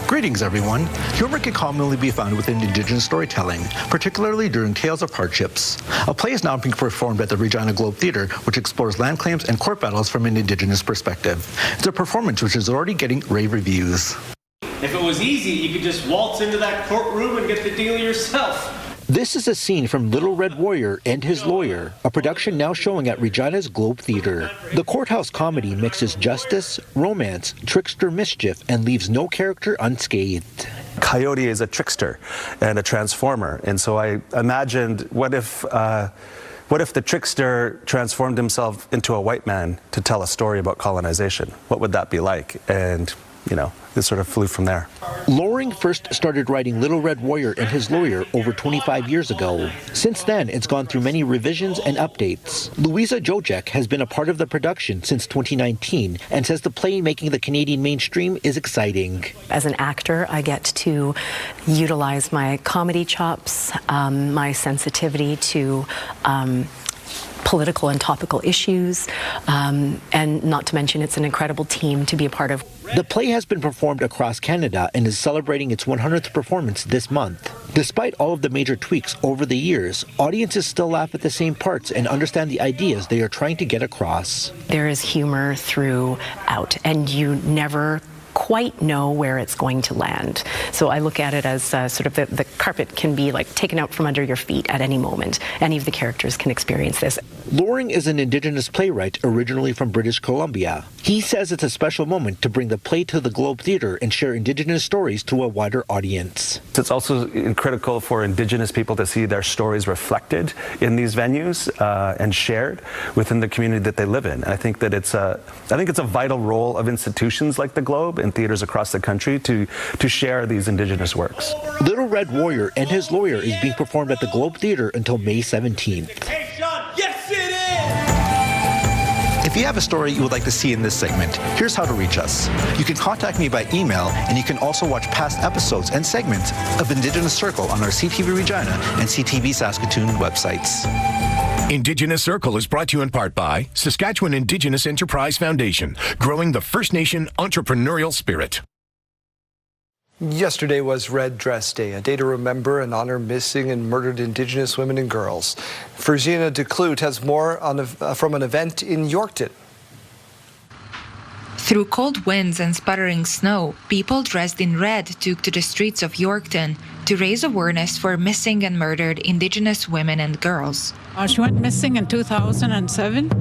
Greetings, everyone. Humor can commonly be found within Indigenous storytelling, particularly during Tales of Hardships. A play is now being performed at the Regina Globe Theatre, which explores land claims and court battles from an Indigenous perspective. It's a performance which is already getting rave reviews. If it was easy, you could just waltz into that courtroom and get the deal yourself. This is a scene from Little Red Warrior and His Lawyer, a production now showing at Regina's Globe Theatre. The courthouse comedy mixes justice, romance, trickster mischief, and leaves no character unscathed. Coyote is a trickster and a transformer, and so I imagined, what if the trickster transformed himself into a white man to tell a story about colonization? What would that be like? And, you know, it sort of flew from there. Loring first started writing Little Red Warrior and His Lawyer over 25 years ago. Since then, it's gone through many revisions and updates. Louisa Jojek has been a part of the production since 2019 and says the play making the Canadian mainstream is exciting. As an actor, I get to utilize my comedy chops, my sensitivity to political and topical issues, and not to mention it's an incredible team to be a part of. The play has been performed across Canada and is celebrating its 100th performance this month. Despite all of the major tweaks over the years, audiences still laugh at the same parts and understand the ideas they are trying to get across. There is humor throughout, and you never quite know where it's going to land. So I look at it as sort of the carpet can be like taken out from under your feet at any moment. Any of the characters can experience this. Loring is an Indigenous playwright originally from British Columbia. He says it's a special moment to bring the play to the Globe Theatre and share Indigenous stories to a wider audience. It's also critical for Indigenous people to see their stories reflected in these venues and shared within the community that they live in. And I think that it's a vital role of institutions like the Globe and theaters across the country to share these Indigenous works. Little Red Warrior and His Lawyer is being performed at the Globe Theatre until May 17th. Yes, it is! If you have a story you would like to see in this segment, here's how to reach us. You can contact me by email, and you can also watch past episodes and segments of Indigenous Circle on our CTV Regina and CTV Saskatoon websites. Indigenous Circle is brought to you in part by Saskatchewan Indigenous Enterprise Foundation, growing the First Nation entrepreneurial spirit. Yesterday was Red Dress Day, a day to remember and honor missing and murdered Indigenous women and girls. Virginia DeClute has more from an event in Yorkton. Through cold winds and sputtering snow, people dressed in red took to the streets of Yorkton to raise awareness for missing and murdered Indigenous women and girls. She went missing in 2007,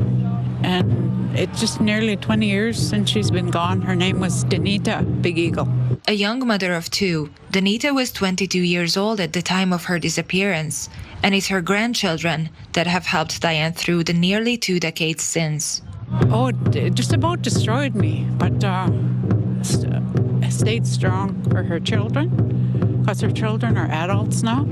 and it's just nearly 20 years since she's been gone. Her name was Danita Big Eagle. A young mother of two, Danita was 22 years old at the time of her disappearance, and it's her grandchildren that have helped Diane through the nearly 2 decades since. Oh, it just about destroyed me, but stayed strong for her children, because her children are adults now.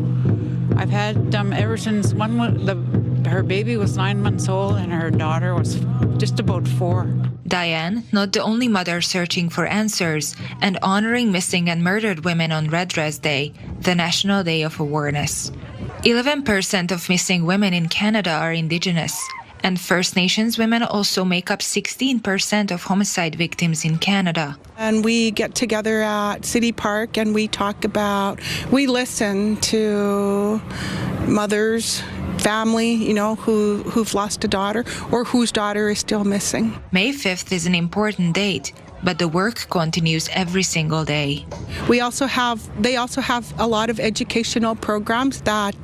I've had them ever since her baby was 9 months old and her daughter was just about 4. Diane, not the only mother searching for answers and honoring missing and murdered women on Red Dress Day, the National Day of Awareness. 11% of missing women in Canada are Indigenous, and First Nations women also make up 16% of homicide victims in Canada. And we get together at City Park and we listen to mothers, family, who've lost a daughter or whose daughter is still missing. May 5th is an important date, but the work continues every single day. They also have a lot of educational programs that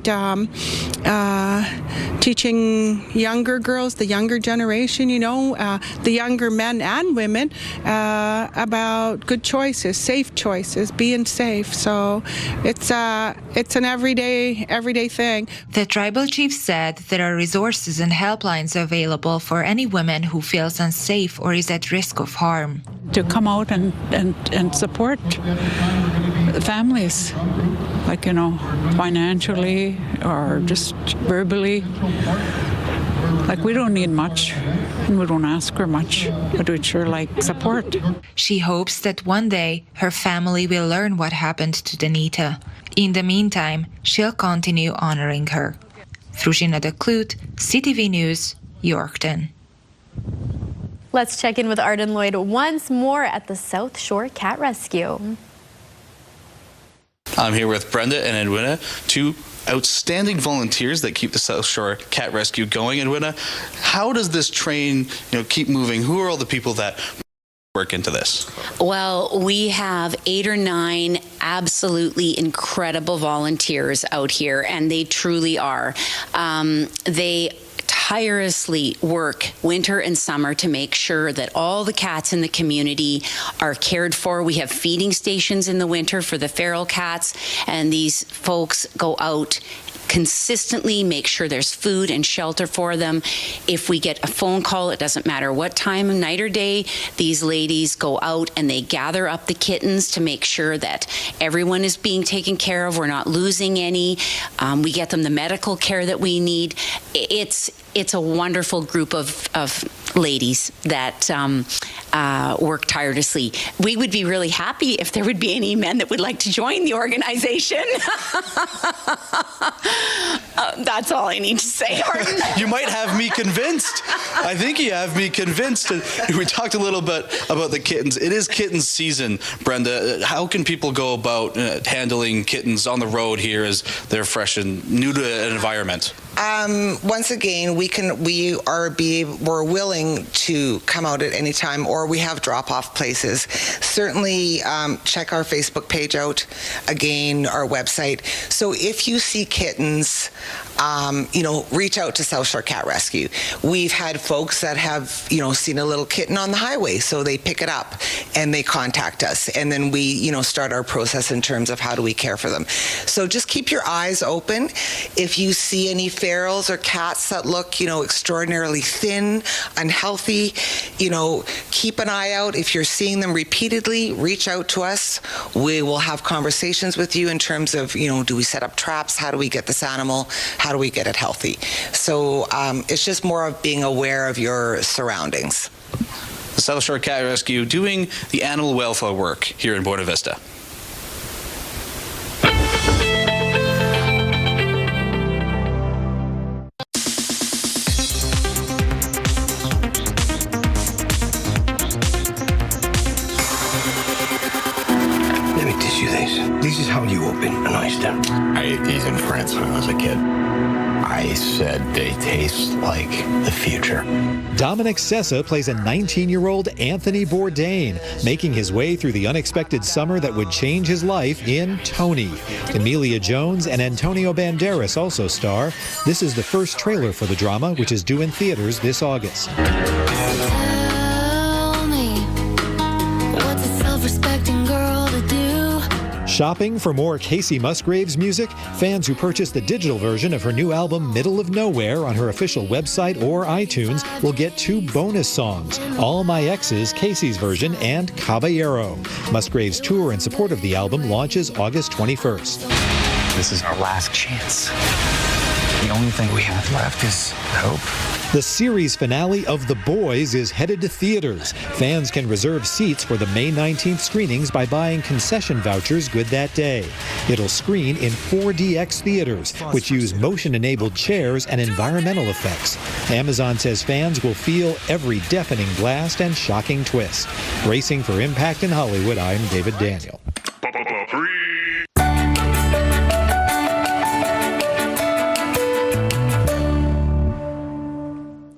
teaching younger girls, the younger generation, the younger men and women about good choices, safe choices, being safe. So it's an everyday thing. The tribal chief said there are resources and helplines available for any woman who feels unsafe or is at risk of harm. To come out and support the families, financially or just verbally. We don't need much, and we don't ask for much, but we'd sure like support. She hopes that one day her family will learn what happened to Danita. In the meantime, she'll continue honoring her. Fruzina de Kloot, CTV News, Yorkton. Let's check in with Arden Lloyd once more at the South Shore Cat Rescue. I'm here with Brenda and Edwina, two outstanding volunteers that keep the South Shore Cat Rescue going. Edwina, how does this train, keep moving? Who are all the people that work into this? Well, we have 8 or 9 absolutely incredible volunteers out here, and they truly are. They tirelessly work winter and summer to make sure that all the cats in the community are cared for. We have feeding stations in the winter for the feral cats, and these folks go out consistently, make sure there's food and shelter for them. If we get a phone call, it doesn't matter what time of night or day, these ladies go out and they gather up the kittens to make sure that everyone is being taken care of. We're not losing any. We get them the medical care that we need. It's a wonderful group of ladies that work tirelessly. We would be really happy if there would be any men that would like to join the organization. That's all I need to say, Arden. You might have me convinced. I think you have me convinced. We talked a little bit about the kittens. It is kitten season, Brenda. How can people go about handling kittens on the road here as they're fresh and new to an environment? Once again, we're willing to come out at any time, or we have drop-off places. Certainly check our Facebook page out, again, our website. So if you see kittens, reach out to South Shore Cat Rescue. We've had folks that have, seen a little kitten on the highway, so they pick it up and they contact us, and then we, start our process in terms of how do we care for them. So just keep your eyes open. If you see any ferals or cats that look, extraordinarily thin, unhealthy, keep an eye out. If you're seeing them repeatedly, reach out to us. We will have conversations with you in terms of, do we set up traps? How do we get this animal? How do we get it healthy? So it's just more of being aware of your surroundings. The South Shore Cat Rescue doing the animal welfare work here in Buena Vista. Let me teach you this. This is how you open an tasted them. I ate these in France when I was a kid. I said they taste like the future. Dominic Sessa plays a 19-year-old Anthony Bourdain, making his way through the unexpected summer that would change his life in Tony. Emilia Jones and Antonio Banderas also star. This is the first trailer for the drama, which is due in theaters this August. Tell me, what's a self-respecting girl to do? Shopping for more Casey Musgraves music? Fans who purchase the digital version of her new album Middle of Nowhere on her official website or iTunes will get 2 bonus songs, All My Exes, Casey's version, and Caballero. Musgraves' tour in support of the album launches August 21st. This is our last chance. The only thing we have left is hope. The series finale of The Boys is headed to theaters. Fans can reserve seats for the May 19th screenings by buying concession vouchers good that day. It'll screen in 4DX theaters, which use motion-enabled chairs and environmental effects. Amazon says fans will feel every deafening blast and shocking twist. Racing for Impact in Hollywood, I'm David Daniel.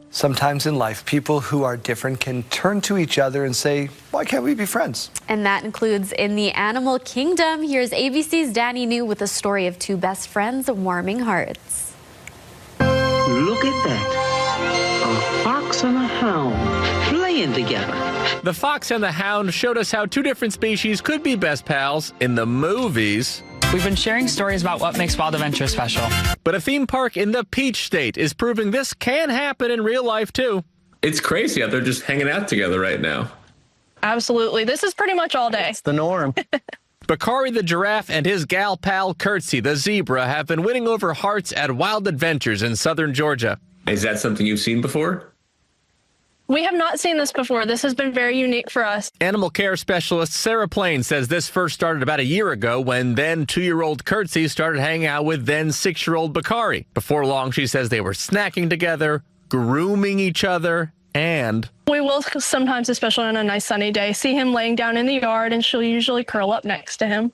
Sometimes in life, people who are different can turn to each other and say, why can't we be friends? And that includes in the animal kingdom. Here's ABC's Danny New with a story of 2 best friends warming hearts. Look at that. A fox and a hound playing together. The fox and the hound showed us how 2 different species could be best pals in the movies. We've been sharing stories about what makes Wild Adventure special. But a theme park in the Peach State is proving this can happen in real life, too. It's crazy how they're just hanging out together right now. Absolutely. This is pretty much all day. It's the norm. Bakari the giraffe and his gal pal Curtsy the zebra have been winning over hearts at Wild Adventures in southern Georgia. Is that something you've seen before? We have not seen this before. This has been very unique for us. Animal care specialist Sarah Plain says this first started about a year ago when then 2-year-old Curtsy started hanging out with then 6-year-old Bakari. Before long, she says they were snacking together, grooming each other, and... We will sometimes, especially on a nice sunny day, see him laying down in the yard, and she'll usually curl up next to him.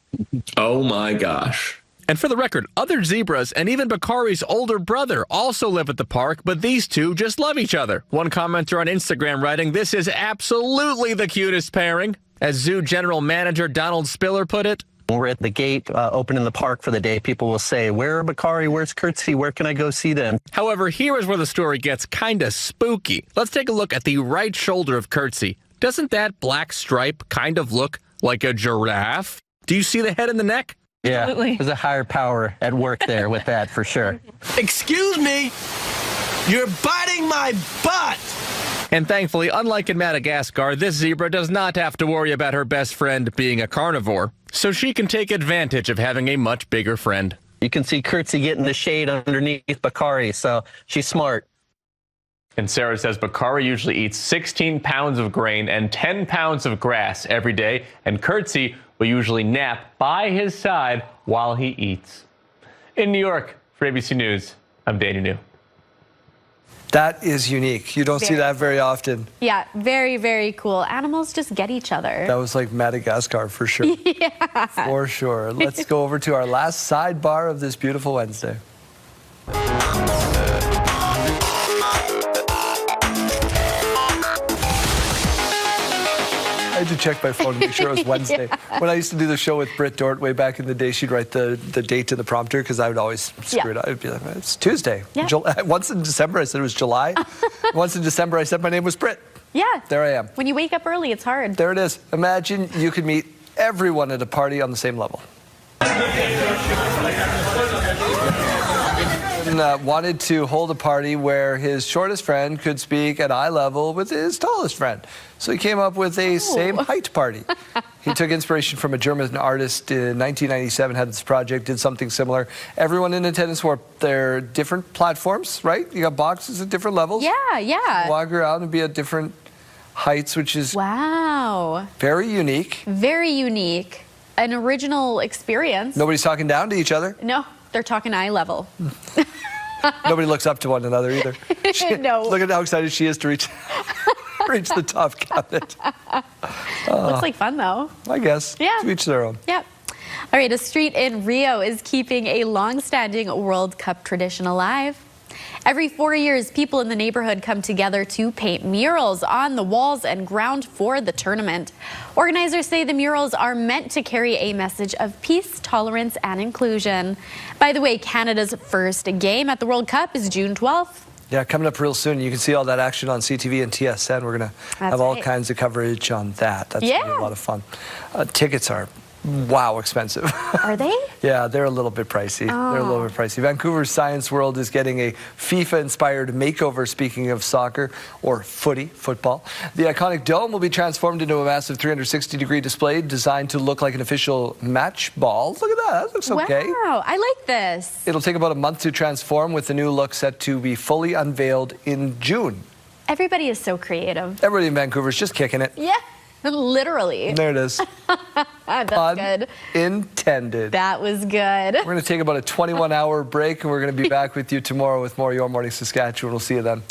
Oh my gosh. And for the record, other zebras and even Bakari's older brother also live at the park, but these 2 just love each other. One commenter on Instagram writing, "This is absolutely the cutest pairing." As zoo general manager Donald Spiller put it, When we're at the gate, opening the park for the day, people will say, where are Bakari, where's Curtsy, where can I go see them? However, here is where the story gets kinda spooky. Let's take a look at the right shoulder of Curtsy. Doesn't that black stripe kind of look like a giraffe? Do you see the head and the neck? Yeah, Absolutely. there's a higher power at work there with that, for sure. Excuse me, you're biting my butt! And thankfully, unlike in Madagascar, this zebra does not have to worry about her best friend being a carnivore, so she can take advantage of having a much bigger friend. You can see Curtsy getting the shade underneath Bakari, so she's smart. And Sarah says Bakari usually eats 16 pounds of grain and 10 pounds of grass every day, and Curtsy will usually nap by his side while he eats. In New York, for ABC News, I'm Danny New. That is unique. You don't see that very often. Yeah, very, very cool. Animals just get each other. That was like Madagascar for sure. Yeah. For sure. Let's go over to our last sidebar of this beautiful Wednesday. I had to check my phone to make sure it was Wednesday. Yeah. When I used to do the show with Britt Dort way back in the day, she'd write the date to the prompter because I would always screw it up. I'd be like, it's Tuesday. Yeah. Once in December, I said it was July. Once in December, I said my name was Britt. Yeah. There I am. When you wake up early, it's hard. There it is. Imagine you could meet everyone at a party on the same level. Wanted to hold a party where his shortest friend could speak at eye level with his tallest friend. So he came up with a same height party. He took inspiration from a German artist in 1997, had this project, did something similar. Everyone in attendance wore their different platforms, right? You got boxes at different levels. Yeah, yeah. Walk around and be at different heights, which is wow. Very unique. Very unique. An original experience. Nobody's talking down to each other. No, they're talking eye level. Nobody looks up to one another either. No. Look at how excited she is to reach the top cabinet. Looks like fun, though. I guess. Yeah. To each their own. Yep. All right, a street in Rio is keeping a long-standing World Cup tradition alive. Every 4 years, people in the neighborhood come together to paint murals on the walls and ground for the tournament. Organizers say the murals are meant to carry a message of peace, tolerance, and inclusion. By the way, Canada's first game at the World Cup is June 12th. Yeah, coming up real soon. You can see all that action on CTV and TSN. We're going to have all kinds of coverage on that. That's going to be a lot of fun. Tickets are, wow, expensive. Are they? Yeah, they're a little bit pricey. They're a little bit pricey. Vancouver's Science World is getting a FIFA-inspired makeover, speaking of soccer, or football. The iconic dome will be transformed into a massive 360-degree display designed to look like an official match ball. Look at that. That looks okay. Wow, I like this. It'll take about a month to transform, with the new look set to be fully unveiled in June. Everybody is so creative. Everybody in Vancouver is just kicking it. Yeah, literally. There it is. That's good. Intended. That was good. We're going to take about a 21-hour break, and we're going to be back with you tomorrow with more Your Morning Saskatchewan. We'll see you then.